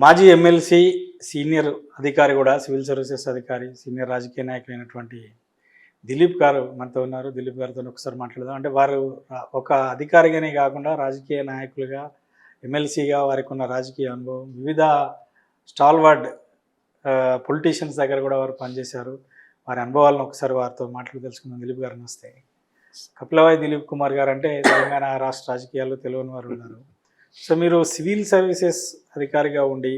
మాజీ MLC, senior అధికారి కూడా సివిల్ సర్వీసెస్ అధికారి, సీనియర్ రాజకీయ నాయకులైనటువంటి దిలీప్ గారు మనతో ఉన్నారు. దిలీప్ గారితో ఒకసారి మాట్లాడదాం. అంటే వారు ఒక అధికారిగానే కాకుండా రాజకీయ నాయకులుగా, ఎమ్మెల్సీగా వారికి ఉన్న రాజకీయ అనుభవం, వివిధ స్టాల్వర్డ్ పొలిటీషియన్స్ దగ్గర కూడా వారు పనిచేశారు. వారి అనుభవాలను ఒకసారి వారితో మాట్లాడి తెలుసుకుందాం. దిలీప్ గారు నమస్తే. కపిలవాయి దిలీప్ కుమార్ గారు అంటే తెలంగాణ రాష్ట్ర రాజకీయాల్లో తెలియని వారు ఉన్నారు. సో మీరు సివిల్ సర్వీసెస్ అధికారిగా ఉండి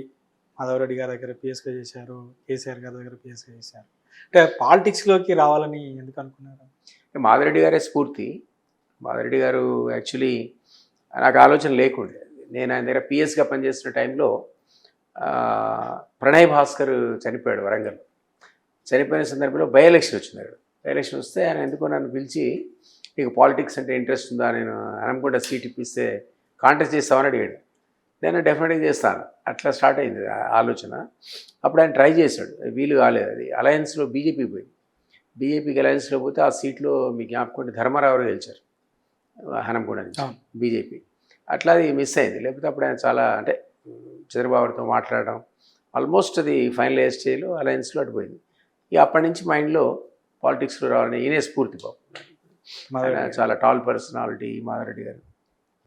మాధవరెడ్డి గారి దగ్గర పిఎస్గా చేశారు, కేసీఆర్ గారి దగ్గర పిఎస్గా చేశారు. అంటే పాలిటిక్స్లోకి రావాలని ఎందుకు అనుకున్నారు? మాధవరెడ్డి గారే స్ఫూర్తి. మాధవరెడ్డి గారు యాక్చువల్లీ నాకు ఆలోచన లేకుండే. నేను ఆయన దగ్గర పిఎస్గా పనిచేస్తున్న టైంలో ప్రణయ్ భాస్కర్ చనిపోయాడు వరంగల్. చనిపోయిన సందర్భంలో బై ఎలక్షన్ వచ్చింది. బై ఎలక్షన్ వస్తే ఆయన ఎందుకో నన్ను పిలిచి, నీకు పాలిటిక్స్ అంటే ఇంట్రెస్ట్ ఉందా, నేను అనుకుంటా సీట్ ఇప్పిస్తే కాంటెస్ట్ చేస్తామని అడిగాడు. నేను డెఫినెట్గా చేస్తాను. అట్లా స్టార్ట్ అయింది ఆలోచన. అప్పుడు ఆయన ట్రై చేశాడు, వీలు కాలేదు. అది అలయన్స్లో బీజేపీ పోయింది. బీజేపీకి అలయన్స్లో పోతే ఆ సీట్లో మీ జ్ఞాపకం ధర్మారావు గెలిచారు హనంకొండ నుంచి బీజేపీ. అట్లా అది మిస్ అయింది. లేకపోతే అప్పుడు ఆయన చాలా అంటే చంద్రబాబుతో మాట్లాడడం ఆల్మోస్ట్ అది ఫైనలైజ్ స్టేజ్లో అలయన్స్లో అటుపోయింది. ఇక అప్పటి నుంచి మైండ్లో పాలిటిక్స్లో రావాలని ఈయనే స్ఫూర్తి బాబు. చాలా టాల్ పర్సనాలిటీ మాధవరెడ్డి గారు.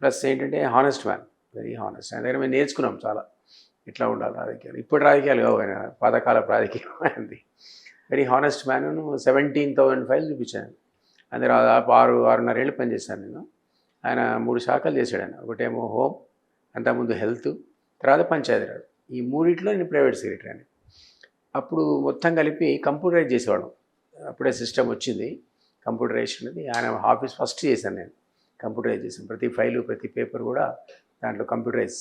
ప్లస్ ఏంటంటే హానెస్ట్ మ్యాన్, వెరీ హానెస్ట్. ఆయన దగ్గర మేము నేర్చుకున్నాం చాలా, ఎట్లా ఉండాలి రాజకీయాలు. ఇప్పుడు రాజకీయాలు కావు, ఆయన పాతకాల రాజకీయం అయింది. Very honest man. 17,000 ఫైల్స్ చూపించాను. అందరూ 6-6.5 ఏళ్ళు పనిచేశాను నేను. ఆయన 3 శాఖలు చేశాడు. ఆయన ఒకటేమో హోమ్, అంతకుముందు హెల్త్, తర్వాత పంచాయతీరాజ్. ఈ మూడిట్లో నేను ప్రైవేట్ సెక్రటరీ అని. అప్పుడు మొత్తం కలిపి కంప్యూటరైజ్ చేసేవాళ్ళం. అప్పుడే సిస్టమ్ వచ్చింది కంప్యూటరైజేషన్. అది ఆయన ఆఫీస్ ఫస్ట్ చేశాను నేను, కంప్యూటరైజ్ చేశాను. ప్రతి ఫైలు ప్రతి పేపర్ కూడా దాంట్లో కంప్యూటరైజ్,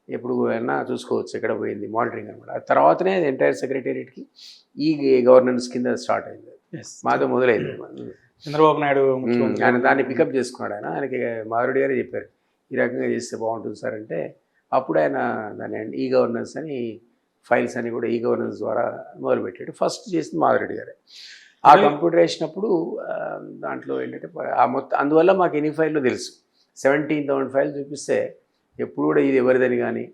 ఎప్పుడు అయినా చూసుకోవచ్చు ఎక్కడ పోయింది, మానిటరింగ్ అనమాట. ఆ తర్వాతనే ఎంటైర్ సెక్రటేరియట్కి ఈ గవర్నెన్స్ కింద స్టార్ట్ అయింది. మాతో మొదలైంది. చంద్రబాబు నాయుడు ఆయన దాన్ని పికప్ చేసుకున్నాడు. ఆయనకి మాధవరెడ్డి గారే చెప్పారు, ఈ రకంగా చేస్తే బాగుంటుంది సార్ అంటే, అప్పుడు ఆయన దాన్ని ఈ గవర్నెన్స్ అని, ఫైల్స్ అని కూడా ఈ గవర్నెన్స్ ద్వారా మొదలుపెట్టాడు. ఫస్ట్ చేసింది మాధవరెడ్డి గారే. ఆ కంప్యూటరేషన్ అప్పుడు దాంట్లో ఏంటంటే ఆ మొత్తం, అందువల్ల మాకు ఎన్ని ఫైల్లో తెలుసు. 17,000 ఫైల్స్ చూపిస్తే ఎప్పుడు కూడా ఇది ఎవరిదని కానీ,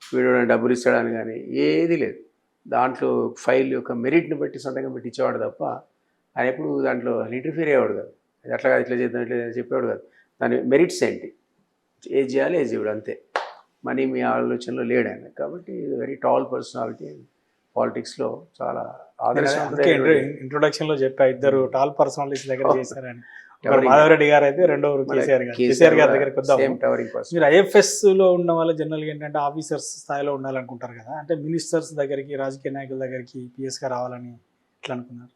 వీడు డబ్బులు ఇస్తాడని కానీ ఏది లేదు. దాంట్లో ఫైల్ యొక్క మెరిట్ని బట్టి సంతకం పెట్టి ఇచ్చేవాడు తప్ప ఆయన ఎప్పుడు దాంట్లో ఇంటర్ఫీర్ అయ్యేవాడు కాదు. అది అట్లా కాదు, ఇట్లా చేద్దాం ఇట్లా చెప్పేవాడు కాదు. దాని మెరిట్స్ ఏంటి, ఏది చేయాలి ఏది చేయడు అంతే. మనీ మీ ఆలోచనలో లేడు ఆయన. కాబట్టి వెరీ టాల్ పర్సనాలిటీ. పాలిటిక్స్లో చాలా ఇంట్రొడక్షన్ లో చెప్పా, ఇద్దరు టాల్ పర్సనాలిటీస్ దగ్గర చేశారని. మాధవరెడ్డి గారు అయితే రెండోరు కేసీఆర్ గారి దగ్గరికి వద్దాం. మీరు ఐఎఫ్ఎస్ లో ఉన్న వాళ్ళు జనరల్గా ఏంటంటే ఆఫీసర్స్ స్థాయిలో ఉండాలనుకుంటారు కదా, అంటే మినిస్టర్స్ దగ్గరికి, రాజకీయ నాయకుల దగ్గరికి పిఎస్గా రావాలని ఎట్లా అనుకున్నారు?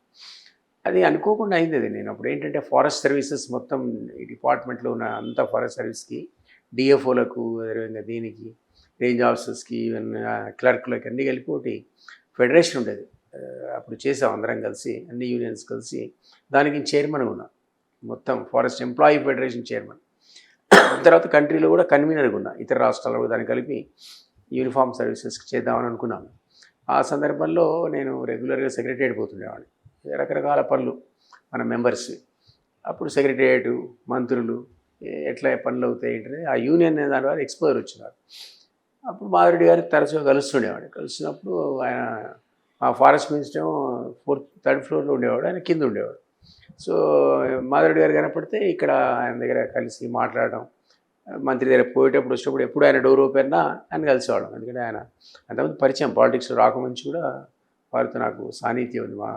అది అనుకోకుండా అయింది. అది నేను అప్పుడు ఏంటంటే ఫారెస్ట్ సర్వీసెస్ మొత్తం ఈ డిపార్ట్మెంట్లో ఉన్న అంతా ఫారెస్ట్ సర్వీస్కి, డిఎఫ్ఓలకు, అదేవిధంగా దీనికి రేంజ్ ఆఫీసర్స్కి, ఈవెన్ క్లర్క్లకి అన్నీ కలిపి ఒకటి ఫెడరేషన్ ఉండేది. అప్పుడు చేసాం అందరం కలిసి, అన్ని యూనియన్స్ కలిసి. దానికి చైర్మన్ ఉన్నా, మొత్తం ఫారెస్ట్ ఎంప్లాయీ ఫెడరేషన్ చైర్మన్. తర్వాత కంట్రీలో కూడా కన్వీనర్గా ఉన్నా, ఇతర రాష్ట్రాల్లో దాన్ని కలిపి యూనిఫామ్ సర్వీసెస్కి చేద్దామని అనుకున్నాను. ఆ సందర్భంలో నేను రెగ్యులర్గా సెక్రటరియట్ పోతుండేవాడిని, రకరకాల పనులు మన మెంబర్స్. అప్పుడు సెక్రటరియట్, మంత్రులు ఎట్లా పనులు అవుతాయి ఏంటంటే ఆ యూనియన్ దాని ద్వారా ఎక్స్పోజర్ వచ్చినారు. అప్పుడు మాధవరెడ్డి గారు తరచుగా కలుస్తుండేవాడు. కలిసినప్పుడు ఆయన మా ఫారెస్ట్ మినిస్టర్ 3rd ఫ్లోర్లో ఉండేవాడు, ఆయన కింద ఉండేవాడు. సో మాధవరెడ్డి గారు కనపడితే ఇక్కడ ఆయన దగ్గర కలిసి మాట్లాడడం, మంత్రి దగ్గర పోయేటప్పుడు వచ్చినప్పుడు ఎప్పుడు ఆయన డోర్ ఓపెన్నా ఆయన కలిసేవాడు. ఎందుకంటే ఆయన అంతకుముందు పరిచయం, పాలిటిక్స్లో రాకముందు కూడా వారితో నాకు సాన్నిధ్యం ఉంది. మా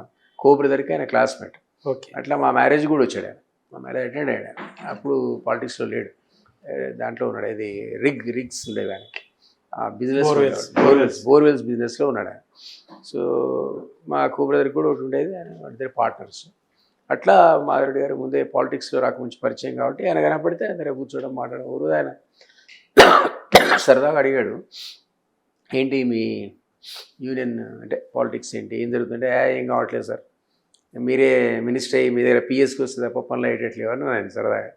బ్రదర్కి ఆయన క్లాస్మేట్. ఓకే. అట్లా మా మ్యారేజ్ కూడా వచ్చాడు ఆయన, మా మ్యారేజ్ అటెండ్ అయ్యాడు. అప్పుడు పాలిటిక్స్లో లేడు, దాంట్లో ఉన్నాడు. ఇది రిగ్స్ ఉండేవి ఆయనకి, బిజినెస్ బోర్వెల్స్ బిజినెస్లో ఉన్నాడు ఆయన. సో మా బ్రదర్కి కూడా ఒకటి ఉండేది, ఆయన వాటిద్దరు పార్ట్నర్స్. అట్లా మాధవరెడ్డి గారు ముందే పాలిటిక్స్లో రాకముందు పరిచయం కాబట్టి ఆయన కనపడితే ఆయన దగ్గర కూర్చోవడం, మాట్లాడడం. ఊరు ఆయన సరదాగా అడిగాడు, ఏంటి మీ యూనియన్ అంటే పాలిటిక్స్ ఏంటి, ఏం జరుగుతుంటే, ఏం కావట్లేదు సార్, మీరే మినిస్టర్ అయ్యి మీ దగ్గర పిఎస్కి వస్తే తప్ప పనులు అయ్యేటట్లేవు అని ఆయన సరదాగా.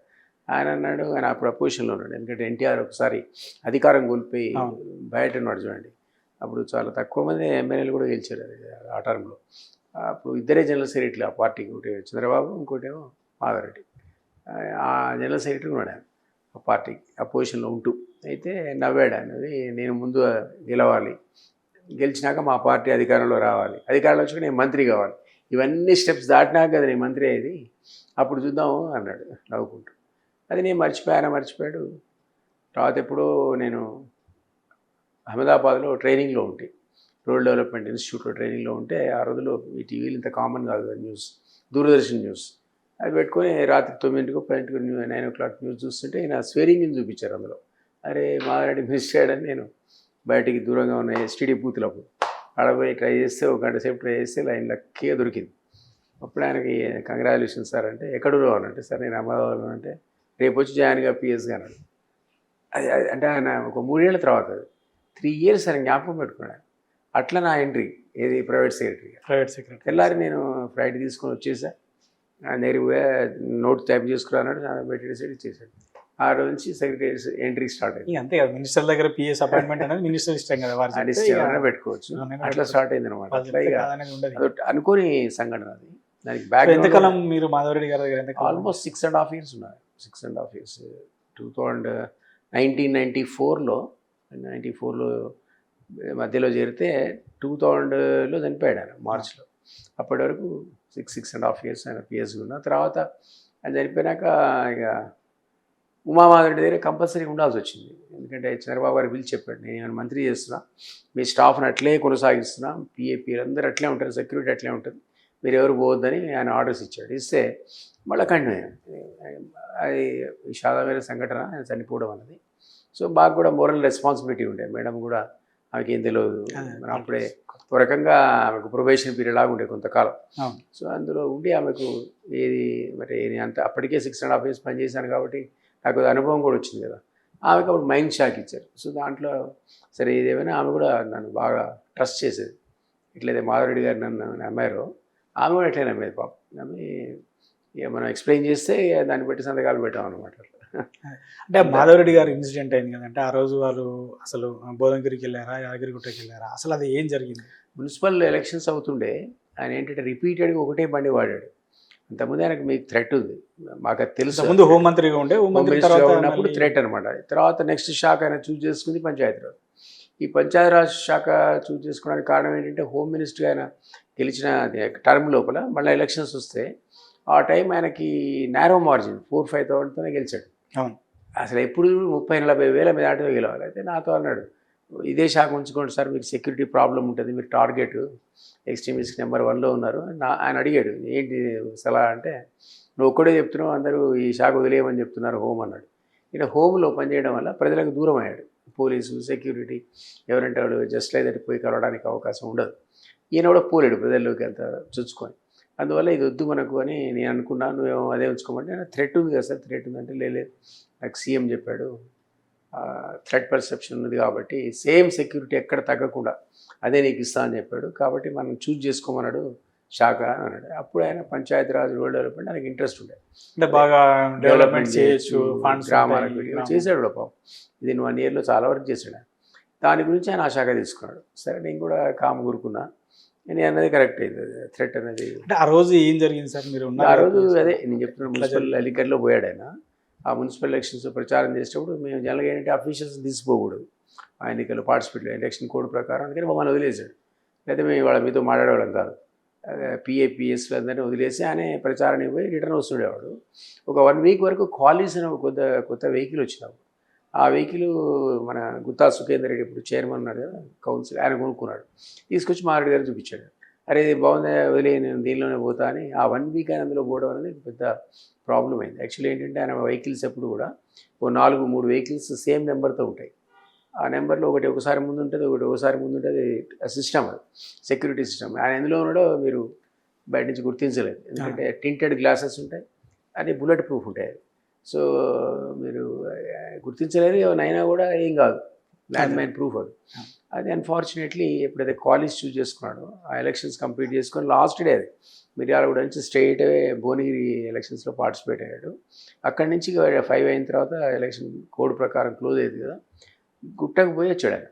ఆయన అన్నాడు, ఆయన అప్పుడు అపోజిషన్లో ఉన్నాడు. ఎందుకంటే ఎన్టీఆర్ ఒకసారి అధికారం కోల్పోయి బయట ఉన్నాడు చూడండి. అప్పుడు చాలా తక్కువ మంది ఎమ్మెల్యేలు కూడా గెలిచారు ఆ టర్మ్లో. అప్పుడు ఇద్దరే జనరల్ సెక్రటరీలు ఆ పార్టీకి, ఒకటి చంద్రబాబు, ఇంకోటేమో మాధవరెడ్డి. ఆ జనరల్ సెక్రటరీ ఉన్నాడు ఆయన. ఆ పార్టీకి ఆ పొజిషన్లో ఉంటూ. అయితే నవ్వాడు అన్నది, నేను ముందు గెలవాలి, గెలిచినాక మా పార్టీ అధికారంలో రావాలి, అధికారంలో వచ్చాక నేను మంత్రి కావాలి, ఇవన్నీ స్టెప్స్ దాటినాక కదా నేను మంత్రి అయ్యేది, అప్పుడు చూద్దాము అన్నాడు నవ్వుకుంటూ. అది నేను మర్చిపోయాడు. తర్వాత ఎప్పుడో నేను అహ్మదాబాద్లో ట్రైనింగ్లో ఉంటే, రూరల్ డెవలప్మెంట్ ఇన్స్టిట్యూట్లో ట్రైనింగ్లో ఉంటే, ఆ రోజుల్లో ఈ టీవీలు ఇంత కామన్ కాదు కదా న్యూస్, దూరదర్శన్ న్యూస్ అది పెట్టుకొని రాత్రి 9కో 10కో 9 o'clock న్యూస్ చూస్తుంటే నా స్వేరింగ్ని చూపించారు అందులో. అరే మాధవరెడ్డి మిస్ చేయడని నేను బయటికి దూరంగా ఉన్న ఎస్టీడీ బూత్లకు ఆడపోయి ట్రై చేస్తే, ఒక గంట సేపు ట్రై చేస్తే లైన్ లక్కీగా దొరికింది. అప్పుడు ఆయనకి కంగ్రాచులేషన్ సార్ అంటే, ఎక్కడో అనంటే, సార్ నేను అహ్మదాబాద్లో అంటే, రేపు వచ్చి జాయిన్గా పిఎస్గా అన్నాడు. అది అంటే ఆయన ఒక 3 ఏళ్ల తర్వాత, అది 3 years ఆయన జ్ఞాపకం పెట్టుకున్నాడు. అట్లా నా ఎంట్రీ ఏది ప్రైవేట్ సెక్రటరీ. తెల్లారి నేను ఫ్లైట్ తీసుకొని వచ్చేసా, నేరుగా నోట్ టైప్ చేసుకున్నాడు, పెట్టేసి ఇచ్చేసాడు. ఆ రోజు నుంచి సెక్రటరీ ఎంట్రీ స్టార్ట్ అయింది. అంతే కదా, మినిస్టర్ దగ్గర పిఎస్ అపాయింట్మెంట్ అనేది మినిస్టర్ ఇష్టం కదా, వారు పెట్టుకోవచ్చు. అట్లా స్టార్ట్ అయింది అనమాట. అట్లా అనుకోని సంఘటన అది. దానికి ఎంతకాలం మీరు మాధవరెడ్డి గారి దగ్గర? ఆల్మోస్ట్ 6.5 years ఉన్నాయి. 6.5 years. 1994లో మధ్యలో చేరితే 2000లో చనిపోయాడు ఆయన మార్చిలో. అప్పటి వరకు 6.5 years ఆయన పిఎస్గా ఉన్నా. తర్వాత ఆయన చనిపోయినాక ఇక ఉమామాధవరెడ్డి దగ్గర కంపల్సరీ ఉండాల్సి వచ్చింది. ఎందుకంటే చంద్రబాబు గారు పిలిచి చెప్పాడు, నేను ఏమైనా మంత్రి చేస్తున్నా, మీ స్టాఫ్ని అట్లే కొనసాగిస్తున్నా, పిఏపీలు అందరూ అట్లే ఉంటారు, సెక్యూరిటీ అట్లే ఉంటుంది, మీరు ఎవరు పోవద్దని ఆయన ఆర్డర్స్ ఇచ్చాడు. ఇస్తే మళ్ళీ కంటిన్యూ అది విషాదమైన సంఘటన ఆయన చనిపోవడం అన్నది. సో మాకు కూడా మోరల్ రెస్పాన్సిబిలిటీ ఉండే, మేడం కూడా ఆమెకి ఏం తెలియదు, మనం అప్పుడే ఒక రకంగా ఆమెకు ప్రొబేషన్ పీరియడ్ లాగా ఉండే కొంతకాలం. సో అందులో ఉండి ఆమెకు ఏది మరి అంత అప్పటికే 6.5 years పనిచేశాను కాబట్టి నాకు అనుభవం కూడా వచ్చింది కదా. ఆమెకు అప్పుడు మైండ్ షాక్ ఇచ్చారు. సో దాంట్లో సరే ఏదేమైనా ఆమె కూడా నన్ను బాగా ట్రస్ట్ చేసేది. ఎట్లయితే మాధవరెడ్డి గారు నన్ను నమ్మారో ఆమె కూడా ఎట్లే నమ్మేది పాపం. నమ్మి ఇక మనం ఎక్స్ప్లెయిన్ చేస్తే దాన్ని బట్టి సంతకాలు పెట్టాం అనమాట. అంటే మాధవరెడ్డి గారు ఇన్సిడెంట్ అయింది కదంటే, ఆ రోజు వాళ్ళు అసలు బోధనగిరికి వెళ్ళారా, యాదగిరిగుట్టకి వెళ్ళారా, అసలు అది ఏం జరిగింది? మున్సిపల్ ఎలక్షన్స్ అవుతుండే ఆయన ఏంటంటే రిపీటెడ్గా ఒకటే బండి వాడాడు. అంతకుముందు ఆయనకు మీకు థ్రెట్ ఉంది, మాకు అది తెలుసు. ముందు హోంమంత్రిగా ఉండే, హోంమంత్రిగా ఉన్నప్పుడు థ్రెట్ అనమాట. తర్వాత నెక్స్ట్ శాఖ ఆయన చూస్ చేసుకుంది పంచాయతీరాజ్. ఈ పంచాయతీరాజ్ శాఖ చూస్ చేసుకోవడానికి కారణం ఏంటంటే, హోమ్ మినిస్టర్గా ఆయన గెలిచిన టర్మ్ లోపల మళ్ళీ ఎలక్షన్స్ వస్తే ఆ టైం ఆయనకి నేరో మార్జిన్ 4-5,000తోనే గెలిచాడు. అవును, అసలు ఎప్పుడు 30-40 వేల మీద ఆటో గెలవాలి. అయితే నాతో అన్నాడు, ఇదే శాఖ ఉంచుకోండి సార్, మీకు సెక్యూరిటీ ప్రాబ్లం ఉంటుంది, మీరు టార్గెట్ ఎక్స్ట్రీమిస్ట్ నెంబర్ 1లో ఉన్నారు. ఆయన అడిగాడు ఏంటి సలహా అంటే, నువ్వు ఒక్కడే చెప్తున్నావు, అందరూ ఈ శాఖ వదిలేయమని చెప్తున్నారు హోమ్ అన్నాడు. ఇక్కడ హోమ్లో పనిచేయడం వల్ల ప్రజలకు దూరం అయ్యాడు. పోలీసు సెక్యూరిటీ ఎవరంటే వాళ్ళు జస్ట్ లైక్ పోయి కలవడానికి అవకాశం ఉండదు. ఈయన కూడా పోలేడు ప్రజల్లోకి అంత చూసుకొని. అందువల్ల ఇది వద్దు మనకు అని నేను అనుకున్నాను, నువ్వేమో అదే ఉంచుకోమంటే, థ్రెట్ ఉంది కదా సార్, థ్రెట్ ఉందంటే లేదు నాకు సీఎం చెప్పాడు, థ్రెట్ పర్సెప్షన్ ఉంది కాబట్టి సేమ్ సెక్యూరిటీ ఎక్కడ తగ్గకుండా అదే నీకు ఇస్తా అని చెప్పాడు, కాబట్టి మనం చూజ్ చేసుకోమన్నాడు శాఖ అని అన్నాడు. అప్పుడు ఆయన పంచాయతీరాజ్ రూరల్ డెవలప్మెంట్ ఆయనకి ఇంట్రెస్ట్ ఉండే, అంటే బాగా డెవలప్మెంట్ చేయొచ్చు, గ్రామాలకు చేశాడు కూడా పాపం. ఇది 1 yearలో చాలా వరకు చేశాడు. దాని గురించి ఆయన ఆ శాఖ తీసుకున్నాడు. సరే నేను కూడా కామ కూరుకున్నా, నేను అన్నది కరెక్ట్ అయింది. థ్రెట్ అనేది అంటే ఆ రోజు ఏం జరిగింది సార్? మీరు ఆ రోజు అదే నేను చెప్తున్నాను, మున్సిపల్ ఎన్నికల్లో పోయాడు ఆయన. ఆ మున్సిపల్ ఎలక్షన్స్ ప్రచారం చేసేటప్పుడు మేము జనరల్గా ఏంటంటే అఫీషియల్స్ తీసిపోకూడదు ఆ ఎన్నికల్లో పార్టిసిపేట్, ఎలక్షన్ కోడ్ ప్రకారం. అందుకని మమ్మల్ని వదిలేశాడు. అయితే మేము వాళ్ళ మీతో మాట్లాడేవాళ్ళం కాదు. పిఏపిఎస్లు అందరినీ వదిలేసి ఆయన ప్రచారానికి పోయి రిటర్న్ వస్తుండేవాడు. ఒక 1 week వరకు కాలీస్ అని కొత్త వెహికల్ వచ్చినావు. ఆ వెహికల్ మన గుత్తా సుఖేందర్ రెడ్డి ఇప్పుడు చైర్మన్ ఉన్నాడు కదా కౌన్సిల్, ఆయన కొనుక్కున్నాడు. తీసుకొచ్చి మారెడ్డి గారు చూపించాడు. అరే ఇది బాగుంది, వదిలే నేను దీనిలోనే పోతా అని. ఆ 1 week ఆయన అందులో పోవడం అనేది పెద్ద ప్రాబ్లం అయింది. యాక్చువల్లీ ఏంటంటే ఆయన వెహికల్స్ ఎప్పుడు కూడా 3 వెహికల్స్ సేమ్ నెంబర్తో ఉంటాయి. ఆ నెంబర్లో ఒకసారి ముందు ఉంటుంది, ఒకసారి ముందు ఉంటుంది. సిస్టమ్ అది సెక్యూరిటీ సిస్టమ్. ఆయన ఎందులో ఉన్నాడో మీరు బయట నుంచి గుర్తించలేదు, ఎందుకంటే టింటెడ్ గ్లాసెస్ ఉంటాయి, అది బుల్లెట్ ప్రూఫ్ ఉంటాయి. సో మీరు గుర్తించలేదు, అయినా కూడా ఏం కాదు, ల్యాండ్ మైన్ ప్రూఫ్ అది. అది అన్ఫార్చునేట్లీ ఎప్పుడైతే కాలేజ్ చూస్ చేసుకున్నాడో ఆ ఎలక్షన్స్ కంప్లీట్ చేసుకొని లాస్ట్ డే అది మిర్యాలగూడ నుంచి స్ట్రైట్ అవే భువనగిరి ఎలక్షన్స్లో పార్టిసిపేట్ అయ్యాడు. అక్కడి నుంచి 5 అయిన తర్వాత ఎలక్షన్ కోడ్ ప్రకారం క్లోజ్ అయ్యేది కదా, గుట్టకు పోయి వచ్చాడు ఆయన.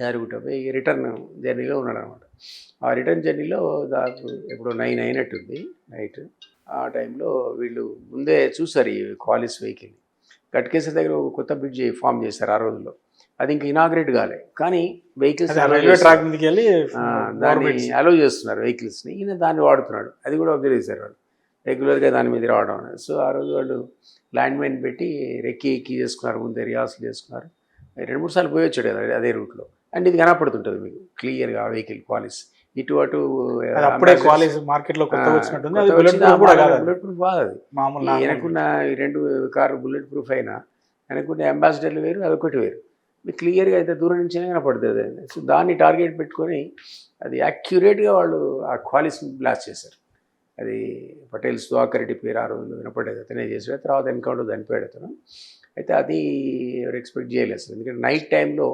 యాదగిరిగుట్ట పోయి రిటర్న్ జర్నీలో ఉన్నాడు అనమాట. ఆ రిటర్న్ జర్నీలో దాదాపు ఎప్పుడో 9 అయినట్టుంది నైట్. ఆ టైంలో వీళ్ళు ముందే చూసారు ఈ కాలేజ్ వెహికల్. గట్కేసర్ దగ్గర ఒక కొత్త బ్రిడ్జ్ ఫామ్ చేశారు ఆ రోజుల్లో. అది ఇంకా ఇనాగ్రేట్ కాలే, కానీ వెహికల్స్ రైల్వే ట్రాక్ మీదకి వెళ్ళి దాన్ని అలౌ చేస్తున్నారు వెహికల్స్ని. ఈయన దాన్ని వాడుతున్నాడు, అది కూడా అబ్జర్వ్ చేశారు వాళ్ళు రెగ్యులర్గా దాని మీద రావడం అనేది. సో ఆ రోజు వాళ్ళు ల్యాండ్ మైన్ పెట్టి ఎక్కి చేసుకున్నారు, ముందే రిహార్సల్ చేసుకున్నారు. 2-3 సార్లు పోయి వచ్చాడు కదా అదే రూట్లో. అండ్ ఇది కనపడుతుంటుంది మీకు క్లియర్గా వెహికల్ క్వాలిటీస్ ఇటు అటు. అప్పుడే క్వాలిటీ మార్కెట్లో కొత్తగా వచ్చినట్టుంది. అది బుల్లెట్ ప్రూఫ్ కూడా కాదు, బుల్లెట్ ప్రూఫ్ కాదు అది. మామూలు వెనకున్న ఈ 2 కార్లు బుల్లెట్ ప్రూఫ్ అయినా వెనకున్న అంబాసిడర్లు వేరు, అదొకటి వేరు. మీకు క్లియర్గా అయితే దూరం నుంచే కనపడుతుంది. సో దాన్ని టార్గెట్ పెట్టుకొని అది యాక్యురేట్గా వాళ్ళు ఆ క్వాలిటీస్ని బ్లాస్ట్ చేశారు. అది పటేల్ సుధాకర్ రెడ్డి పేరు ఆ రోజుల్లో వినపడేది, అతనే చేశాడు. తర్వాత ఎన్కౌంటర్ చనిపోయాడు అతను. అయితే అది ఎవరు ఎక్స్పెక్ట్ చేయలేదు, ఎందుకంటే నైట్ టైంలో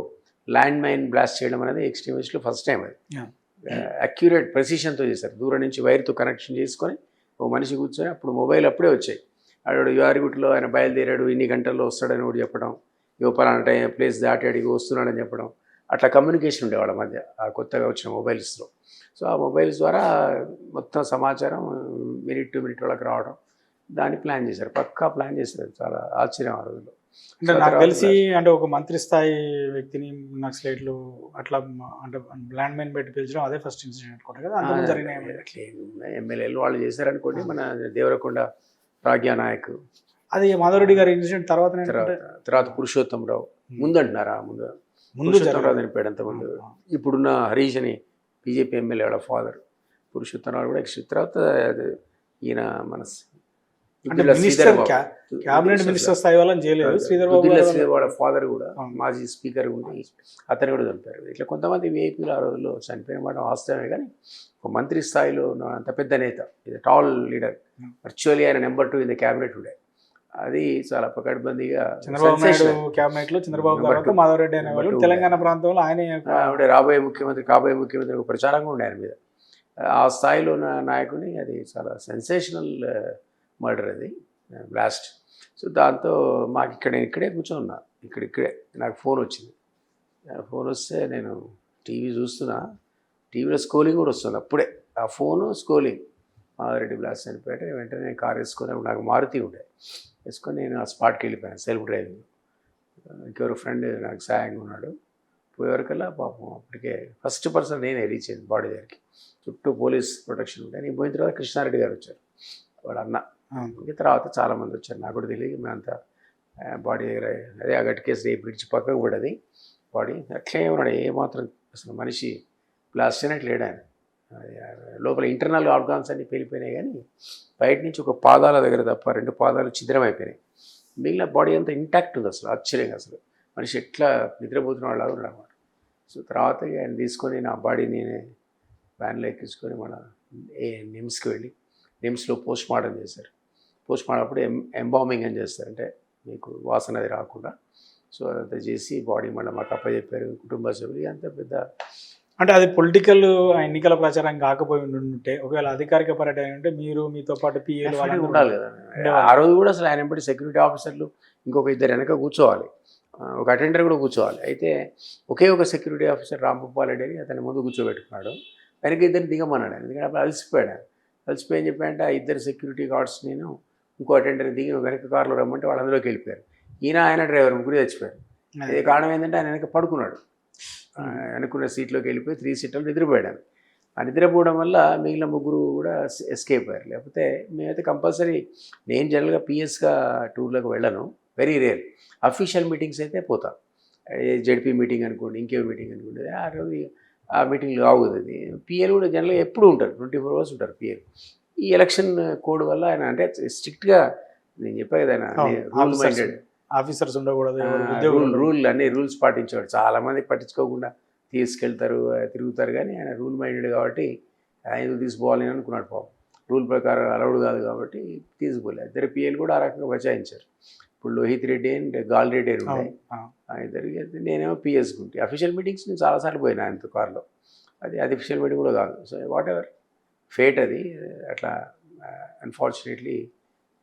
ల్యాండ్ మైన్ బ్లాస్ట్ చేయడం అనేది ఎక్స్ట్రీమిస్ట్లో ఫస్ట్ టైం. అది అక్యురేట్ ప్రెసిషన్తో చేశారు. దూరం నుంచి వైర్తో కనెక్షన్ చేసుకొని ఓ మనిషి కూర్చొని, అప్పుడు మొబైల్ అప్పుడే వచ్చాయి. ఆడు యారిగుట్లో ఆయన బయలుదేరాడు, ఇన్ని గంటల్లో వస్తాడని ఒకటి చెప్పడం, ఇగో పలానా టైం ప్లేస్ దాటాడు, ఇగో వస్తున్నాడని చెప్పడం, అట్లా కమ్యూనికేషన్ ఉండే వాళ్ళ మధ్య ఆ కొత్తగా వచ్చిన మొబైల్స్లో. సో ఆ మొబైల్స్ ద్వారా మొత్తం సమాచారం మినిట్ టు మినిట్ వాళ్ళకి రావడం, దాన్ని ప్లాన్ చేశారు. పక్కా ప్లాన్ చేశారు. చాలా ఆశ్చర్యం ఆ రోజుల్లో. అంటే నాకు తెలిసి అంటే ఒక మంత్రి స్థాయి వ్యక్తిని నక్సలైట్లు అట్లా అంటే ల్యాండ్ మైన్ పెట్టి పిలిచడం అదే ఫస్ట్ ఇన్సిడెంట్ అనుకుంటా కదా. అంతకుముందు జరిగినాయి ఎమ్మెల్యేలు వాళ్ళు చేశారనుకోండి. మన దేవరకొండ ప్రాజ్ఞా నాయక్, అది మాధవరెడ్డి గారి ఇన్సిడెంట్ తర్వాత పురుషోత్తమరావు ముందు అంటున్నారా, ముందు పురుషోత్తమరావు చనిపోయాడు అంతకుముందు. ఇప్పుడున్న హరీష్ అని బీజేపీ ఎమ్మెల్యే వాళ్ళ ఫాదర్ పురుషోత్తమరావు కూడా తర్వాత ఈయన మన క్యాబినెట్ మినిస్టర్ స్థాయి వాళ్ళని చేయలేదు. శ్రీధర్ వాళ్ళ ఫాదర్ కూడా మాజీ స్పీకర్ ఉండి అతను కూడా చంపారు. ఇట్లా కొంతమంది విఐపీలు ఆ రోజుల్లో చనిపోయిన మాట వాస్తవమే, కానీ ఒక మంత్రి స్థాయిలో అంత పెద్ద నేత, ఇది టాల్ లీడర్, వర్చువల్లీ ఆయన నెంబర్ 2 ఇన్ ద క్యాబినెట్ ఉండే. అది చాలా పకడ్బందీగా చంద్రబాబు నాయుడు క్యాబినెట్ లో చంద్రబాబు గారు మాధవరెడ్డి అనేవాళ్ళు తెలంగాణ ప్రాంతంలో ఆయన రాబోయే ముఖ్యమంత్రి ఒక ప్రచారంగా ఉండే ఆయన మీద. ఆ స్థాయిలో ఉన్న నాయకుడిని అది చాలా సెన్సేషనల్ మర్డర్ అది బ్లాస్ట్. సో దాంతో మాకు ఇక్కడే కూర్చోన్నా, ఇక్కడే నాకు ఫోన్ వచ్చింది. ఫోన్ వస్తే నేను టీవీ చూస్తున్నా, టీవీలో స్కోలింగ్ కూడా వస్తుంది అప్పుడే. ఆ ఫోను స్కోలింగ్ మాధవరెడ్డి బ్లాస్ట్ చనిపోయాడు. వెంటనే నేను కార్ వేసుకొని, నాకు మారుతి ఉండే, వేసుకొని నేను ఆ స్పాట్కి వెళ్ళిపోయాను సెల్ఫ్ డ్రైవింగ్. ఇంకెవరు ఫ్రెండ్ నాకు సాయంగా ఉన్నాడు. పోయేవరకల్లా పాపం అప్పటికే ఫస్ట్ పర్సన్ నేనే రీచ్ అయింది బాడీ దగ్గరికి. చుట్టూ పోలీస్ ప్రొటెక్షన్ ఉంటాయి. నేను పోయిన తర్వాత కృష్ణారెడ్డి గారు వచ్చారు, వాడు అన్న. తర్వాత చాలామంది వచ్చారు, నాకు కూడా తెలియదు. మేమంతా బాడీ దగ్గర అదే ఆ గట్కేసి రేపు బ్రిడ్జ్ పక్కకు పడది బాడీ. అట్లే ఉన్నాడు, ఏమాత్రం అసలు మనిషి బ్లాస్ట్ అయినట్లు లేడు ఆయన. లోపల ఇంటర్నల్ ఆర్గాన్స్ అన్ని పేలిపోయినాయి, కానీ బయట నుంచి ఒక పాదాల దగ్గర తప్ప 2 పాదాలు ఛిద్రం అయిపోయినాయి. మిగిలిన బాడీ అంతా ఇంటాక్ట్ ఉంది. అసలు ఆశ్చర్యంగా అసలు మనిషి ఎట్లా నిద్రపోతున్న వాళ్ళగా ఉన్నాడు అన్నమాట. సో తర్వాత ఆయన తీసుకొని నా బాడీ నేనే వ్యాన్లో ఎక్కించుకొని మన నిమ్స్కి వెళ్ళి నిమ్స్లో పోస్ట్ మార్టం చేశారు. పోస్ట్ మార్టం అప్పుడు ఎంబామింగ్ అని చేస్తారు, అంటే మీకు వాసన అది రాకుండా. సో అదంతా చేసి బాడీ మళ్ళీ మాకు అప్పచెప్పారు కుటుంబ సభ్యులు. అంత పెద్ద అంటే అది పొలిటికల్ ఎన్నికల ప్రచారం కాకపోయి ఉంటే, ఒకవేళ అధికారిక పర్యటన ఉంటే మీరు మీతో పాటు పిఏలు వాళ్ళు ఉండాలి కదా. ఆ రోజు కూడా అసలు ఆయన బట్టి సెక్యూరిటీ ఆఫీసర్లు ఇంకొక 2 వెనక కూర్చోవాలి, ఒక అటెండర్ కూడా కూర్చోవాలి. అయితే ఒకే ఒక సెక్యూరిటీ ఆఫీసర్ రాంభూపాల్ రెడ్డి అని అతన్ని ముందు కూర్చోబెట్టుకున్నాడు. వెనక 2 దిగమన్నాడు. ఎందుకంటే అప్పుడు అలసిపోయాడు. అలసిపోయి అని చెప్పాడంటే ఆ 2 సెక్యూరిటీ గార్డ్స్ నేను ఇంకో అటెండర్ దిగి వెనక కార్లో రమ్మంటే వాళ్ళు అందులోకి వెళ్ళిపోయారు. ఆయన డ్రైవర్ ముగ్గురు చచ్చిపోయారు. అదే కారణం ఏంటంటే ఆయన వెనక పడుకున్నాడు, అనుకున్న సీట్లోకి వెళ్ళిపోయి 3 సీట్లలో నిద్రపోయాడు. ఆ నిద్రపోవడం వల్ల మిగిలిన ముగ్గురు కూడా ఎస్కేప్ అయ్యారు. లేకపోతే మేమైతే కంపల్సరీ, నేను జనరల్గా పిఎస్గా టూర్లకు వెళ్ళను, వెరీ రేర్. అఫీషియల్ మీటింగ్స్ అయితే పోతా, జెడ్పీ మీటింగ్ అనుకోండి, ఇంకే మీటింగ్ అనుకోండి, ఆ రోజు ఆ మీటింగ్లు ఆగుతుంది. పిఎల్ కూడా జనరల్గా ఎప్పుడు ఉంటారు, 24 hours ఉంటారు పిఎల్. ఈ ఎలక్షన్ కోడ్ వల్ల ఆయన అంటే స్ట్రిక్ట్గా, నేను చెప్పా కదా, ఆయన రూల్ మైండెడ్ ఆఫీసర్స్ ఉండకూడదు, అన్ని రూల్స్ పాటించేవాడు. చాలామంది పట్టించుకోకుండా తీసుకెళ్తారు, తిరుగుతారు, కానీ ఆయన రూల్ మైండెడ్ కాబట్టి ఆయన తీసుకోవాలి అని అనుకున్నాడు. పాపం రూల్ ప్రకారం అలౌడ్ కాదు కాబట్టి తీసుకోలేదు. 2 పిఎల్ కూడా ఆ రకంగా బచాయించారు. ఇప్పుడు లోహిత్ రెడ్డి అండ్ గాల్ రెడ్డి అని ఉంటాయి ఇద్దరికి. నేనేమో పిఎస్కి ఉంటే అఫీషియల్ మీటింగ్స్ నేను చాలాసార్లు పోయినా ఆయనతో కార్లో. అది అఫీషియల్ మీటింగ్ కూడా కాదు. సో వాట్ ఎవర్ ఫేట్ అది అట్లా. అన్ఫార్చునేట్లీ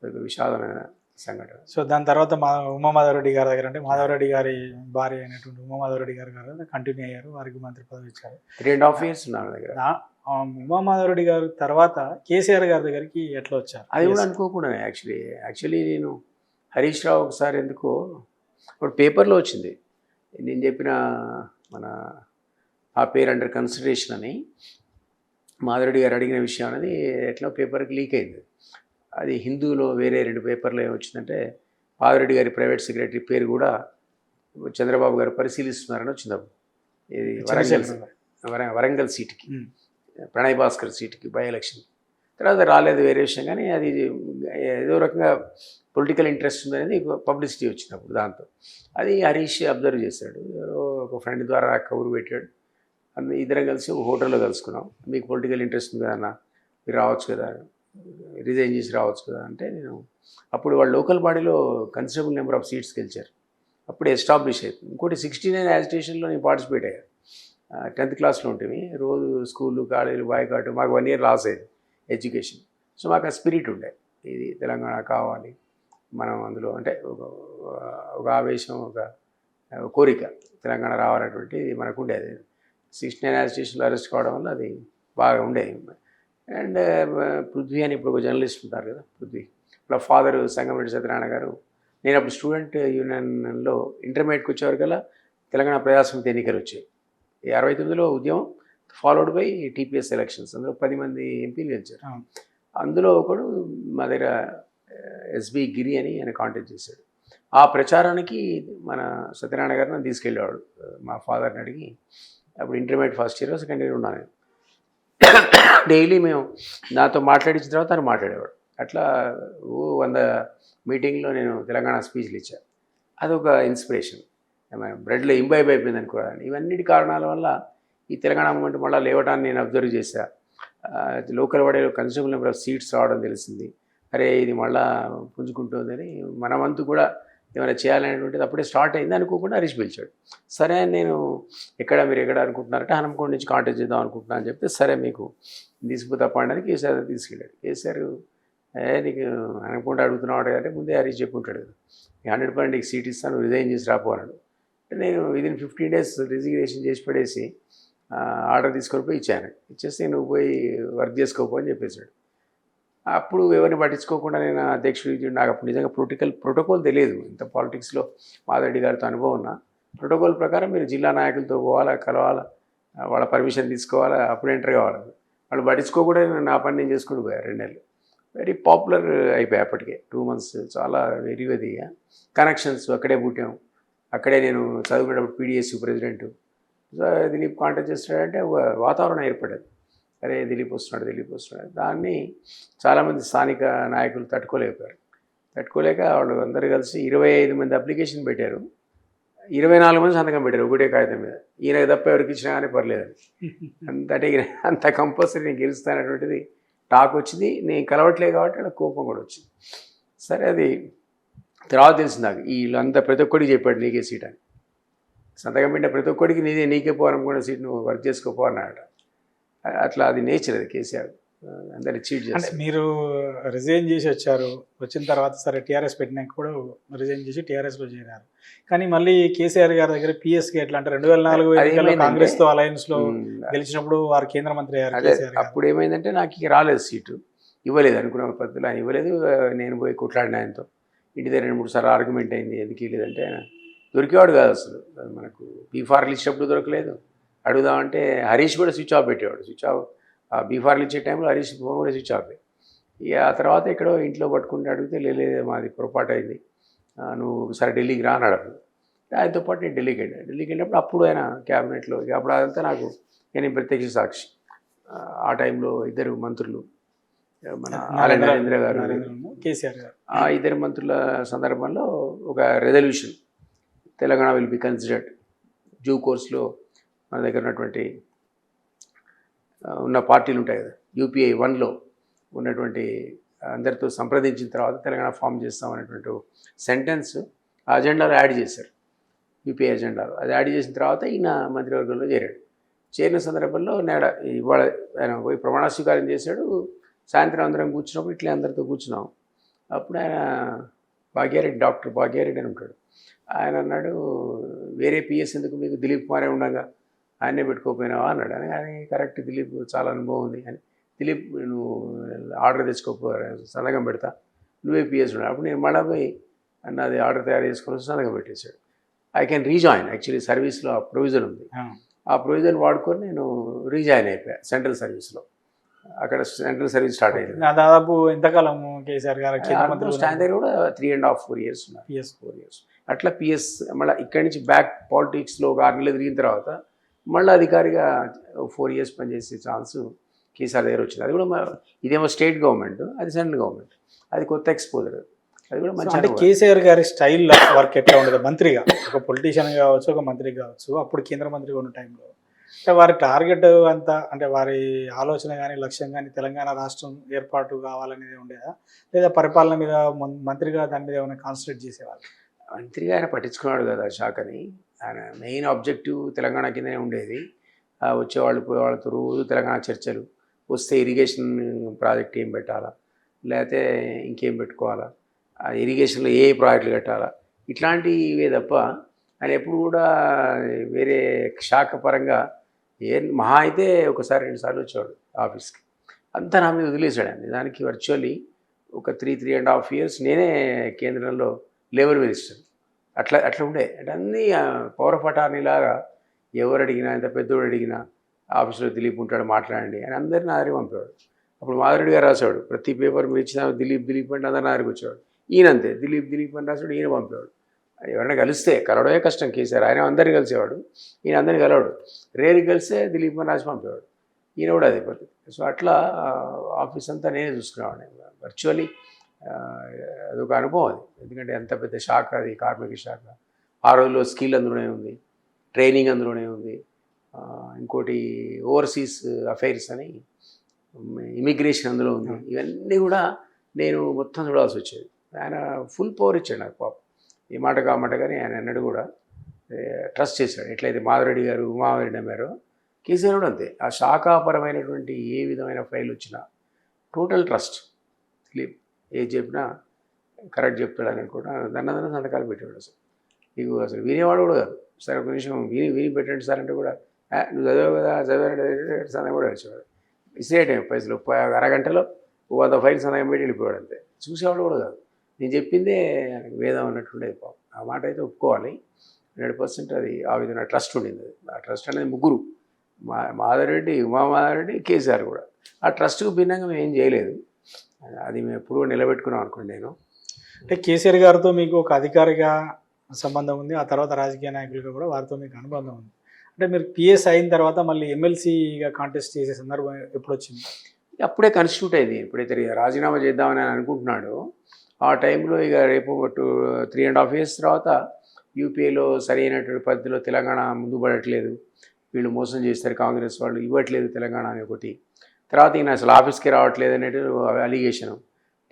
ఒక విషాదమైన సంఘటన. సో దాని తర్వాత ఉమామాధవరెడ్డి గారి దగ్గర, అంటే మాధవరెడ్డి గారి భార్య అయినటువంటి ఉమామాధవరెడ్డి గారు కంటిన్యూ అయ్యారు, వారికి మంత్రి పదవి ఇచ్చారు. 3.5 years ఉన్నాను దగ్గర. ఉమామాధవరెడ్డి గారు తర్వాత కేసీఆర్ గారి దగ్గరికి ఎట్లా వచ్చారు? అది కూడా అనుకోకుండా యాక్చువల్లీ నేను హరీష్ రావు ఒకసారి ఎందుకో ఇప్పుడు పేపర్లో వచ్చింది, నేను చెప్పిన మన ఆ పేరు అండర్ కన్సిడరేషన్ అని మాధురెడ్డి గారు అడిగిన విషయం అనేది ఎట్లా పేపర్కి లీక్ అయింది. అది హిందూలో వేరే 2 పేపర్లో ఏమొచ్చిందంటే మాధురెడ్డి గారి ప్రైవేట్ సెక్రటరీ పేరు కూడా చంద్రబాబు గారు పరిశీలిస్తున్నారని వచ్చింది. అప్పుడు ఇది వరంగల్ సీటుకి, ప్రణయ్ భాస్కర్ సీటుకి బై ఎలక్షన్. తర్వాత రాలేదు వేరే విషయం, కానీ అది ఏదో రకంగా పొలిటికల్ ఇంట్రెస్ట్ ఉందనేది పబ్లిసిటీ వచ్చినప్పుడు దాంతో అది హరీష్ అబ్జర్వ్ చేశాడు. ఎవరో ఒక ఫ్రెండ్ ద్వారా కబురు పెట్టాడు. ఇద్దరం కలిసి ఒక హోటల్లో కలుసుకున్నాం. మీకు పొలిటికల్ ఇంట్రెస్ట్ ఉంది కదా అన్న, మీరు రావచ్చు కదా, రిజైన్ చేసి రావచ్చు కదా అంటే, నేను అప్పుడు వాళ్ళు లోకల్ బాడీలో కన్సిడరబుల్ నెంబర్ ఆఫ్ సీట్స్ గెలిచారు. అప్పుడు ఎస్టాబ్లిష్ అవుతుంది. ఇంకోటి 69 యాజిటేషన్లో నేను పార్టిసిపేట్ అయ్యాను. 10th క్లాస్లో ఉంటుంది. రోజు స్కూళ్ళు కాలేజీలు బాయ్కాట్, మాకు 1 year లాస్ అయ్యేది ఎడ్యుకేషన్. సో మాకు ఆ స్పిరిట్ ఉండే, ఇది తెలంగాణ కావాలి మనం అందులో, అంటే ఒక ఆవేశం, ఒక కోరిక తెలంగాణ రావాలనేటువంటి మనకు ఉండేది. 69 యాజిటేషన్లో అరెస్ట్ కావడం వల్ల అది బాగా ఉండేది. అండ్ పృథ్వీ అని ఇప్పుడు ఒక జర్నలిస్ట్ ఉంటారు కదా, పృథ్వీ ఇప్పుడు ఫాదర్ సంగమరెడ్డి సత్యనారాయణ గారు, నేను అప్పుడు స్టూడెంట్ యూనియన్లో ఇంటర్మీడియట్కి వచ్చేవరకల్లా తెలంగాణ ప్రజాసమితి ఎన్నికలు వచ్చాయి. 69లో ఉద్యమం ఫాలోడ్ బై టీపీఎస్ ఎలక్షన్స్. అందులో 10 మంది ఎంపీలు గెలిచారు. అందులో ఒకడు మా దగ్గర ఎస్బి గిరి అని ఆయన కాంటాక్ట్ చేశాడు. ఆ ప్రచారానికి మన సత్యనారాయణ గారు నన్ను తీసుకెళ్ళేవాడు. మా ఫాదర్ని అడిగి, అప్పుడు intermediate first year second year ఉన్నాను నేను. డైలీ మేము నాతో మాట్లాడించిన తర్వాత తను మాట్లాడేవాడు. అట్లా 100 మీటింగ్లో నేను తెలంగాణ స్పీచ్లు ఇచ్చాను. అదొక ఇన్స్పిరేషన్, బ్రెడ్లో ఇంబైబ్ అయిపోయింది అనుకోవాలి. ఇవన్నిటి కారణాల వల్ల ఈ తెలంగాణ మూమెంట్ మళ్ళీ లేవటాన్ని నేను అబ్జర్వ్ చేశా. లోకల్ వాడేలో కన్స్యూమర్ నెంబర్ ఆఫ్ సీట్స్ రావడం తెలిసింది. అరే ఇది మళ్ళా పుంజుకుంటుందని, మన వంతు కూడా ఏమైనా చేయాలనేటువంటిది అప్పుడే స్టార్ట్ అయింది. అనుకోకుండా హరీష్ పిలిచాడు. సరే నేను మీరు ఎక్కడ అనుకుంటున్నారంటే హనుమకొండ నుంచి కాంటాక్ట్ చేద్దాం అనుకుంటున్నా అని చెప్తే, సరే మీకు తీసుకుపోతే పండడానికి కేసీఆర్ తీసుకెళ్ళాడు. కేసీఆర్ నీకు హనుమకొండ అడుగుతున్నాడు అంటే ముందే హరీష్ చెప్పుకుంటాడు కదా, 100% నీకు సీట్ ఇస్తాను, రిజైన్ చేసి రాపోన్నాడు. అంటే నేను విదిన్ 15 days రిజిగ్నేషన్ చేసి పడేసి ఆర్డర్ తీసుకొని పోయి ఇచ్చాను. ఇచ్చేస్తే నువ్వు పోయి వర్క్ చేసుకోపో అని చెప్పేశాడు. అప్పుడు ఎవరిని పట్టించుకోకుండా నేను అధ్యక్షుడు, నాకు అప్పుడు నిజంగా ప్రోటోకాల్ తెలియదు. ఇంత పాలిటిక్స్లో మాధవరెడ్డి గారితో అనుభవం ఉన్నా, ప్రోటోకాల్ ప్రకారం మీరు జిల్లా నాయకులతో పోవాలా, కలవాలా, వాళ్ళ పర్మిషన్ తీసుకోవాలా, అప్పుడు ఎంటర్ కావాలి. వాళ్ళు పట్టించుకోకుండా నా పని నేను చేసుకుంటూ పోయాను. 2 నెలలు వెరీ పాపులర్ అయిపోయాయి అప్పటికే. 2 months చాలా వెరీగా కనెక్షన్స్ అక్కడే పుట్టాం. అక్కడే నేను చదువుకునేటప్పుడు పీడిఎస్యూ ప్రెసిడెంట్. దిలీప్ కాంటాక్ట్ చేస్తున్నాడంటే వాతావరణం ఏర్పడేది. అరే దిలీప్ వస్తున్నాడు. దాన్ని చాలామంది స్థానిక నాయకులు తట్టుకోలేకపోయారు. తట్టుకోలేక వాళ్ళు అందరూ కలిసి 25 మంది అప్లికేషన్ పెట్టారు. 24 మంది సంతకం పెట్టారు ఒకటే కాగితం మీద. ఈయనకు తప్ప ఎవరికి ఇచ్చినా కానీ పర్లేదని. అంటే అంత కంపల్సరీ నేను గెలుస్తానటువంటిది టాక్ వచ్చింది. నేను కలవట్లేదు కాబట్టి అక్కడ కోపం కూడా వచ్చింది. సరే అది తర్వాత తెలిసింది నాకు, వీళ్ళంతా ప్రతి ఒక్కడికి చెప్పాడు నీకే సీట్ అని. సంతకం పెట్టిన ప్రతి ఒక్కడికి నీకే పోవాలనుకున్న సీట్ నువ్వు వర్క్ చేసుకోపో అన్నాడట. అట్లా అది నేచర్, అది కేసీఆర్ అందరినీ చీట్ చేస్తారు. మీరు రిజైన్ చేసి వచ్చారు, వచ్చిన తర్వాత సరే టీఆర్ఎస్ పెట్టినాక కూడా రిజైన్ చేసి టీఆర్ఎస్లో చేరారు. కానీ మళ్ళీ కేసీఆర్ గారి దగ్గర పిఎస్కి ఎట్లా అంటే 2004 ఎన్నికల్లో కాంగ్రెస్తో అలయన్స్లో గెలిచినప్పుడు వారు కేంద్ర మంత్రి అయ్యారు. అప్పుడు ఏమైందంటే నాకు ఇక రాలేదు సీటు, ఇవ్వలేదు అనుకున్న పద్ధతిలో ఆయన ఇవ్వలేదు. నేను పోయి కొట్లాడిన ఆయనతో, ఇంటి దగ్గర 2-3 సార్లు ఆర్గ్యుమెంట్ అయింది. ఎందుకు ఇవ్వలేదంటే ఆయన దొరికేవాడు కాదు అసలు. మనకు బీఫార్లు ఇచ్చినప్పుడు దొరకలేదు, అడుగుదామంటే హరీష్ కూడా స్విచ్ ఆఫ్ పెట్టేవాడు. స్విచ్ ఆఫ్ బీఫార్లు ఇచ్చే టైంలో హరీష్ ఫోన్ కూడా స్విచ్ ఆఫ్. ఇక ఆ తర్వాత ఎక్కడో ఇంట్లో పట్టుకుంటే అడిగితే లేదు మాది పొరపాటు అయింది, నువ్వు ఒకసారి ఢిల్లీకి రా అన్నాడు. ఆయనతో పాటు నేను ఢిల్లీకి వెళ్ళినప్పుడు అప్పుడు ఆయన క్యాబినెట్లో, ఇక అప్పుడు అదంతా నాకు నేను ప్రత్యక్ష సాక్షి. ఆ టైంలో 2 మంత్రులు, మన నరేంద్ర గారు, కేసీఆర్ గారు, ఆ 2 మంత్రుల సందర్భంలో ఒక resolution, Telangana will be considered due కోర్స్లో మన దగ్గర ఉన్న పార్టీలు ఉంటాయి కదా, UPI 1లో ఉన్నటువంటి అందరితో సంప్రదించిన తర్వాత తెలంగాణ ఫామ్ చేస్తామనేటువంటి సెంటెన్స్ ఆ అజెండాలో యాడ్ చేశారు. UPI అజెండాలో అది యాడ్ చేసిన తర్వాత ఈయన మంత్రివర్గంలో చేరాడు. చేరిన సందర్భంలో ఇవాళ ఆయన పోయి ప్రమాణ స్వీకారం చేశాడు. సాయంత్రం అందరం కూర్చున్నప్పుడు ఇట్లే అందరితో కూర్చున్నాం. అప్పుడు ఆయన డాక్టర్ భాగ్యారెడ్డి అని ఉంటాడు. ఆయన అన్నాడు, వేరే పిఎస్ ఎందుకు మీకు, దిలీప్ కుమారే ఉండగా ఆయనే పెట్టుకోపోయినావా అన్నాడు. అని కరెక్ట్, దిలీప్ చాలా అనుభవం ఉంది అని, దిలీప్ నువ్వు ఆర్డర్ తెచ్చుకోపో, సంతకం పెడతా, నువ్వే పిఎస్ ఉన్నాడు. అప్పుడు నేను మళ్ళీ పోయి అని అది ఆర్డర్ తయారు చేసుకొని వచ్చి సంతకం పెట్టేశాడు. ఐ కెన్ రీజాయిన్, యాక్చువల్లీ సర్వీస్లో ఆ ప్రొవిజన్ ఉంది. ఆ ప్రొవిజన్ వాడుకొని నేను రీజాయిన్ అయిపోయా సెంట్రల్ సర్వీస్లో. అక్కడ సెంట్రల్ సర్వీస్ స్టార్ట్ అయింది. దాదాపు ఎంతకాలం కేసీఆర్ గారు కేంద్ర మంత్రి ఆల్మోస్ట్ ఆయన దగ్గర కూడా 3.5 4 years ఉన్నారు. 4 years అట్లా పిఎస్ మళ్ళీ ఇక్కడి నుంచి బ్యాక్ పాలిటిక్స్లో ఒక 6 నెలలు తిరిగిన తర్వాత మళ్ళీ అధికారిగా 4 years పనిచేసే ఛాన్స్ కేసీఆర్ దగ్గర వచ్చింది. అది కూడా ఇదేమో స్టేట్ గవర్నమెంట్, అది సెంట్రల్ గవర్నమెంట్, అది కొత్త ఎక్స్పోజర్. అది కూడా మంచి అంటే కేసీఆర్ గారి స్టైల్ వర్క్ ఎట్లా ఉండదు మంత్రిగా, ఒక పొలిటీషియన్ కావచ్చు, ఒక మంత్రి కావచ్చు, అప్పుడు కేంద్ర మంత్రిగా ఉన్న టైంలో అంటే వారి టార్గెట్ అంతా, అంటే వారి ఆలోచన కానీ లక్ష్యం కానీ తెలంగాణ రాష్ట్రం ఏర్పాటు కావాలనేది ఉండేదా, లేదా పరిపాలన మీద మంత్రిగా దాని మీద ఏమైనా కాన్సన్ట్రేట్ చేసేవాళ్ళు? మంత్రిగా ఆయన పట్టించుకున్నాడు కదా శాఖని. ఆయన మెయిన్ ఆబ్జెక్టివ్ తెలంగాణ కిందనే ఉండేది. వచ్చేవాళ్ళు పోయేవాళ్ళతో రోజు తెలంగాణ చర్చలు, వస్తే ఇరిగేషన్ ప్రాజెక్ట్ ఏం పెట్టాలా, లేకపోతే ఇంకేం పెట్టుకోవాలా, ఆ ఇరిగేషన్లో ఏ ప్రాజెక్టులు కట్టాలా, ఇట్లాంటివే తప్ప ఆయన ఎప్పుడు కూడా వేరే శాఖ పరంగా మహా అయితే ఒకసారి 2 సార్లు వచ్చేవాడు ఆఫీస్కి. అంతా నా మీద వదిలేశాడు ఆయన. దానికి వర్చువల్లీ ఒక 3.5 years నేనే కేంద్రంలో లేబర్ మినిస్టర్. అట్లా ఉండే. అంటే అన్నీ పవర్ ఆఫ్ అటార్నీ లాగా ఎవరు అడిగినా, ఎంత పెద్దోడు అడిగినా ఆఫీస్లో దిలీప్ ఉంటాడు మాట్లాడండి అని అందరినీ నా దగ్గరికి పంపేవాడు. అప్పుడు మాధురెడ్డి గారు రాసేవాడు, ప్రతి పేపర్ మీరు ఇచ్చిన దిలీప్ అంటే అందరు నా దగ్గరికి వచ్చేవాడు. ఈయనంతే దిలీప్ అని రాసాడు, ఈయన పంపేవాడు. ఎవరైనా కలిస్తే కలవడమే కష్టం కేసీఆర్, ఆయన అందరినీ కలిసేవాడు, ఈయన అందరినీ కలవాడు. రేరుకి కలిస్తే దిలీప్ అని రాసి పంపేవాడు, ఈయన కూడా అదే పద్ధతి. సో అట్లా ఆఫీస్ అంతా నేనే చూసుకునేవాడిని వర్చువల్లీ. అదొక అనుభవం అది, ఎందుకంటే ఎంత పెద్ద శాఖ అది, కార్మిక శాఖ. ఆ రోజుల్లో స్కిల్ అందులోనే ఉంది, ట్రైనింగ్ అందులోనే ఉంది, ఇంకోటి ఓవర్సీస్ అఫైర్స్ అని ఇమిగ్రేషన్ అందులో ఉంది. ఇవన్నీ కూడా నేను మొత్తం చూడాల్సి వచ్చేది. ఆయన ఫుల్ పవర్ ఇచ్చాడు నాకు పాపం. ఈ మాట కామాట కానీ ఆయన అన్నట్టు కూడా ట్రస్ట్ చేశాడు. ఎట్లయితే మాధురెడ్డి గారు ఉమారెడ్డి అమ్మారో కేసీఆర్ కూడా అంతే. ఆ శాఖాపరమైనటువంటి ఏ విధమైన ఫైల్ వచ్చినా టోటల్ ట్రస్ట్. దిలీప్ ఏది చెప్పినా కరెక్ట్ చెప్తాడని అనుకుంటా దన్న సంతకాలు పెట్టాడు. నీకు అసలు వినేవాడు కూడా కాదు. సరే ఒక నిమిషం విని పెట్టండి సార్ అంటే కూడా నువ్వు చదివావు కదా, చదివారంటే సంతకం కూడా వచ్చేవాడు. ఇసే టైం పైసలు అరగంటలో 100 ఫైల్స్ సంతకం పెట్టి వెళ్ళిపోయాడు అంతే. చూసేవాడు కూడా కాదు. నేను చెప్పిందే ఆయనకు వేదం అన్నట్టుండేది పాపం. ఆ మాట అయితే ఒప్పుకోవాలి. 100% అది ఆ విధంగా ట్రస్ట్ ఉండింది. ఆ ట్రస్ట్ అనేది ముగ్గురు, మాధవరెడ్డి, ఉమామాధవరెడ్డి, కేసీఆర్ కూడా. ఆ ట్రస్ట్కు భిన్నంగా మేము ఏం చేయలేదు. అది మేము ఎప్పుడూ నిలబెట్టుకున్నాం అనుకోండి. నేను అంటే కేసీఆర్ గారితో మీకు ఒక అధికారిగా సంబంధం ఉంది, ఆ తర్వాత రాజకీయ నాయకులుగా కూడా వారితో మీకు అనుబంధం ఉంది. అంటే మీరు పిఎస్ అయిన తర్వాత మళ్ళీ ఎమ్మెల్సీగా కాంటెస్ట్ చేసే సందర్భం ఎప్పుడు వచ్చింది? అప్పుడే కన్స్టిట్యూట్ అయింది. ఎప్పుడైతే రాజీనామా చేద్దామని ఆయన అనుకుంటున్నాడు ఆ టైంలో ఇక రేపు 3.5 years తర్వాత యూపీఏలో సరైనటువంటి పద్ధతిలో తెలంగాణ ముందు పడట్లేదు, వీళ్ళు మోసం చేస్తారు కాంగ్రెస్ వాళ్ళు, ఇవ్వట్లేదు తెలంగాణ అని ఒకటి. తర్వాత ఈయన అసలు ఆఫీస్కి రావట్లేదు అనేది అలిగేషను.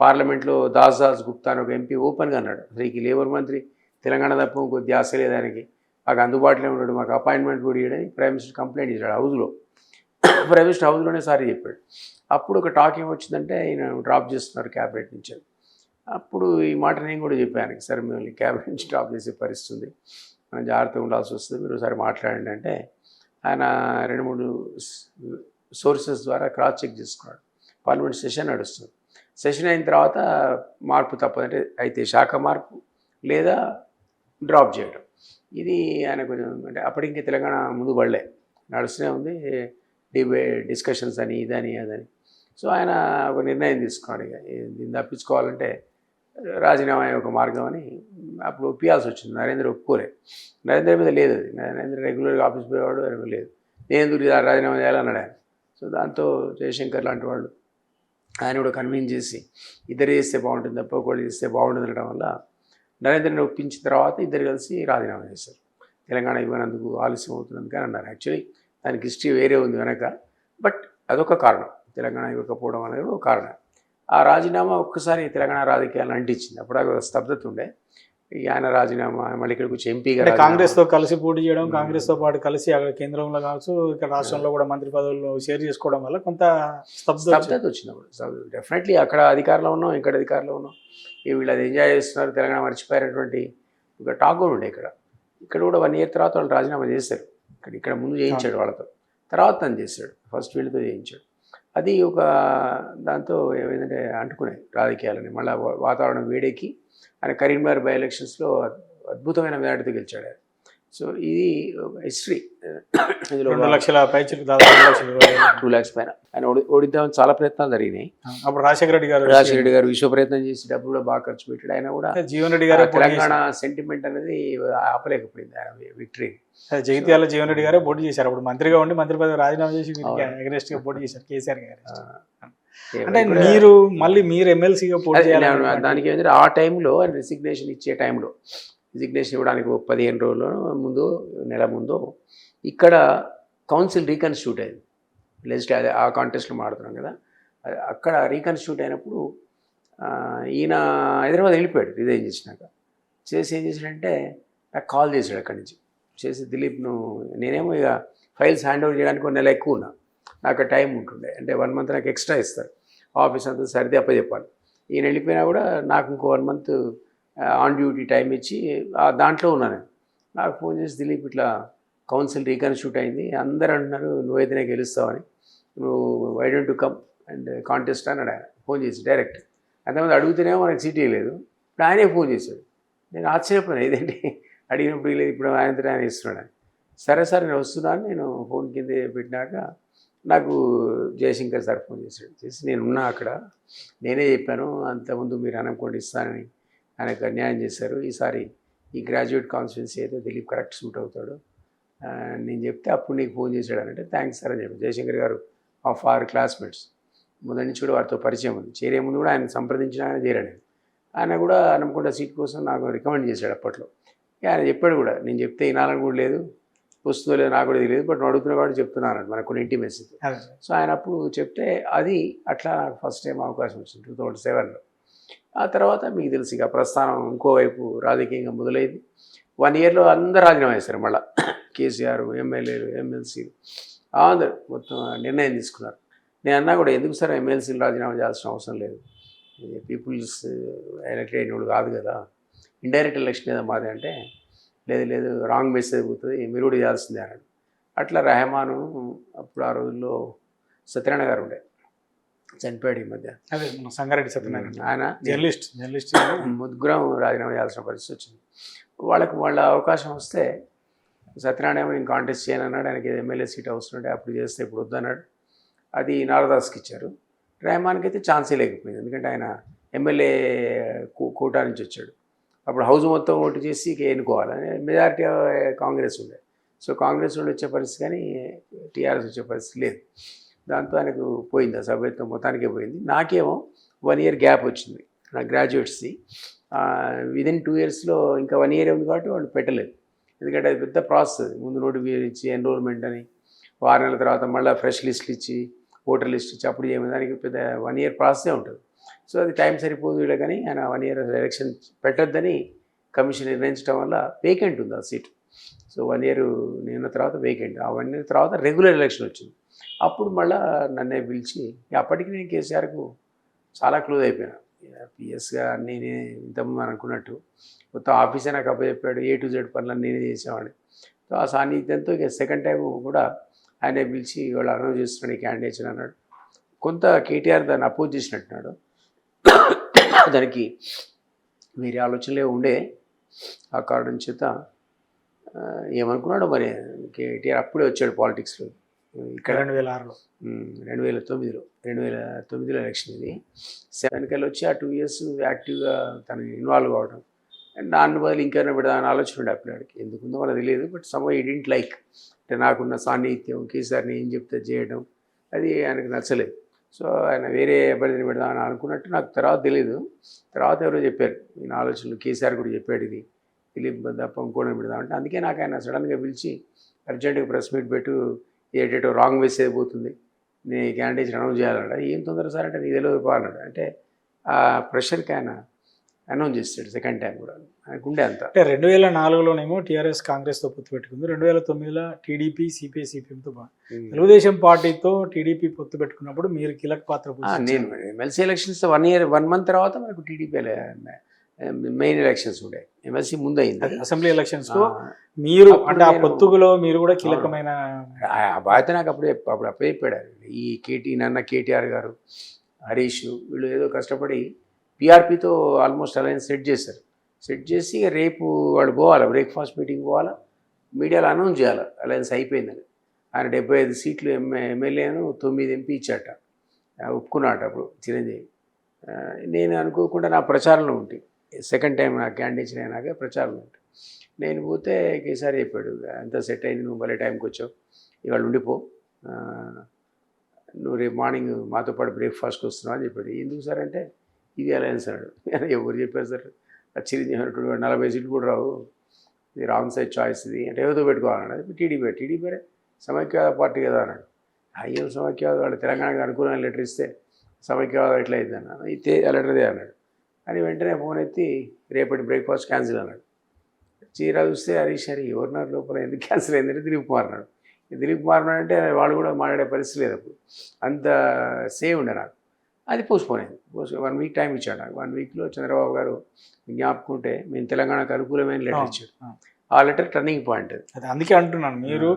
పార్లమెంట్లో దాస్ గుప్తా అని ఒక ఎంపీ ఓపెన్గా అన్నాడు, అసలు ఈ లేబర్ మంత్రి తెలంగాణ తప్ప ఇంకో ధ్యాస లేదు ఆయనకి, మాకు అందుబాటులో ఉన్నాడు, మాకు అపాయింట్మెంట్ కూడా ఇవ్వడని ప్రైమ్ మినిస్టర్ కంప్లైంట్ ఇచ్చాడు హౌస్లో. ప్రైమ్ మినిస్టర్ హౌస్లోనే సారీ చెప్పాడు. అప్పుడు ఒక టాక్ ఏమొచ్చిందంటే ఈయన డ్రాప్ చేస్తున్నారు క్యాబినెట్ నుంచి. అప్పుడు ఈ మాట నేను కూడా చెప్పాను, సరే మిమ్మల్ని క్యాబినెట్ నుంచి డ్రాప్ చేసే పరిస్థితి ఉంది, మనం జాగ్రత్తగా ఉండాల్సి వస్తుంది, మీరు ఒకసారి మాట్లాడండి అంటే ఆయన 2-3 సోర్సెస్ ద్వారా క్రాస్ చెక్ చేసుకున్నాడు. పార్లమెంట్ సెషన్ నడుస్తుంది. సెషన్ అయిన తర్వాత మార్పు తప్పదంటే అయితే శాఖ మార్పు లేదా డ్రాప్ చేయడం. ఇది ఆయన కొంచెం అంటే అప్పటికి ఇంకా తెలంగాణ ముందు పడలే, నడుస్తూనే ఉంది డిస్కషన్స్ అని ఇదని అదని. సో ఆయన ఒక నిర్ణయం తీసుకున్నాడు, ఇక దీన్ని తప్పించుకోవాలంటే రాజీనామా ఒక మార్గం అని. అప్పుడు ఒప్పియాల్సి వచ్చింది. నరేంద్ర ఒప్పుకోలే. నరేంద్ర మీద లేదు అది. నరేంద్ర రెగ్యులర్గా ఆఫీస్ పోయేవాడు, ఆయన లేదు. నేను రాజీనామా చేయాలన్నాడు ఆయన. సో దాంతో జయశంకర్ లాంటి వాళ్ళు ఆయన కూడా కన్విన్స్ చేసి ఇద్దరు చేస్తే బాగుంటుంది తప్ప ఒకళ్ళు చేస్తే బాగుంటుంది అనడం వల్ల నరేంద్రని ఒప్పించిన తర్వాత ఇద్దరు కలిసి రాజీనామా చేశారు. తెలంగాణ ఇవ్వనందుకు ఆలస్యం అవుతున్నందుకు అని అన్నారు. యాక్చువల్లీ దానికి హిస్టరీ వేరే ఉంది వెనక, బట్ అదొక కారణం. తెలంగాణ ఇవ్వకపోవడం అనేది ఒక కారణం. ఆ రాజీనామా ఒక్కసారి తెలంగాణ రాజకీయాలను అంటించింది. అప్పుడు స్తబ్దత ఉండే. ఆయన రాజీనామా మళ్ళీ ఇక్కడికి వచ్చి ఎంపీగా కాంగ్రెస్తో కలిసి పోటీ చేయడం, కాంగ్రెస్తో పాటు కలిసి అక్కడ కేంద్రంలో కావచ్చు ఇక్కడ రాష్ట్రంలో కూడా మంత్రి పదవులు షేర్ చేసుకోవడం వల్ల కొంత స్తబ్దత వచ్చినప్పుడు డెఫినెట్లీ అక్కడ అధికారంలో ఉన్నాం, ఇక్కడ అధికారంలో ఉన్నాం, వీళ్ళు అది ఎంజాయ్ చేస్తున్నారు, తెలంగాణ మర్చిపోయినటువంటి ఒక టాక్ కూడా ఉండే. ఇక్కడ కూడా 1 year తర్వాత వాళ్ళు రాజీనామా చేశారు. ఇక్కడ ముందు చేయించాడు వాళ్ళతో, తర్వాత తను చేశాడు, ఫస్ట్ వీళ్ళతో చేయించాడు. అది ఒక దాంతో ఏమైందంటే అంటుకున్నాయి రాజకీయాలని. మళ్ళీ వాతావరణం వేడెక్కి ఆయన కరీంనగర్ బై ఎలక్షన్స్లో అద్భుతమైన మెజార్టీతో గెలిచాడు ఆయన. సో ఇది హిస్టరీ. ఇందులో 2 లక్షల పైచీలకు దాదాపు 2 లక్షల 2 lakhs పైన ఆయన ఓడిద్దామని చాలా ప్రయత్నాలు జరిగినాయి. అప్పుడు రాజశేఖర రెడ్డి గారు రాజశేఖర గారు విశ్వ ప్రయత్నం చేసి డబ్బులు కూడా బాగా ఖర్చు పెట్టాడు. ఆయన కూడా జీవన్ రెడ్డి గారు తెలంగాణ సెంటిమెంట్ అనేది ఆపలేకపోయింది ఆయన విక్టరీ. జగిత్యాల జీవన్ రెడ్డి గారే పోటీ చేశారు. అప్పుడు మంత్రిగా ఉండి మంత్రి పదవి రాజీనామా చేసి అగ్రెస్ట్ గా పోటీ చేశారు కేసీఆర్ గారు. అంటే మీరు ఎమ్మెల్సీగా పోటీ చేయాలి. దానికి ఏంటంటే ఆ టైంలో ఆయన రిసిగ్నేషన్ ఇచ్చే టైంలో, రిసిగ్నేషన్ ఇవ్వడానికి 15 రోజుల ముందు, నెల ముందు ఇక్కడ కౌన్సిల్ రీకన్స్టిట్యూట్ అయింది. లెజిస్లేటివ్ ఆ కాంటెస్ట్లో మాడుతున్నాం కదా, అక్కడ రీకన్స్టిట్యూట్ అయినప్పుడు ఈయన హైదరాబాద్ వెళ్ళిపోయాడు రిజైన్ చేసినాక. చేసి ఏం చేశాడంటే నాకు కాల్ చేశాడు అక్కడి నుంచి. చేసి దిలీప్ను, నేనేమో ఇక ఫైల్స్ హ్యాండ్ ఓవర్ చేయడానికి 1 నెల ఎక్కువ ఉన్నా, నాకు టైం ఉంటుండే, అంటే 1 month నాకు ఎక్స్ట్రా ఇస్తారు, ఆఫీస్ అంతా సర్ది అప్పచెప్పాలి. ఈయన వెళ్ళిపోయినా కూడా నాకు ఇంకో 1 month ఆన్ డ్యూటీ టైం ఇచ్చి దాంట్లో ఉన్నాను. నాకు ఫోన్ చేసి దిలీప్ ఇట్లా కౌన్సిల్ రీకన్స్టిట్యూట్ అయింది, అందరూ అంటున్నారు నువ్వైతేనే గెలుస్తావని, నువ్వు why don't to come and contest అన్నాడు ఆయన ఫోన్ చేసి డైరెక్ట్. అంతమంది అడుగుతూనేమో మనకు సీట్ లేదు. ఇప్పుడు ఆయనే ఫోన్ చేశాడు. నేను ఆశ్చర్యపోయాను, ఇదేంటి అడిగినప్పుడు లేదు, ఇప్పుడు ఆయనతో ఆయన ఇస్తున్నాడు. సరే సార్ నేను వస్తున్నాను, నేను ఫోన్ కింద పెట్టినాక నాకు జయశంకర్ సార్ ఫోన్ చేశాడు. చేసి నేను ఉన్నా అక్కడ, నేనే చెప్పాను అంతకుముందు మీరు అనుకోండి ఇస్తానని, ఆయనకు అన్యాయం చేశారు, ఈసారి ఈ గ్రాడ్యుయేట్ కాన్స్టిట్యున్సీ అయితే దిలీప్ కరెక్ట్ సూట్ అవుతాడు నేను చెప్తే అప్పుడు నీకు ఫోన్ చేశాడు అంటే థ్యాంక్స్ సార్ అని చెప్పి. జయశంకర్ గారు ఆఫ్ ఆర్ క్లాస్మేట్స్, ముందు నుంచి కూడా వారితో పరిచయం ఉంది. చేరే ముందు కూడా ఆయన సంప్రదించిన ఆయన చేరాడు. ఆయన కూడా అనుకుంటే సీట్ కోసం నాకు రికమెండ్ చేశాడు అప్పట్లో. ఆయన చెప్పాడు కూడా, నేను చెప్తే వినాలని కూడా లేదు, వస్తుందో లేదో నాకు కూడా తెలియదు, బట్ నువ్వు అడుగుతున్నా కూడా చెప్తున్నాను మనకు కొన్ని ఇంటిమేసీ. సో ఆయన అప్పుడు చెప్తే అది అట్లా నాకు ఫస్ట్ టైం అవకాశం వచ్చింది 2007లో. ఆ తర్వాత మీకు తెలుసు ఇక ప్రస్థానం ఇంకోవైపు రాజకీయంగా మొదలైంది. 1 yearలో అందరూ రాజీనామా చేశారు. మళ్ళీ కేసీఆర్, ఎమ్మెల్యేలు, ఎమ్మెల్సీలు అందరూ మొత్తం నిర్ణయం తీసుకున్నారు. నేను అన్నా కూడా ఎందుకు సార్ ఎమ్మెల్సీలు రాజీనామా చేయాల్సిన అవసరం లేదు, పీపుల్స్ ఎలక్ట్ అయినోడు కాదు కదా, ఇండైరెక్ట్ ఎలక్షన్ ఏదో మాది అంటే, లేదు లేదు రాంగ్ మెసేజ్ పోతుంది, మీరు కూడా చేయాల్సిందే అన్నాడు. అట్లా రెహమాను అప్పుడు ఆ రోజుల్లో సత్యనారాయణ గారు ఉండే, చనిపోయాడు ఈ మధ్య, అదే సంగారెడ్డి సత్యనారాయణ, ఆయన జర్నలిస్ట్ ముగ్గురం రాజీనామా చేయాల్సిన పరిస్థితి వచ్చింది. వాళ్ళ అవకాశం వస్తే సత్యనారాయణ నేను కాంటెస్ట్ చేయను అన్నాడు. ఆయనకి ఎమ్మెల్యే సీట్ అవసరం ఉంటే అప్పుడు చేస్తే ఇప్పుడు వద్దన్నాడు. అది నారదాస్కి ఇచ్చారు. రెహమాన్కి అయితే ఛాన్సే లేకపోయింది, ఎందుకంటే ఆయన ఎమ్మెల్యే కోటా నుంచి వచ్చాడు. అప్పుడు హౌస్ మొత్తం ఓటు చేసి ఎన్నుకోవాలి, మెజారిటీ కాంగ్రెస్ ఉండే. సో కాంగ్రెస్ వాళ్ళు వచ్చే పరిస్థితి కానీ టీఆర్ఎస్ వచ్చే పరిస్థితి లేదు. దాంతో ఆయనకు పోయింది, ఆ సభ్యత్వం మొత్తానికే పోయింది. నాకేమో 1 year గ్యాప్ వచ్చింది నా గ్రాడ్యుయేట్స్ది. విదిన్ 2 yearsలో ఇంకా 1 year ఉంది కాబట్టి వాళ్ళు పెట్టలేదు, ఎందుకంటే అది పెద్ద ప్రాసెస్. ముందు నోటిఫికేషన్ ఇచ్చి ఎన్రోల్మెంట్ అని 6 నెలల తర్వాత మళ్ళీ ఫ్రెష్ లిస్టులు ఇచ్చి ఓటర్ లిస్ట్ ఇచ్చి అప్పుడు చేయమని దానికి పెద్ద 1 year ప్రాసెసే ఉంటుంది. సో అది టైం సరిపోదు వీళ్ళ, కానీ ఆయన 1 year ఎలక్షన్ పెట్టద్దని కమిషన్ నిర్ణయించడం వల్ల వేకెంట్ ఉంది ఆ సీటు. సో 1 year నిన్న తర్వాత వేకెంట్. ఆ 1 year తర్వాత రెగ్యులర్ ఎలక్షన్ వచ్చింది. అప్పుడు మళ్ళీ నన్నే పిలిచి, అప్పటికి నేను కేసీఆర్కు చాలా క్లోజ్ అయిపోయాను. పిఎస్గా అన్నీ నేనే ఇంతకుముందు అనుకున్నట్టు మొత్తం ఆఫీసే నాకు అప్పచెప్పాడు, A to Z పనులన్నీ నేనే చేసేవాడిని. సో ఆ సాన్నిధ్యంతో ఇక సెకండ్ టైం కూడా ఆయనే పిలిచి వాళ్ళు అనౌన్స్ చేస్తున్నాడు ఈ క్యాండిడేట్స్ అన్నాడు. కొంత కేటీఆర్ దాన్ని అపోజ్ చేసినట్టున్నాడు, దానికి వేరే ఆలోచనలే ఉండే. ఆ కారణం చేత ఏమనుకున్నాడు మరి కేటీఆర్ అప్పుడే వచ్చాడు పాలిటిక్స్లో. ఇక్కడ 2009లో ఎలక్షన్ ఇది. 7 వచ్చి ఆ 2 years యాక్టివ్గా తను ఇన్వాల్వ్ కావడం, అండ్ దాని బదులు ఇంకేమైనా పెడదామని ఆలోచన ఉండే అప్పటికి. ఎందుకుందో మనకు తెలియదు, but some he didn't like, అంటే నాకున్న సాన్నిహిత్యం కేసీఆర్ని ఏం చెప్తే చేయడం అది ఆయనకు నచ్చలేదు. సో ఆయన వేరే అభ్యర్థిని పెడదామని అనుకున్నట్టు నాకు తర్వాత తెలియదు. తర్వాత ఎవరో చెప్పారు ఈయన ఆలోచనలు, కేసీఆర్ కూడా చెప్పాడు ఇది దిలీప్ తప్ప ఇంకోటి పెడదామంటే. అందుకే నాకు ఆయన సడన్గా పిలిచి అర్జెంటుగా ప్రెస్ మీట్ పెట్టు, ఏటేటో రాంగ్ మెసేజ్ పోతుంది, నేను ఈ క్యాండిడేట్స్ అనౌన్స్ చేయాలన్నాడు. ఏం తొందర సార్ అంటే నీ తెలియదు అన్నాడు. అంటే ఆ ప్రెషర్కి ఆయన అనౌన్స్ చేస్తాడు సెకండ్ టైం కూడా, ఆయనకు ఉండే అంత. అంటే 2004లోనేమో టీఆర్ఎస్ కాంగ్రెస్తో పొత్తు పెట్టుకుంది, 2009లో టీడీపీ సిపిఐ సిపిఎంతో తెలుగుదేశం పార్టీతో టీడీపీ పొత్తు పెట్టుకున్నప్పుడు మీరు కీలక పాత్ర. నేను ఎమ్మెల్సీ ఎలక్షన్స్ 1 month తర్వాత మనకు టీడీపీ మెయిన్ ఎలక్షన్స్ ఉండే, ఎమ్మెల్సీ ముందు అయింది. అసెంబ్లీ ఎలక్షన్స్ లో మీరు అంటే ఆ పొత్తులో మీరు కూడా కీలకమైన ఆ బాధ్యత నాకు అప్పుడు అప్పచెప్పాడు. ఈ నన్న కేటీఆర్ గారు, హరీష్ వీళ్ళు ఏదో కష్టపడి పీఆర్పీతో ఆల్మోస్ట్ అలయన్స్ సెట్ చేశారు. సెట్ చేసి ఇక రేపు వాళ్ళు పోవాలి, బ్రేక్ఫాస్ట్ మీటింగ్ పోవాలా, మీడియాలో అనౌన్స్ చేయాలి అలయన్స్ అయిపోయిందని. ఆయన 75 సీట్లు ఎమ్మెల్యేను 9 ఎంపీ ఇచ్చాట, ఒప్పుకున్నాట అప్పుడు చిరంజీవి. నేను అనుకోకుండా నా ప్రచారంలో ఉంటే సెకండ్ టైం నా క్యాండిడేట్స్ అయినాక ప్రచారంలో ఉంటే నేను పోతే కేసీఆర్ చెప్పాడు, అంతా సెట్ అయింది, నువ్వు భలే టైంకి వచ్చావు, ఇవాళ ఉండిపో, నువ్వు రేపు మార్నింగ్ మాతో పాటు బ్రేక్ఫాస్ట్కి వస్తున్నావు అని చెప్పాడు. ఎందుకు సార్ అంటే ఇది అలయన్స్ అన్నాడు. ఎవరు చెప్పారు సార్, చిరంజీవి అన్నట్టు 40 సీట్లు కూడా రావు, ఇది రాంగ్ సైడ్ చాయిస్ ఇది అంటే ఏదో పెట్టుకోవాలన్నాడు. టీడీపీ సమైక్యవాద పార్టీ కదా అన్నాడు. అయ్యో సమైక్యవాద వాళ్ళు తెలంగాణకు అనుకూలమైన లెటర్ ఇస్తే సమైక్యవాదం ఎట్లా అయింది అన్నాడు. అయితే ఆ లెటర్దే అన్నాడు. అని వెంటనే ఫోన్ ఎత్తి రేపటి బ్రేక్ఫాస్ట్ క్యాన్సిల్ అన్నాడు. చీరా చూస్తే హరీష్ ఎవరినారు లోపల, ఎందుకు క్యాన్సిల్ అయిందంటే దిలీప్ కుమార్ అన్నాడు. దిలీప్ కుమార్ అంటే వాళ్ళు కూడా మాట్లాడే పరిస్థితి లేదు అప్పుడు, అంత సేవ్ ఉండే నాకు. అది పోస్ట్పోన్ అయింది. 1 వీక్ టైం ఇచ్చాడు నాకు. 1 వీక్లో చంద్రబాబు గారు జ్ఞాపకుంటే మేము తెలంగాణకు అనుకూలమైన లెటర్ ఇచ్చాడు. ఆ లెటర్ టర్నింగ్ పాయింట్ అది. అందుకే అంటున్నాను, మీరు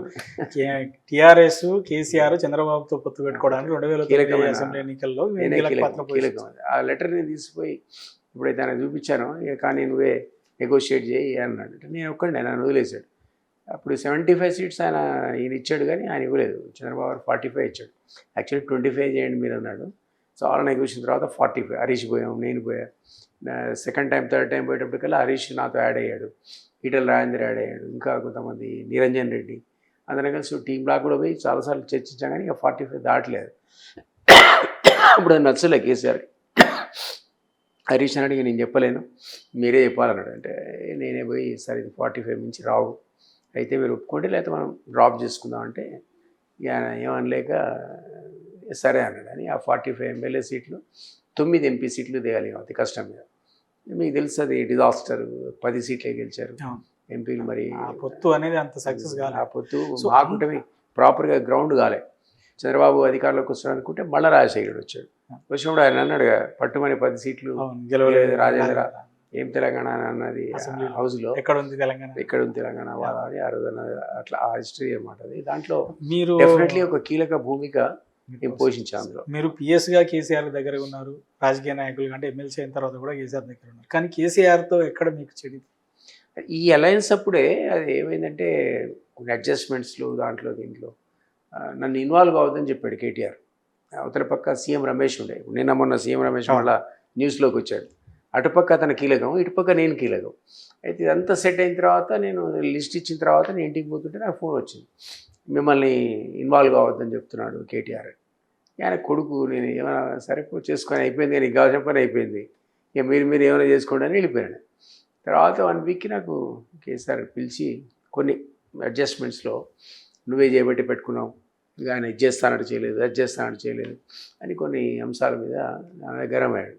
టీఆర్ఎస్ కేసీఆర్ చంద్రబాబుతో పొత్తు పెట్టుకోవడానికి 2009 అసెంబ్లీ ఎన్నికల్లో కీలకం. ఆ లెటర్ని తీసిపోయి ఇప్పుడైతే ఆయన చూపించాను, కానీ నువ్వే నెగోషియేట్ చేయి అన్నాడు. నేను ఒక్కడే నన్ను వదిలేశాడు. అప్పుడు 75 సీట్స్ ఈయన ఇచ్చాడు, కానీ ఆయన ఇవ్వలేదు. చంద్రబాబు 45 ఇచ్చాడు. యాక్చువల్లీ 25 చేయండి మీరు అన్నాడు. చాలా నెగోషియేషన్ తర్వాత 45. హరీష్ పోయాం, నేను పోయా. సెకండ్ టైం థర్డ్ టైం పోయేటప్పటికల్లా హరీష్ నాతో యాడ్ అయ్యాడు, ఈటల రాజేందర్ యాడ్ అయ్యాడు, ఇంకా కొంతమంది నిరంజన్ రెడ్డి, అందరం కలిసి టీం బ్లాక్ కూడా పోయి చాలాసార్లు చర్చించాం, కానీ ఇక 45 దాటలేదు. అప్పుడు అది నచ్చలే కేసీఆర్కి. హరీష్ అన్నాడు, నేను చెప్పలేను, మీరే చెప్పాలన్నాడు. అంటే నేనే పోయి సరే ఇది 45 నుంచి రావు, అయితే మీరు ఒప్పుకోండి, లేకపోతే మనం డ్రాప్ చేసుకుందాం అంటే ఇక ఏమనలేక సరే అన్నాడు. అని ఆ 45 ఎమ్మెల్యే సీట్లు 9 ఎంపీ సీట్లు దిగాలి, అతి కష్టం మీద. మీకు తెలుసు అది డిజాస్టర్. 10 సీట్లే గెలిచారు ఎంపీలు. మరి పొత్తు అనేది అంత సక్సెస్ కాదు. ఆ పొత్తు మాకుంటే ప్రాపర్గా గ్రౌండ్ కాలే. చంద్రబాబు అధికారంలోకి వస్తాడు అనుకుంటే మళ్ళీ రాజశేఖరుడు వచ్చాడు. వచ్చినప్పుడు ఆయన అన్నాడు పట్టుమని 10 సీట్లు గెలవలేదు రాజేంద్ర, ఏం తెలంగాణ అన్నది హౌస్లో, ఎక్కడ ఉంది తెలంగాణ వాద అని ఆ రోజు అన్నది. అట్లా ఆ హిస్టరీ అన్నమాట అది. దాంట్లో మీరు డెఫినెట్లీ ఒక కీలక భూమిక పోషించాం. అందులో మీరు పిఎస్గా కేసీఆర్ దగ్గర ఉన్నారు, రాజకీయ నాయకులు అంటే ఎమ్మెల్సీ అయిన తర్వాత కూడా కేసీఆర్ దగ్గర ఉన్నారు, కానీ కేసీఆర్తో ఎక్కడ మీకు చెడి? ఈ అలయన్స్ అప్పుడే అది ఏమైందంటే కొన్ని అడ్జస్ట్మెంట్స్లు దాంట్లో దీంట్లో నన్ను ఇన్వాల్వ్ అవ్వద్దని చెప్పాడు కేటీఆర్. అవతల పక్క సీఎం రమేష్ ఉండే, నిన్న మొన్న సీఎం రమేష్ మళ్ళీ న్యూస్లోకి వచ్చాడు. అటుపక్క అతను కీలకం, ఇటుపక్క నేను కీలకం. అయితే ఇదంతా సెట్ అయిన తర్వాత నేను లిస్ట్ ఇచ్చిన తర్వాత నేను ఇంటికి పోతుంటే నాకు ఫోన్ వచ్చింది, మిమ్మల్ని ఇన్వాల్వ్ కావద్దని చెప్తున్నాడు కేటీఆర్. ఆయన కొడుకు, నేను ఏమైనా సరే చేసుకొని అయిపోయింది, కానీ కావాల్సిన పని అయిపోయింది, ఇక మీరు ఏమైనా చేసుకోండి అని వెళ్ళిపోయాను. తర్వాత 1 వీక్కి నాకు కేసీఆర్ పిలిచి కొన్ని అడ్జస్ట్మెంట్స్లో నువ్వే చేయబట్టి పెట్టుకున్నావు, ఇక ఆయన ఇది చేస్తానంటే చేయలేదు అని కొన్ని అంశాల మీద నా గరం అయ్యాడు.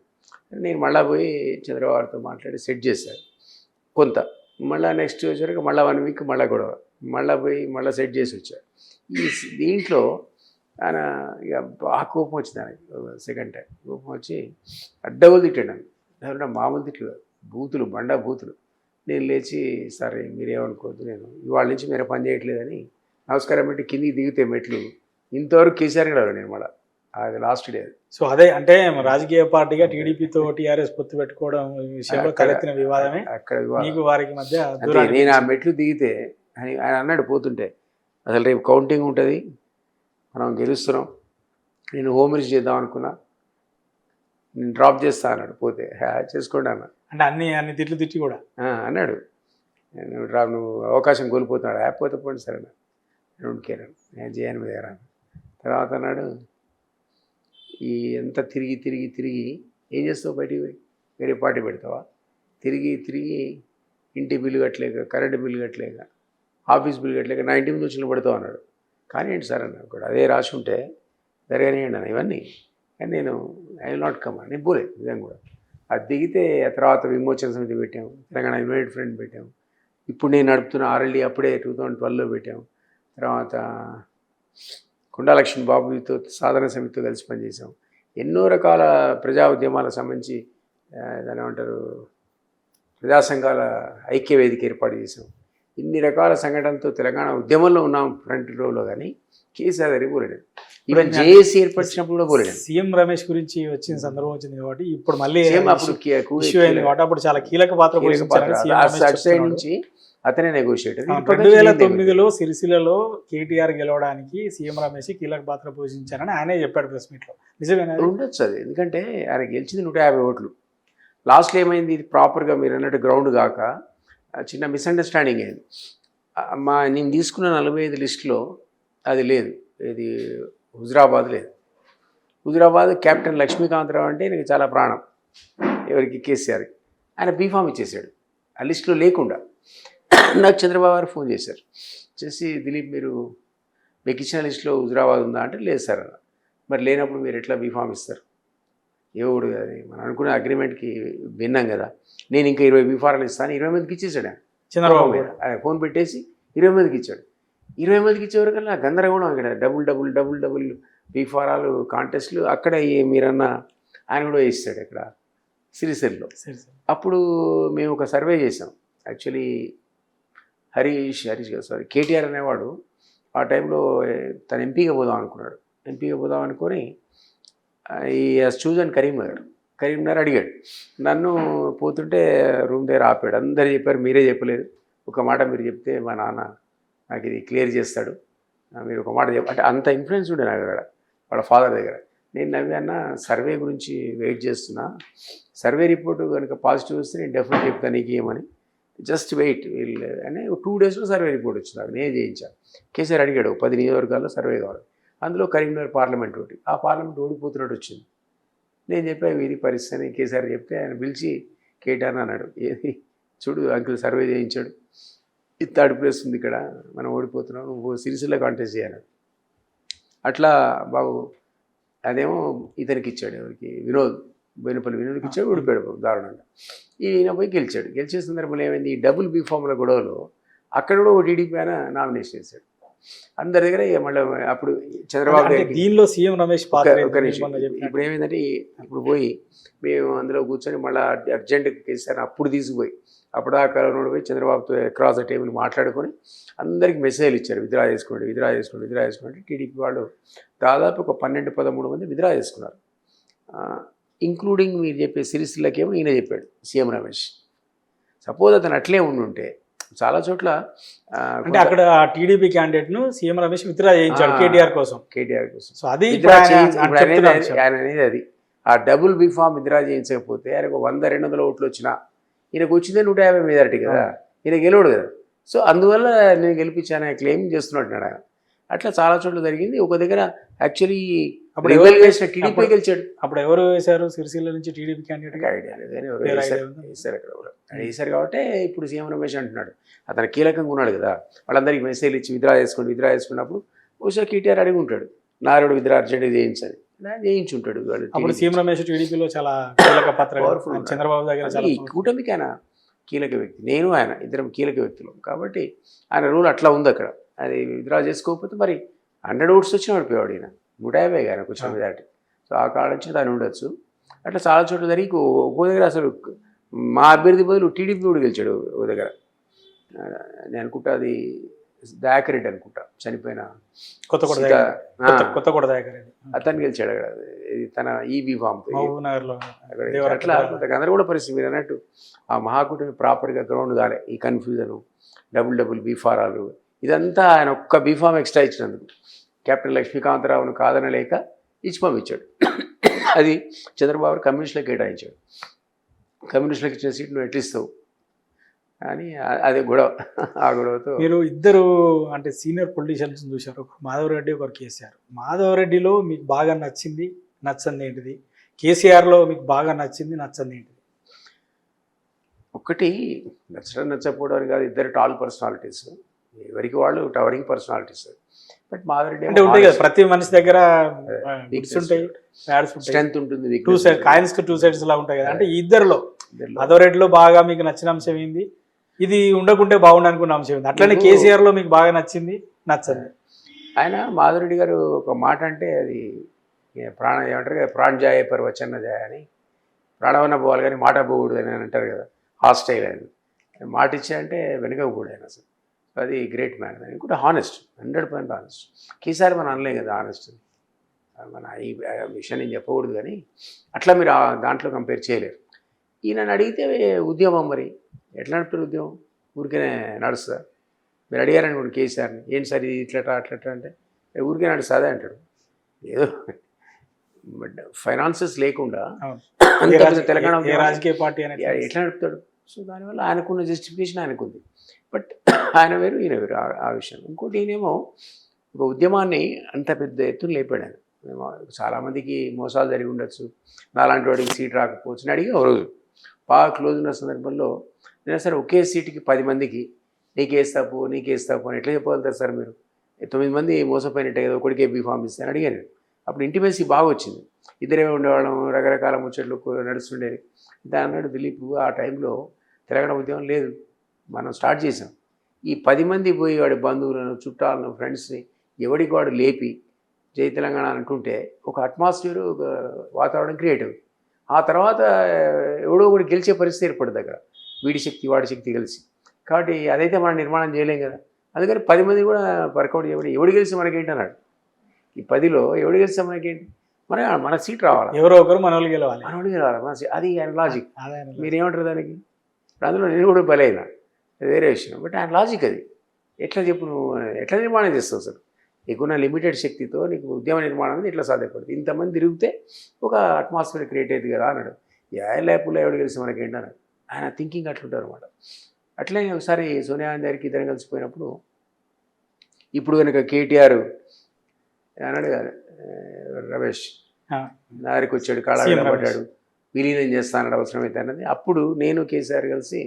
నేను మళ్ళీ పోయి చంద్రబాబుతో మాట్లాడి సెట్ చేశాను కొంత. మళ్ళీ నెక్స్ట్ వచ్చాక మళ్ళీ 1 వీక్ మళ్ళీ గొడవ, మళ్ళీ పోయి మళ్ళీ సెట్ చేసి వచ్చాడు. దీంట్లో ఆయన ఇక బాగా కోపం వచ్చింది ఆయనకి. సెకండ్ టైం కోపం వచ్చి అడ్డగోలు తిట్టాడు నన్ను. ఎవరన్నా మామూలు తిట్లు, బూతులు, బండా బూతులు. నేను లేచి సరే మీరేమనుకోవద్దు, నేను ఇవాళ నుంచి మీరు పని చేయట్లేదని నమస్కారం పెట్టి కిందికి దిగితే మెట్లు ఇంతవరకు కేసీఆర్ కూడా నేను మళ్ళీ అది లాస్ట్ డే. సో అదే అంటే రాజకీయ పార్టీగా టీడీపీతో టీఆర్ఎస్ పొత్తు పెట్టుకోవడం విషయంలో తలెత్తిన వివాదమే అక్కడ మీకు వారికి మధ్య. నేను ఆ మెట్లు దిగితే ఆయన అన్నాడు పోతుంటే, అసలు రేపు కౌంటింగ్ ఉంటుంది, మనం గెలుస్తున్నాం, నేను హోమ్ మినిస్టర్ చేద్దాం అనుకున్నా, నేను డ్రాప్ చేస్తా అన్నాడు. పోతే చేసుకోండి అన్న. అంటే అన్ని తిట్లు తిట్టి కూడా అన్నాడు, నువ్వు అవకాశం కోల్పోతున్నాడు, పోతే పోండి సరే నేను కేరాను, నేను చేయను మీద రాను. తర్వాత అన్నాడు, ఈ ఎంత తిరిగి ఏం చేస్తావు, బయటికి పోయి వేరే పార్టీ పెడతావా, తిరిగి ఇంటి బిల్లు కట్టలేక, కరెంటు బిల్లు కట్టలేక, ఆఫీస్ బిల్లు కట్టలేక నా ఇంటి ముందు వచ్చి పెడతావు అన్నాడు. కానీ ఏంటి సార్ అన్నాడు కూడా, అదే రాసి ఉంటే జరగనియండి అన్న ఇవన్నీ, కానీ నేను ఐ విల్ నాట్ కమ్ అని నేను పోలేదు నిజంగా కూడా. అది దిగితే ఆ తర్వాత విమోచన సమితి పెట్టాము, తెలంగాణ యునైటెడ్ ఫ్రంట్ పెట్టాము, ఇప్పుడు నేను నడుపుతున్న ఆర్ఎల్డీ అప్పుడే 2012లో పెట్టాము. తర్వాత కొండాలక్ష్మి బాబుతో సాధారణ సమితితో కలిసి పనిచేసాం. ఎన్నో రకాల ప్రజా ఉద్యమాలకు సంబంధించి దాని ఏమంటారు ప్రజా సంఘాల ఐక్య వేదిక ఏర్పాటు చేసాం. ఇన్ని రకాల సంఘటనలతో తెలంగాణ ఉద్యమంలో ఉన్నాం ఫ్రంట్ రోలో, కానీ కేసీఆర్ దగ్గరికి పోలేడు. ఈవెన్ జేఏసీ ఏర్పరిచినప్పుడు కూడా పోలేడు. సీఎం రమేష్ గురించి వచ్చిన సందర్భం వచ్చింది కాబట్టి ఇప్పుడు మళ్ళీ సేమ్ అప్పుడు ఇష్యూ అయింది కాబట్టి అప్పుడు చాలా కీలక పాత్ర పోషించారని సీఎం రమేష్ అటు సైడ్ చెప్తున్నాడు. నుంచి అతనే నెగోషియేటర్. 2009లో సిరిసిల్లలో కేటీఆర్ గెలవడానికి సీఎం రమేష్ కీలక పాత్ర పోషించారని ఆయనే చెప్పాడు ప్రెస్ మీట్ లో. నిజమేనా? ఉండొచ్చు అది, ఎందుకంటే ఆయన గెలిచింది 150 ఓట్లు. లాస్ట్లో ఏమైంది, ఇది ప్రాపర్గా మీరు అన్నట్టు గ్రౌండ్ కాక చిన్న మిస్అండర్స్టాండింగ్ అయింది. నేను తీసుకున్న 45 లిస్టులో అది లేదు, ఇది హుజురాబాద్ లేదు. హుజురాబాద్ కెప్టెన్ లక్ష్మీకాంతరావు అంటే నాకు చాలా ప్రాణం, ఎవరికి, కేసీఆర్కి. ఆయన బీఫామ్ ఇచ్చేసాడు ఆ లిస్టులో లేకుండా. నాకు చంద్రబాబు గారు ఫోన్ చేశారు, చేసి దిలీప్ మీకు ఇచ్చిన లిస్టులో హుజురాబాద్ ఉందా అంటే లేదు సార్ అన్న. మరి లేనప్పుడు మీరు ఎట్లా బీఫామ్ ఇస్తారు? ఏవుడు అది మనం అనుకునే అగ్రిమెంట్కి విన్నాం కదా. నేను ఇంకా 20 బీఫారాలు ఇస్తాను, 20 మందికి ఇచ్చేసాడు ఆయన. చంద్రబాబు ఆయన ఫోన్ పెట్టేసి 20 మందికి ఇచ్చాడు. 20 మందికి ఇచ్చేవరకల్లా గందరగోళం ఇక్కడ, డబుల్ బీఫారాలు కాంటెస్ట్లు. అక్కడ మీరన్న ఆయన కూడా ఇస్తాడు ఇక్కడ సిరిసిల్లో. అప్పుడు మేము ఒక సర్వే చేసాం. యాక్చువల్లీ హరీష్ కాదు సారీ, కేటీఆర్ అనేవాడు ఆ టైంలో తను ఎంపీగా పోదాం అనుకున్నాడు. ఎంపీగా పోదాం అనుకొని ఈ చూజన్ కరీంనగర్ అడిగాడు నన్ను. పోతుంటే రూమ్ దగ్గర ఆపాడు. అందరు చెప్పారు, మీరే చెప్పలేదు, ఒక మాట మీరు చెప్తే మా నాన్న నాకు ఇది క్లియర్ చేస్తాడు, మీరు ఒక మాట అంటే అంత ఇన్ఫ్లుయెన్స్ ఉండే నాకు అక్కడ వాళ్ళ ఫాదర్ దగ్గర. నేను నవ్వాన్న, సర్వే గురించి వెయిట్ చేస్తున్నా, సర్వే రిపోర్ట్ కనుక పాజిటివ్ వస్తే నేను డెఫినెట్ చెప్తాను నీకు ఏమని, జస్ట్ వెయిట్ వీళ్ళు అని. 2 డేస్లో సర్వే రిపోర్ట్ వచ్చింది, నాకు నేనే చేయించాను. కేసీఆర్ అడిగాడు 10 నియోజకవర్గాల్లో సర్వే కావాలి, అందులో కరీంనగర్ పార్లమెంట్ ఒకటి. ఆ పార్లమెంట్ ఓడిపోతున్నట్టు వచ్చింది. నేను చెప్పాను ఇది పరిస్థితి అని కేసీఆర్ చెప్తే ఆయన పిలిచి కేటీఆర్ అన్నాడు, ఏది చూడు అంకుల్ సర్వే చేయించాడు, ఇది 3rd ప్లేస్ ఉంది ఇక్కడ, మనం ఓడిపోతున్నాం, నువ్వు సిరిసిల్ల కాంటెస్ట్ చేయాలి. అట్లా బాబు అదేమో ఇతనికి ఇచ్చాడు, ఎవరికి, బోయినపల్లి వినోద్కి ఇచ్చాడు, ఓడిపోయాడు దారుణంగా. ఈయన పోయి గెలిచాడు. గెలిచే సందర్భంలో ఏమైంది, ఈ డబుల్ బీఫామ్ల గొడవలో అక్కడ కూడా ఒక టీడీపీ ఆయన నామినేషన్ చేశాడు అందరి దగ్గర. మళ్ళీ అప్పుడు చంద్రబాబు దగ్గర దీనిలో సీఎం రమేష్ ఇప్పుడు ఏమైందంటే, ఇప్పుడు పోయి మేము అందులో కూర్చొని మళ్ళీ అర్జెంట్ కేసీఆర్ అప్పుడు తీసుకుపోయి అప్పుడాకా పోయి చంద్రబాబుతో అక్రాస్ ద టేబుల్ మాట్లాడుకొని అందరికి మెసేజ్లు ఇచ్చారు, విత్డ్రా చేసుకోండి. టీడీపీ వాళ్ళు దాదాపు ఒక 12-13 మంది విత్డ్రా చేసుకున్నారు, ఇంక్లూడింగ్ మీరు చెప్పే సిరిసిల్లకేమో ఈయన చెప్పాడు సీఎం రమేష్. సపోజ్ అతను అట్లే ఉండుంటే చాలా చోట్ల అంటే అక్కడ టీడీపీ క్యాండిడేట్ ను సీఎం రమేష్ విత్డ్రా చేయించాడు కేటీఆర్ కోసం. సో అది ఆయన అనేది అది ఆ డబుల్ బీఫామ్ విత్డ్రా చేయించకపోతే ఆయనకు 100-200 ఓట్లు వచ్చినా ఈయనకు వచ్చిందే 150 మెజారిటీ కదా, ఈయన గెలవడు కదా. సో అందువల్ల నేను గెలిపించాను క్లెయిమ్ చేస్తున్నట్టున్నాడు ఆయన. అట్లా చాలా చోట్ల జరిగింది. ఒక దగ్గర యాక్చువల్లీ అప్పుడు ఎవరు వేసిన టీడీపీ గెలిచాడు. అప్పుడు ఎవరు వేశారు సిరిసిల్ల నుంచి టీడీపీ క్యాండిడేట్? ఐడియా లేదు కానీ వేశారు అక్కడ కూడా వేశారు కాబట్టి ఇప్పుడు సీఎం రమేష్ అంటున్నాడు. అతను కీలకంగా ఉన్నాడు కదా, వాళ్ళందరికీ మెసేజ్ ఇచ్చి విత్డ్రా చేసుకున్నప్పుడు బహుశా కేటీఆర్ అడిగి ఉంటాడు, నారుడు విత్డ్రా అర్జెంట్గా చేయించని, చేయించుంటాడు. అప్పుడు సీఎం రమేష్ టీడీపీలో చాలా కీలక పాత్ర, చంద్రబాబు దగ్గర ఈ కూటమికి ఆయన కీలక వ్యక్తి, నేను ఆయన ఇద్దరం కీలక వ్యక్తులు కాబట్టి ఆయన రూల్ అట్లా ఉంది అక్కడ. అది విత్డ్రా చేసుకోకపోతే మరి 100 ఓట్స్ వచ్చిన పడిపోయాడు ఈయన, 150 ఆయన కొంచెం మెజారిటీ. సో ఆ కాడ నుంచి దాన్ని ఉండొచ్చు. అట్లా చాలా చోట్ల జరిగి ఒక్కో దగ్గర అసలు మా అభ్యర్థి బదులు టీడీపీ కూడా గెలిచాడు ఓ దగ్గర. నేను అనుకుంటా అది దయాకర్ రెడ్డి అనుకుంటా, చనిపోయిన కొత్తకోట దయాకర్ రెడ్డి, అతను గెలిచాడు అక్కడ తన ఈ బీఫామ్. అట్లా గందరగోళ పరిస్థితి మీరు అన్నట్టు. ఆ మహాకూటమి ప్రాపర్గా గ్రౌండ్ కాలే, ఈ కన్ఫ్యూజను, డబుల్ బీఫారాలు, ఇదంతా ఆయన ఒక్క బీఫామ్ ఎక్స్ట్రా ఇచ్చినందుకు కెప్టెన్ లక్ష్మీకాంతరావును కాదనలేక ఇచ్చి పంపించాడు. అది చంద్రబాబు కమ్యూనిస్టులకు కేటాయించాడు. కమ్యూనిస్టులకు ఇచ్చిన సీట్ నువ్వు ఎట్లిస్తావు అని అదే గొడవ. ఆ గొడవతో మీరు ఇద్దరు అంటే సీనియర్ పొలిటీషియన్స్ చూశారు, ఒకరు మాధవరెడ్డి, ఒకరు కేసీఆర్. మాధవరెడ్డిలో మీకు బాగా నచ్చింది నచ్చంది ఏంటిది? కేసీఆర్లో మీకు బాగా నచ్చింది నచ్చంది ఏంటిది? ఒకటి నచ్చడం నచ్చకపోవడానికి కాదు, ఇద్దరు టాల్ పర్సనాలిటీస్, ఎవరికి వాళ్ళు టవరింగ్ పర్సనాలిటీస్. బట్ మాధవరెడ్డి అంటే ఉంటాయి కదా, ప్రతి మనిషి దగ్గర స్ట్రెంత్ ఉంటుంది, కాయిన్స్ 2 sides లా ఉంటాయి కదా. అంటే ఈ ఇద్దరులో మాధవరెడ్డిలో బాగా మీకు నచ్చిన అంశం ఏంది, ఇది ఉండకుంటే బాగుండు అనుకున్న అంశం ఏంది? అట్లనే కేసీఆర్ లో మీకు బాగా నచ్చింది నచ్చంది? ఆయన మాధవరెడ్డి గారు ఒక మాట అంటే అది ప్రాణ ఏమంటారు కదా, ప్రాణ జాయ పర్ వచన జాయ అని, ప్రాణవన్న పోవాలి కానీ మాట పోకూడదు అని అంటారు కదా, హాస్టైల్ అని మాట ఇచ్చా అంటే వెనుకపోడు ఆయన అసలు. అది గ్రేట్ మ్యాన్. అది కూడా హానెస్ట్, 100% హానెస్ట్. కేసీఆర్ మనం అనలేం కదా హానెస్ట్, మన ఈ విషయం నేను చెప్పకూడదు, కానీ అట్లా మీరు దాంట్లో కంపేర్ చేయలేరు. ఈయనని అడిగితే ఉద్యమం మరి ఎట్లా నడుపుతారు ఉద్యమం? ఊరికేనే నడుస్తుందా? మీరు అడిగారని కూడా కేసీఆర్ని, ఏంటి సార్ ఇది ఇట్లట అట్లట అంటే ఊరికే నడుస్తుందా అంటాడు. ఏదో ఫైనాన్సెస్ లేకుండా తెలంగాణ రాజకీయ పార్టీ ఎట్లా నడుపుతాడు? సో దానివల్ల ఆయనకున్న జస్టిఫికేషన్ ఆయనకుంది. బట్ ఆయన వేరు ఈయన వేరు ఆ విషయం. ఇంకోటి ఈయనేమో ఒక ఉద్యమాన్ని అంత పెద్ద ఎత్తున లేపాడు ఆయన. చాలామందికి మోసాలు జరిగి ఉండొచ్చు, నాలాంటి వాడికి సీట్ రాకపోవచ్చు అని అడిగి ఒక రోజు బాగా క్లోజ్ ఉన్న సందర్భంలో నేను సరే ఒకే సీటుకి 10 మందికి నీకేస్తాపు అని ఎట్లా చెప్పగలుగుతారు సార్ మీరు? 9 మంది మోసపోయినట్టే కదా, ఒకటికే బీఫామ్ ఇస్తే అని అడిగాను. అప్పుడు ఇంటిమేసీ బాగా వచ్చింది, ఇద్దరే ఉండేవాళ్ళం, రకరకాల ముచ్చట్లు నడుస్తుండేవి. దాని అన్నాడు దిలీప్, ఆ టైంలో తెలంగాణ ఉద్యమం లేదు, మనం స్టార్ట్ చేసాం. ఈ 10 మంది పోయి వాడి బంధువులను, చుట్టాలను, ఫ్రెండ్స్ని ఎవడికి వాడు లేపి జై తెలంగాణ అంటుంటే ఒక అట్మాస్ఫియర్, ఒక వాతావరణం క్రియేట్ అవుతుంది. ఆ తర్వాత ఎవడో ఒకటి గెలిచే పరిస్థితి ఏర్పడుతుంది అక్కడ, వీడి శక్తి వాడి శక్తి కలిసి. కాబట్టి అదైతే మనం నిర్మాణం చేయలేం కదా. అందుకని 10 మంది కూడా వర్కౌట్ చేయబడి ఎవడు గెలిచి మనకేంటి అన్నాడు. ఈ 10లో ఎవడు గెలిస్తే మనకేంటి, మన సీట్ రావాలి, ఎవరో ఒకరు మనోళ్ళు గెలవాలి, అది ఆయన లాజిక్. మీరేమంటారు దానికి? అందులో నేను కూడా బలైనా, అది వేరే విషయం. బట్ ఆయన లాజిక్ అది. ఎట్లా చెప్పు, నువ్వు ఎట్లా నిర్మాణం చేస్తావు సార్? నీకున్న లిమిటెడ్ శక్తితో నీకు ఉద్యమ నిర్మాణం అనేది ఎట్లా సాధ్యపడుతుంది? ఇంతమంది తిరిగితే ఒక అట్మాస్ఫియర్ క్రియేట్ అయ్యింది కదా అన్నాడు. లేపులో ఎవడు కలిసి మనకేంటి అన్నాడు. ఆయన థింకింగ్ అట్లుంటారు అనమాట. అట్లే ఒకసారి సోనియా గాంధీ గారికి ఇద్దరం కలిసిపోయినప్పుడు, ఇప్పుడు కనుక కేటీఆర్ అన్నాడు కదా, రమేష్ నా దగ్గరికి వచ్చాడు, కాళ్ళ పడ్డాడు, విలీనం చేస్తానన్నాడు అవసరమైతే అన్నది. అప్పుడు నేను కేసీఆర్ కలిసి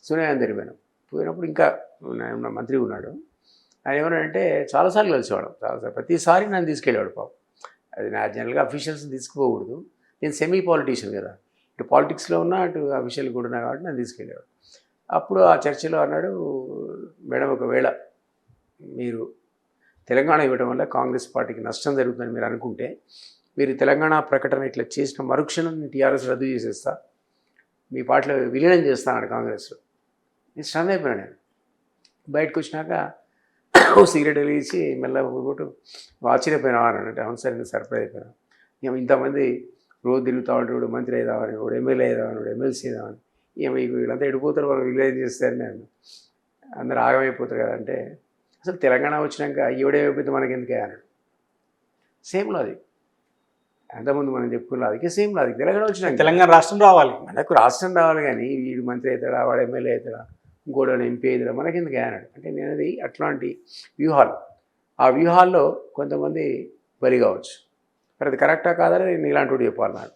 సోనియా గాంధీ దగ్గరికి పోయినప్పుడు ఇంకా మంత్రి ఉన్నాడు. ఆయన ఏమన్నాడంటే చాలాసార్లు కలిసేవాడు, చాలాసార్లు ప్రతిసారి నన్ను తీసుకెళ్ళేవాడు. పాపం అది నా జనరల్గా అఫీషియల్స్ని తీసుకుపోకూడదు, నేను సెమీ పాలిటీషియన్ కదా, ఇటు పాలిటిక్స్లో ఉన్నా అటు అఫీషియల్ కూడా ఉన్నా కాబట్టి నన్ను తీసుకెళ్ళేవాడు. అప్పుడు ఆ చర్చలో అన్నాడు, మేడం ఒకవేళ మీరు తెలంగాణ ఇవ్వడం వల్ల కాంగ్రెస్ పార్టీకి నష్టం జరుగుతుందని మీరు అనుకుంటే, మీరు తెలంగాణ ప్రకటన ఇట్లా చేసిన మరుక్షణం టీఆర్ఎస్ రద్దు చేసేస్తా, మీ పార్టీలో విలీనం చేస్తాను కాంగ్రెస్లో. నేను స్టన్ అయిపోయాను. నేను బయటకు వచ్చినాక ఓ సిగరెట్ వెలిగించి మెల్లగా పోగొట్టు ఆశ్చర్యపోయినావా అని అంటే, అవును సార్ నేను సర్ప్రైజ్ అయిపోయాను. ఏమో ఇంతమంది రోజు తిరుగుతూ ఉంటాడు, మంత్రి అయిదామని, వాడు ఎమ్మెల్యే అయిదామని, వాడు ఎమ్మెల్సీ అయిదామని, ఏమో వీళ్ళంతా ఎడిపోతారు, వాళ్ళు విలీనం చేస్తారని నేను అందరూ ఆగమైపోతారు కదా అంటే, అసలు తెలంగాణ వచ్చినాక ఎవడేమైపోతే మనకెందుకే అన్నాడు. సేమ్ లాజిక్, అంతకుముందు మనం చెప్పుకున్న లాజిక్ సేమ్ లాజిక్. తెలంగాణ వచ్చినాక తెలంగాణ రాష్ట్రం రావాలి, మనకు రాష్ట్రం రావాలి, కానీ వీడు మంత్రి అవుతాడా, వాడు ఎమ్మెల్యే అవుతాడా, ఇంకోటి ఎంపీ అవుతాడా, మనకెందుకు అన్నాడు. అంటే నేను అది అట్లాంటి వ్యూహాలు, ఆ వ్యూహాల్లో కొంతమంది బలి కావచ్చు. మరి అది కరెక్టా కాదని నేను ఇలాంటి వాడు చెప్పాలి నాకు,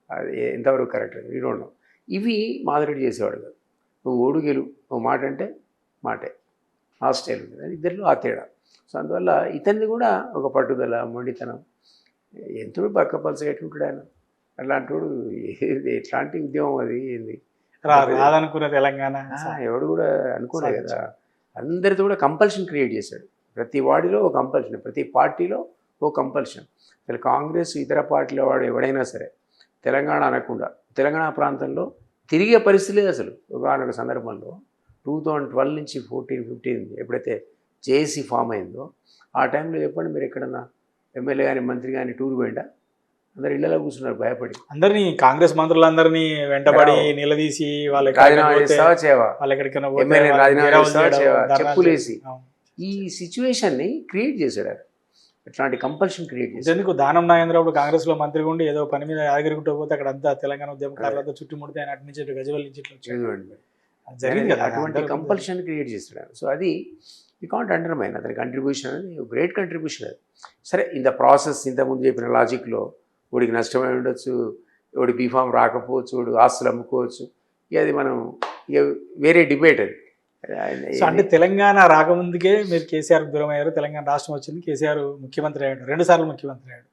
అది ఎంతవరకు కరెక్ట్ వీ డోంట్ నో. ఇవి మాదిరెడ్డి చేసేవాడు కాదు. నువ్వు ఓడు గెలు, నువ్వు మాట అంటే మాటే, ఆ స్టైల్ ఉంటుంది. అది ఇద్దరిలో ఆ తేడా. సో అందువల్ల ఇతన్ని కూడా ఒక పట్టుదల, మొండితనం, ఎంతుడు పక్కపలసగా ఎట్లుంటాడు ఆయన. అట్లాంటి వాడు ఎట్లాంటి ఉద్యమం అది ఏంది రాదనుకున్న తెలంగాణ ఎవడు కూడా అనుకోలే కదా. అందరితో కూడా కంపల్షన్ క్రియేట్ చేశాడు. ప్రతి వాడిలో ఒక కంపల్షన్, ప్రతి పార్టీలో ఓ కంపల్షన్. అసలు కాంగ్రెస్ ఇతర పార్టీల వాడు ఎవడైనా సరే తెలంగాణ అనకుండా తెలంగాణ ప్రాంతంలో తిరిగే పరిస్థితి లేదు అసలు. ఒకనొక సందర్భంలో 2012 నుంచి 14-15 ఎప్పుడైతే జేఏసీ ఫామ్ అయిందో ఆ టైంలో చెప్పండి మీరు ఎక్కడన్నా ఎమ్మెల్యే కానీ మంత్రి కానీ టూర్ పోయిండా? అందరు ఇళ్లలో కూర్చున్నారు భయపడి. అందరినీ కాంగ్రెస్ మంత్రులందరినీ వెంటబడి నిలదీసి రాజీనామా చేస్తావా చేయవా, ఎమ్మెల్యే రాజీనామా చేస్తావా చేయవా, చెప్పులేసి ఈ సిచ్యువేషన్ని క్రియేట్ చేశాడు. ఇట్లాంటి కంపల్షన్ క్రియేట్ చేశాడు. ఎందుకు దానం నాగేంద్రరావు కాంగ్రెస్ లో మంత్రిగా ఉండి ఏదో పని మీద యాదగిరిగుట్ట పోతే అక్కడ అంతా తెలంగాణ ఉద్యమకారులతో చుట్టుముడితే ఆయన అటు నుంచి గజవల్ నుంచి జరిగింది. అటువంటి కంపల్షన్ క్రియేట్ చేస్తాడు. సో అది యూ కాంట్ అండర్మైన్ అతని కంట్రిబ్యూషన్ అనేది, గ్రేట్ కంట్రిబ్యూషన్ అది. సరే ఇన్ ద ప్రాసెస్ ఇంతకుముందు చెప్పిన లాజిక్లో వాడికి నష్టమై ఉండొచ్చు, వాడి బీఫామ్ రాకపోవచ్చు, వాడు ఆస్తులు అమ్ముకోవచ్చు, ఇక అది మనం ఇక వేరే డిబేట్ అది. సో అంటే తెలంగాణ రాకముందుకే మీరు కేసీఆర్ దూరం అయ్యారు, తెలంగాణ రాష్ట్రం వచ్చింది, కేసీఆర్ ముఖ్యమంత్రి అయ్యాడు, 2 సార్లు ముఖ్యమంత్రి అయ్యాడు.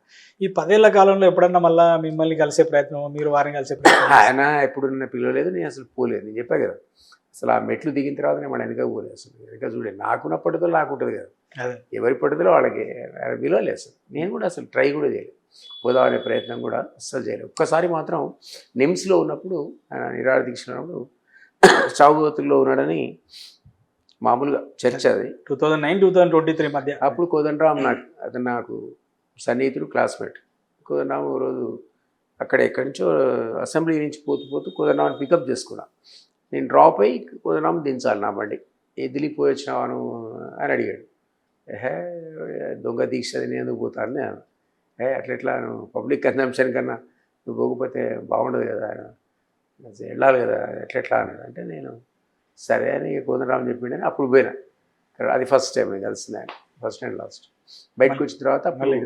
ఈ 10 ఏళ్ల కాలంలో ఎప్పుడన్నా మళ్ళీ మిమ్మల్ని కలిసే ప్రయత్నం, మీరు వారిని కలిసే ప్రయత్నం? ఆయన ఎప్పుడున్న పిలవలేదు, నేను అసలు పోలేదు. నేను చెప్పా కదా, అసలు ఆ మెట్లు దిగిన తర్వాత నేను మన వెనక పోలేదు. అసలు వెనక చూడే నాకున్న పట్టుదల నాకు ఉంటుంది కదా, ఎవరి పట్టుదల వాళ్ళకి విలువలేదు. అసలు నేను కూడా అసలు ట్రై కూడా చేయలేదు, పోదామనే ప్రయత్నం కూడా అస్సలు చేయలేదు. ఒక్కసారి మాత్రం నిమ్స్లో ఉన్నప్పుడు, ఆయన నిరాహార దీక్షలో ఉన్నప్పుడు చావుగతుల్లో ఉన్నాడని మామూలుగా చర్చ అది. 2009-2023 మధ్య. అప్పుడు కోదండరామ్ అతను నాకు సన్నిహితుడు, క్లాస్మేట్. కోదండరామ్ ఓ రోజు అక్కడ ఎక్కడి నుంచో అసెంబ్లీ నుంచి పోతూ కోదండరామ్ని పికప్ చేసుకున్నా. నేను డ్రాప్ అయ్యి కోదండరామ్ దించాలి నా బండి. దిలీప్ పోయి వచ్చినావాను అని అడిగాడు. దొంగ దీక్ష నేను ఎందుకు పోతాను నేను. అట్లా నువ్వు పబ్లిక్ కన్జంప్షన్ కన్నా నువ్వు పోకపోతే బాగుండదు కదా, వెళ్ళాలి కదా, ఎట్లా అన్నాడు. అంటే నేను సరే అని కోదండరామ్ చెప్పిండని అప్పుడు పోయినా. అది ఫస్ట్ టైం నేను కలిసింది ఆయన, ఫస్ట్ అండ్ లాస్ట్. బయటకు వచ్చిన తర్వాత మళ్ళీ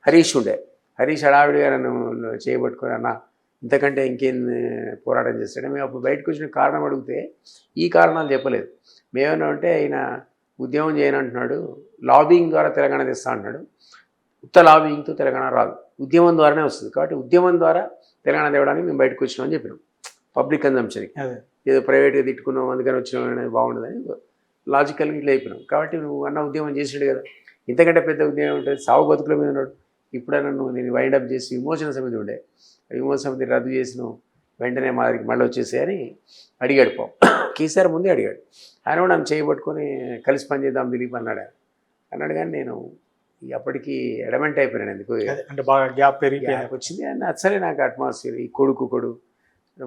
హరీష్ ఉండే. హరీష్ హడావిడిగా నన్ను చేయబట్టుకొని అన్న ఇంతకంటే ఇంకేం పోరాటం చేస్తాడు. మేము అప్పుడు బయటకు వచ్చిన కారణం అడిగితే ఈ కారణాలు చెప్పలేదు. మేమేమన్నా అంటే ఆయన ఉద్యమం చేయనంటున్నాడు, లాబింగ్ ద్వారా తెలంగాణ తెస్తా అంటున్నాడు. ఉత్త లాబింగ్తో తెలంగాణ రాదు, ఉద్యమం ద్వారానే వస్తుంది. కాబట్టి ఉద్యమం ద్వారా తెలంగాణ తేవడానికి మేము బయటకు వచ్చినామని చెప్పినాం. పబ్లిక్ కన్జంప్షన్కి ఏదో ప్రైవేట్గా తిట్టుకున్నాం అందుకని వచ్చినాం అనేది బాగుండదని లాజికల్గా ఇట్లా అయిపోయినాం. కాబట్టి నువ్వు అన్న ఉద్యమం చేసినాడు కదా, ఇంతకంటే పెద్ద ఉద్యమం ఉంటుంది, సాగు బతుకుల మీద ఉన్నాడు. ఇప్పుడైనా నువ్వు నేను వైండప్ చేసి విమోచన సమితి ఉండే, విమోచన సమితి రద్దు చేసిన వెంటనే మా దగ్గరికి మళ్ళీ వచ్చేసేయని అడిగాడు. కేసీఆర్ ముందే అడిగాడు. ఆయన కూడా నన్ను చేయబట్టుకొని కలిసి పనిచేద్దాం దిలీప్ అన్నాడు. కానీ నేను అప్పటికి ఎడమెంట్ అయిపోయాను. ఎందుకు అంటే బాగా గ్యాప్ వచ్చింది అని నచ్చలే నాకు అట్మాస్ఫియర్. ఈ కొడుకు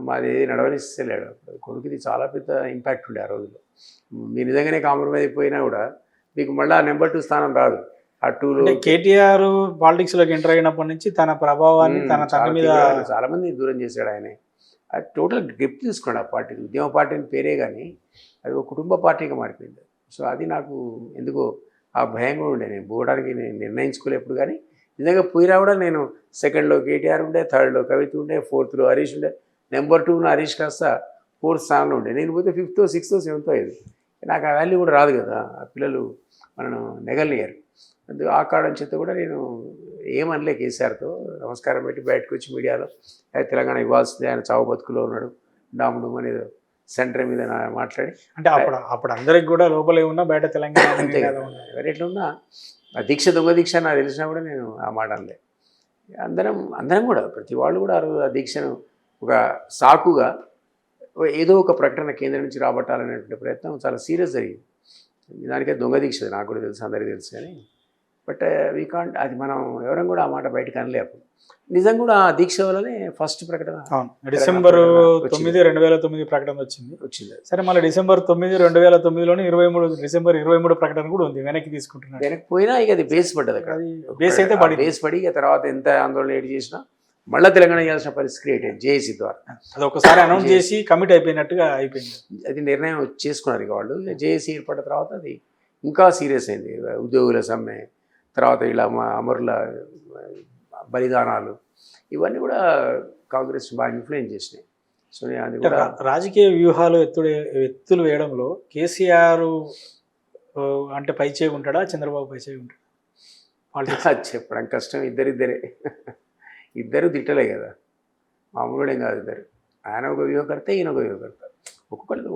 మాది నడవనిస్తలేడు. కొడుకుది చాలా పెద్ద ఇంపాక్ట్ ఉండే ఆ రోజుల్లో. మీరు నిజంగానే కాంప్రమైజ్ అయిపోయినా కూడా మీకు మళ్ళీ నెంబర్ 2 స్థానం రాదు. ఆ 2లో కేటీఆర్ పాలిటిక్స్లోకి ఎంటర్ అయినప్పటి నుంచి తన ప్రభావాన్ని తన తండ్రి మీద చాలామంది దూరం చేశాడు ఆయన. అది టోటల్ గ్రిప్ తీసుకున్నాడు ఆ పార్టీ. ఉద్యమ పార్టీ అని పేరే కానీ అది ఒక కుటుంబ పార్టీగా మారిపోయింది. సో అది నాకు ఎందుకో ఆ భయం కూడా ఉండే. నేను పోవడానికి నేను నిర్ణయించుకోలేప్పుడు కానీ నిజంగా పోయినా కూడా నేను సెకండ్లో కేటీఆర్ ఉండే, థర్డ్లో కవిత ఉండే, ఫోర్త్లో హరీష్ ఉండే, నెంబర్ 2 హరీష్ కాస్త 4th స్థానంలో ఉండే. నేను పోతే 5th, 6th, 7th అయ్యేది. నాకు ఆ వాల్యూ కూడా రాదు కదా, ఆ పిల్లలు మనను నెగలియరు. అందుకు ఆ కారణం చేత కూడా నేను ఏమనలే కేసీఆర్తో. నమస్కారం పెట్టి బయటకు వచ్చి మీడియాలో తెలంగాణ ఇవ్వాల్సిందే, ఆయన చావు బతుకులో ఉన్నాడు డాముడు అనేది సెంటర్ మీద మాట్లాడి. అంటే అప్పుడు అందరికి కూడా లోపలే ఉన్నా బయట తెలంగాణ అంతే కదా, ఎవరు ఎట్లా ఉన్నా ఆ దీక్ష దొంగ దీక్ష నాకు తెలిసినా కూడా నేను ఆ మాట అనలే. అందరం కూడా ప్రతి వాళ్ళు కూడా ఆ దీక్షను ఒక సాకుగా ఏదో ఒక ప్రకటన కేంద్రం నుంచి రాబట్టాలనేటువంటి ప్రయత్నం చాలా సీరియస్ జరిగింది. దానికే దొంగ దీక్ష నాకు కూడా తెలుసు, అందరికీ తెలుసు. కానీ బట్ వీ కాంట్, అది మనం ఎవరం కూడా ఆ మాట బయటకు అనలే. అప్పుడు నిజం కూడా ఆ దీక్ష వల్లనే ఫస్ట్ ప్రకటన డిసెంబర్ 9, 2009 ప్రకటన వచ్చింది. సరే, మళ్ళీ డిసెంబర్ 9, 2009లోనే డిసెంబర్ 23 ప్రకటన కూడా ఉంది. వెనక్కి తీసుకుంటున్నాను. వెనక్కి పోయినా ఇక అది బేస్ పడ్డది. అక్కడ బేస్ అయితే బేస్ పడి ఇక తర్వాత ఎంత ఆందోళన ఏడు చేసినా మళ్ళీ తెలంగాణ ఇవ్వాల్సిన పరిస్థితి క్రియేట్ అయింది జేఏసీ ద్వారా. అది ఒకసారి అనౌన్స్ చేసి కమిట్ అయిపోయినట్టుగా అయిపోయింది. అది నిర్ణయం చేసుకున్నారు ఇక వాళ్ళు. జేఏసీ ఏర్పడిన తర్వాత అది ఇంకా సీరియస్ అయింది. ఉద్యోగుల సమ్మె తర్వాత ఇలా అమరుల బలిదానాలు ఇవన్నీ కూడా కాంగ్రెస్ బాగా ఇన్ఫ్లుయెన్స్ చేసినాయి. సో అది కూడా రాజకీయ వ్యూహాలు ఎత్తులు వేయడంలో కేసీఆర్ అంటే పై చేయి ఉంటాడా, చంద్రబాబు పై చేయి ఉంటాడా? అది చెప్పడం కష్టం. ఇద్దరు తిట్టలే కదా, మామూలుడేం కాదు ఇద్దరు. ఆయన ఒక వ్యూహకర్త, ఈయన ఒక వ్యూహకర్త. ఒక్కొక్కరిది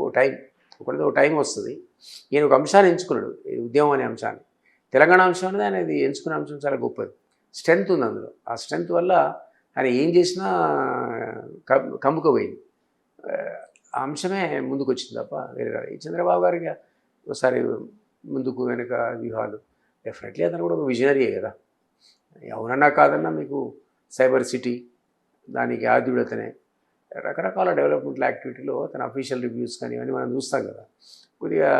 ఒక టైం వస్తుంది. ఈయన ఒక అంశాన్ని ఎంచుకున్నాడు, ఉద్యమం అనే అంశాన్ని. తెలంగాణ అంశం అనేది ఆయన ఎంచుకునే అంశం చాలా గొప్పది. స్ట్రెంత్ ఉంది అందులో. ఆ స్ట్రెంత్ వల్ల ఆయన ఏం చేసినా కమ్ముకోపోయింది. ఆ అంశమే ముందుకు వచ్చింది తప్ప వేరే కాదు. ఈ చంద్రబాబు గారికి ఒకసారి ముందుకు వెనుక వ్యూహాలు డెఫినెట్లీ అతను కూడా ఒక విజనరీయే కదా. అవునన్నా కాదన్నా మీకు సైబర్ సిటీ దానికి ఆద్యుడతనే రకరకాల డెవలప్మెంట్ యాక్టివిటీలో తన అఫీషియల్ రివ్యూస్ కానీ ఇవన్నీ మనం చూస్తాం కదా. కొద్దిగా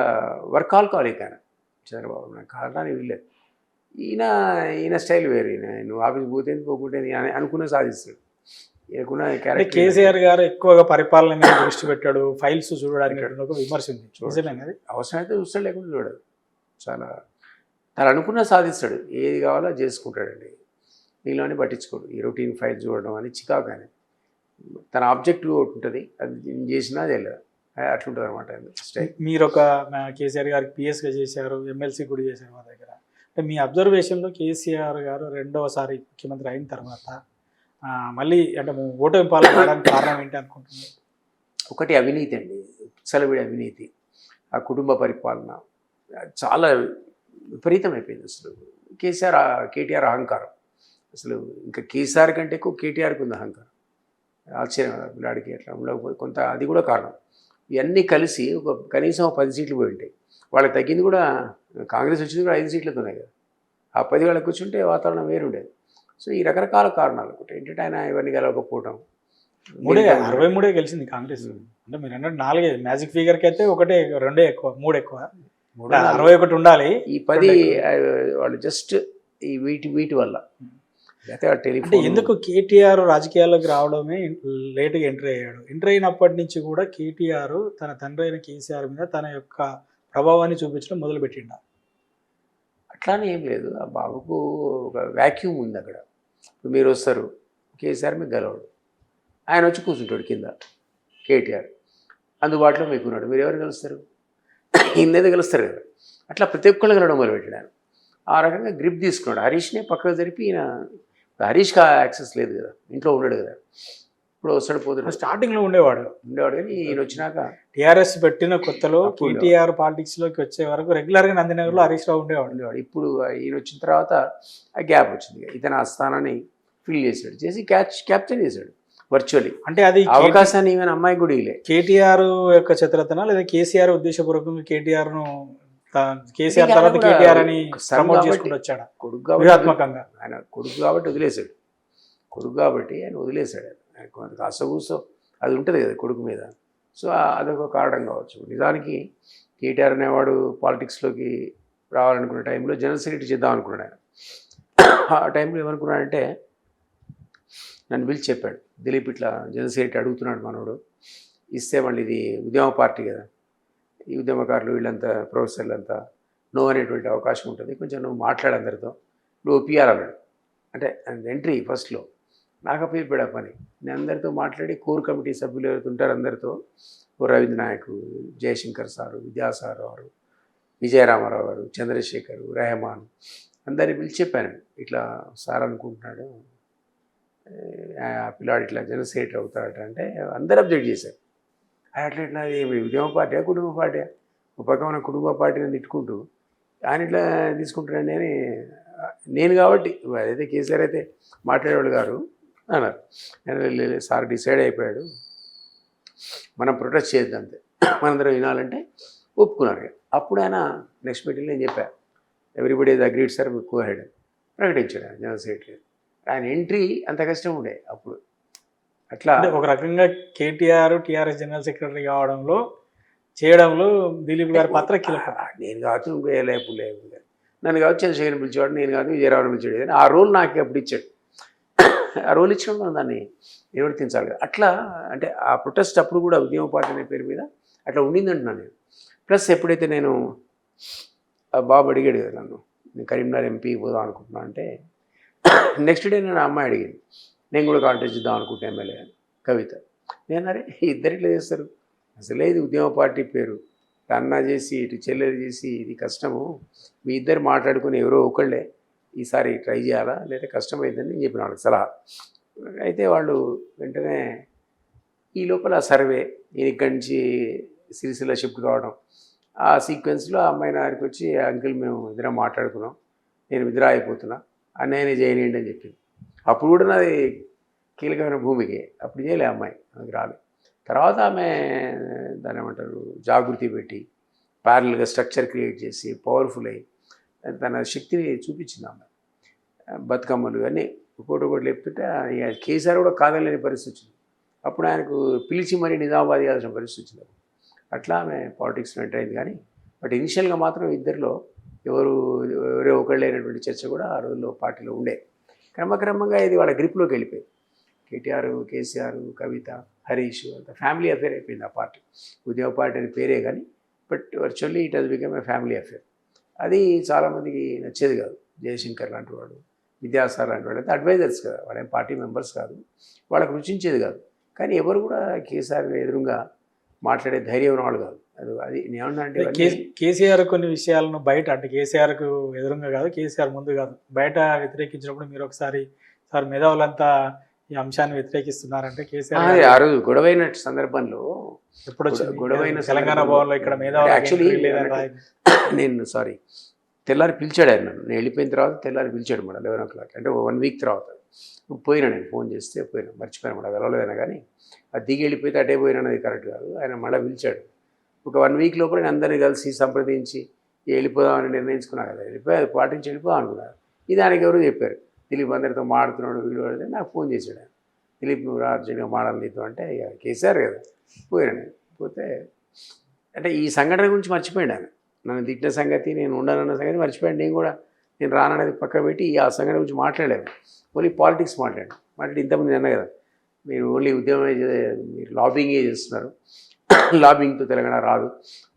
వర్కాలిక్ ఆయన చంద్రబాబు. నాకు కారణాన్ని వీళ్ళలేదు. ఈయన స్టైల్ వేరు. నువ్వు ఆఫీస్ పోతే పోకుంటే అనుకునే సాధిస్తాడు. కేసీఆర్ గారు ఎక్కువగా పరిపాలన మీద దృష్టి పెట్టాడు, ఫైల్స్ చూడడానికి ఒక విమర్శ ఉంది. అవసరమైతే చూస్తాడు, లేకుండా చూడదు. చాలా తను అనుకున్న సాధిస్తాడు. ఏది కావాలో చేసుకుంటాడండి. నీలోనే పట్టించుకోడు. ఈ రొటీన్ ఫైల్ చూడడం అని చికాకు అని. తన ఆబ్జెక్టివ్ ఒకటి ఉంటుంది, అది చేసినా తెలియదు. అట్లుంటుంది అనమాట స్టైల్. మీరు ఒక కేసీఆర్ గారికి పిఎస్గా చేశారు, ఎమ్మెల్సీ కూడా చేశారు మా దగ్గర. అంటే మీ అబ్జర్వేషన్లో కేసీఆర్ గారు రెండవసారి ముఖ్యమంత్రి అయిన తర్వాత మళ్ళీ అంటే ఓటమి పాల్గొనడానికి కారణం ఏంటి అనుకుంటున్నారు? ఒకటి అవినీతి అండి, సెలవిడి అవినీతి. ఆ కుటుంబ పరిపాలన చాలా విపరీతం అయిపోయింది. అసలు కేటీఆర్ అహంకారం అసలు ఇంకా కేసీఆర్ కంటే ఎక్కువ కేటీఆర్కి ఉంది అహంకారం. ఆశ్చర్యం పిల్లాడికి అట్లా ఉండకపోతే కొంత అది కూడా కారణం. ఇవన్నీ కలిసి కనీసం 10 సీట్లు పోయి ఉంటాయి. వాళ్ళకి తగ్గింది కూడా కాంగ్రెస్ వచ్చింది కూడా 5 సీట్లతోనే కదా. ఆ 10 వాళ్ళకి కూర్చుంటే వాతావరణం వేరుండేది. సో ఈ రకరకాల కారణాలు ఒకటి ఏంటంటే ఆయన ఇవన్నీ గెలవకపోవడం. 63 గెలిచింది కాంగ్రెస్. అంటే మీరు అన్నట్టు 4 మ్యాజిక్ ఫిగర్కి అయితే 2 ఎక్కువ, 3 ఎక్కువ. 61 ఉండాలి. ఈ 10 వాళ్ళు జస్ట్ ఈ వీటి వల్ల లేకపోతే అంటే టెలిఫోన్. ఎందుకు కేటీఆర్ రాజకీయాల్లోకి రావడమే లేటుగా ఎంట్రీ అయ్యాడు. ఎంట్రీ అయినప్పటి నుంచి కూడా కేటీఆర్ తన తండ్రి అయిన కేసీఆర్ మీద తన యొక్క ప్రభావాన్ని చూపించడం మొదలుపెట్టిండ. అట్లానే ఏం లేదు. ఆ బాబుకు ఒక వ్యాక్యూమ్ ఉంది అక్కడ. ఇప్పుడు మీరు వస్తారు, కేసీఆర్ మీకు గెలవడు, ఆయన వచ్చి కూర్చుంటాడు కింద. కేటీఆర్ అందుబాటులో మీకు ఉన్నాడు, మీరు ఎవరు గెలుస్తారు? ఈయనైతే గెలుస్తారు కదా. అట్లా ప్రతి ఒక్కళ్ళు గెలవడం మొదలుపెట్టాడు ఆయన. ఆ రకంగా గ్రిప్ తీసుకున్నాడు. హరీష్నే పక్కకు జరిపి ఈయన, హరీష్కి యాక్సెస్ లేదు కదా, ఇంట్లో ఉండడు కదా. ఇప్పుడు వస్తాడు పోతాడు. స్టార్టింగ్లో ఉండేవాడు కానీ ఈయన వచ్చినాక టీఆర్ఎస్ పెట్టిన కొత్తలో కేటీఆర్ పాలిటిక్స్లోకి వచ్చే వరకు రెగ్యులర్గా నందినగర్లో హరీష్ రావు ఉండేవాడు. ఇప్పుడు ఈయన వచ్చిన తర్వాత ఆ గ్యాప్ వచ్చింది. ఇతను ఆ స్థానాన్ని ఫిల్ చేశాడు, చేసి క్యాప్చర్ చేశాడు వర్చువల్లీ. అంటే అది అవకాశాన్ని ఈవెన్ అమ్మాయి కూడా ఇలే. కేటీఆర్ యొక్క చిత్రతన లేదా కేసీఆర్ ఉద్దేశపూర్వకంగా కేసీఆర్ తర్వాత కేటీఆర్ అని ప్రమోట్ చేసుకుంటూ వచ్చాడు వ్యూహాత్మకంగా. ఆయన కొడుకు కాబట్టి వదిలేశాడు. కొడుకు కాబట్టి ఆయన వదిలేశాడు. ఆయన కొంత అసగూసో అది ఉంటుంది కదా కొడుకు మీద. సో అదొక కారణం కావచ్చు. నిజానికి కేటీఆర్ అనేవాడు పాలిటిక్స్లోకి రావాలనుకునే టైంలో జనరల్ సెక్రటరీ చేద్దాం అనుకున్నాడు ఆయన. ఆ టైంలో ఏమనుకున్నాడంటే నన్ను పిలిచి చెప్పాడు, దిలీప్ ఇట్లా జనరల్ సెక్రటరీ అడుగుతున్నాడు మనోడు, ఇస్తే మళ్ళీ ఇది ఉద్యమ పార్టీ కదా, ఈ ఉద్యమకారులు వీళ్ళంతా ప్రొఫెసర్లు అంతా నో అనేటువంటి అవకాశం ఉంటుంది, కొంచెం నువ్వు మాట్లాడు అందరితో, నువ్వు ఒప్పియాలి అన్నాడు. అంటే ఎంట్రీ ఫస్ట్లో నాకు అప్పచెప్పాడు ఆ పని. నేను అందరితో మాట్లాడి కోర్ కమిటీ సభ్యులు ఎవరైతే ఉంటారు అందరితో, రవీంద్ర నాయక్, జయశంకర్ సారు, విద్యాసాగర్ గారు, విజయరామారావు గారు, చంద్రశేఖర్, రెహమాన్ అందరిని పిలిచి చెప్పాను, ఇట్లా సార్ అనుకుంటున్నాడు ఆ పిల్లాడు ఇట్లా జనరల్ సెక్రటరీ అవుతాడట. అంటే అందరూ అబ్జెక్ట్ చేశారు. అట్లా ఇట్లా ఉద్యమ పార్టీ కుటుంబ పార్టీ, ఒక పక్క మన కుటుంబ పార్టీని తిట్టుకుంటూ ఆయన ఇట్లా తీసుకుంటాడండి అని నేను కాబట్టి అదైతే కేసీఆర్ అయితే మాట్లాడేవాళ్ళు గారు అన్నారు. నేను సార్ డిసైడ్ అయిపోయాడు, మనం ప్రొటెస్ట్ చేద్దాం అంతే, మనందరం వినాలంటే ఒప్పుకున్నారు. అప్పుడు ఆయన నెక్స్ట్ మీటింగ్లో నేను చెప్పాను, everybody is agreed sir, go head ప్రకటించాడు ఆయన జనరల్ సెక్రటరీ. ఆయన ఎంట్రీ అంత కష్టం ఉండే అప్పుడు. అట్లా ఒక రకంగా కేటీఆర్ టీఆర్ఎస్ జనరల్ సెక్రటరీ చేయడంలో దిలీప్ గారి పాత్ర కీలకం. నేను కావచ్చు ఇంకో లేపు నన్ను కావచ్చు చంద్రశేఖర్ని పిలిచేవాడు, నేను కాదు విజయరావుని పిలిచాడు. ఆ రోల్ నాకు అప్పుడు ఇచ్చాడు. ఆ రోల్ ఇచ్చినప్పుడు మనం దాన్ని నిర్వర్తించాలి కదా. అట్లా అంటే ఆ ప్రొటెస్ట్ అప్పుడు కూడా ఉద్యమ పార్టీ అనే పేరు మీద అట్లా ఉండిందంటున్నాను నేను. ప్లస్ ఎప్పుడైతే నేను బాబు అడిగాడు కదా నన్ను, నేను కరీంనగర్ ఎంపీ పోదాం అనుకుంటున్నా అంటే, నెక్స్ట్ డే నేను అమ్మాయి అడిగింది, నేను కూడా కాంటెస్ట్ చేద్దాం అనుకుంటున్నా ఎమ్మెల్యే అని, కవిత. నేను అరే ఇద్దరు ఇట్లా చేస్తారు, అసలే ఇది ఉద్యమ పార్టీ పేరు, అన్న చేసి ఇటు చెల్లెలు చేసి ఇది కష్టము, మీ ఇద్దరు మాట్లాడుకుని ఎవరో ఒకళ్ళే ఈసారి ట్రై చేయాలా లేదా కష్టమైందని నేను చెప్పిన వాళ్ళకి సలహా. అయితే వాళ్ళు వెంటనే ఈ లోపల సర్వే, నేను ఇక్కడి నుంచి సిరిసిల్ల షిఫ్ట్ కావడం, ఆ సీక్వెన్స్లో అమ్మాయి నారికి వచ్చి అంకుల్ మేము ఇద్దరం మాట్లాడుకున్నాం, నేను విత్డ్రా అయిపోతున్నా, అన్నయ్యనే చేయనియండి అని చెప్పింది. అప్పుడు కూడా నాది కీలకమైన భూమికి అప్పుడు చేయలే అమ్మాయి, నాకు రాలేదు. తర్వాత ఆమె దాన్ని ఏమంటారు జాగృతి పెట్టి ప్యారల్గా స్ట్రక్చర్ క్రియేట్ చేసి పవర్ఫుల్ అయ్యి తన శక్తిని చూపించింది ఆమె. బతుకమ్మలు అన్నీ ఒకటి లేపుతుంటే కేసీఆర్ కూడా కాదలేని పరిస్థితి వచ్చింది. అప్పుడు ఆయనకు పిలిచి మరీ నిజామాబాద్ చేయాల్సిన పరిస్థితి వచ్చింది. అట్లా ఆమె పాలిటిక్స్లో ఎంటర్ అయింది. కానీ బట్ ఇనిషియల్గా మాత్రం ఇద్దరిలో ఎవరో ఒకళ్ళైనటువంటి చర్చ కూడా ఆ రోజుల్లో పార్టీలో ఉండే. క్రమక్రమంగా ఇది వాళ్ళ గ్రిప్లోకి వెళ్ళిపోయింది. కేటీఆర్, కేసీఆర్, కవిత, హరీష్ అంత ఫ్యామిలీ అఫేర్ అయిపోయింది ఆ పార్టీ. ఉద్యమ పార్టీ అని పేరే కానీ but virtually it has become a family affair. అది చాలామందికి నచ్చేది కాదు. జయశంకర్ లాంటి వాడు, విద్యాసాగర్ లాంటి వాడు అయితే అడ్వైజర్స్ కదా, వాళ్ళేం పార్టీ మెంబర్స్ కాదు, వాళ్ళకు రుచించేది కాదు. కానీ ఎవరు కూడా కేసీఆర్ ఎదురుగా మాట్లాడే ధైర్యం ఉన్నవాళ్ళు కాదు. అది నేనున్నా అంటే కేసీఆర్ కొన్ని విషయాలను బయట, అంటే కేసీఆర్కు ఎదురుగా కాదు, కేసీఆర్ ముందు కాదు, బయట వ్యతిరేకించినప్పుడు మీరు ఒకసారి సార్ మేధావులంతా ఈ అంశాన్ని వ్యతిరేకిస్తున్నారంటే కేసీఆర్ ఆ రోజు గొడవైన సందర్భంలో ఎప్పుడు గొడవైన తెలంగాణ భవన్లో ఇక్కడ మేధావులు యాక్చువల్లీ నేను తెల్లారి పిలిచాడు ఆయన నన్ను. నేను వెళ్ళిపోయిన తర్వాత తెల్లారి పిలిచాడు మేడం 11 o'clock, అంటే 1 week తర్వాత. పోయినా, నేను ఫోన్ చేస్తే మర్చిపోయాను మేడం, వెళ్ళలేదైనా. కానీ అది దిగి వెళ్ళిపోతే అటే పోయినా అనేది కరెక్ట్ కాదు. ఆయన మళ్ళీ పిలిచాడు, ఒక 1 వీక్ లోపల నేను అందరినీ కలిసి సంప్రదించి వెళ్ళిపోదామని నిర్ణయించుకున్నాను కదా, వెళ్ళిపోయి అది పాటించి వెళ్ళిపోదాం అనుకున్నాను. ఇది ఆయనకి ఎవరు చెప్పారు, దిలీప్ అందరితో మాడుతున్నాడు వీడియో అడిగితే నాకు ఫోన్ చేశాడు ఆయన, దిలీప్ నువ్వు అర్జెంట్గా మాడాలి నీతో అంటే ఇక కేసీఆర్ కదా పోయాను. పోతే అంటే ఈ సంఘటన గురించి మర్చిపోయాడు ఆయన, నన్ను తిట్టిన సంగతి నేను ఉండనన్న సంగతి మర్చిపోయాడు. నేను రాననేది పక్క పెట్టి ఆ సంఘటన గురించి మాట్లాడాను, ఓన్లీ పాలిటిక్స్ మాట్లాడి ఇంతమంది అన్నా కదా మీరు ఓన్లీ ఉద్యమం మీరు లాబింగే చేస్తున్నారు, లాబింగ్తో తెలంగాణ రాదు,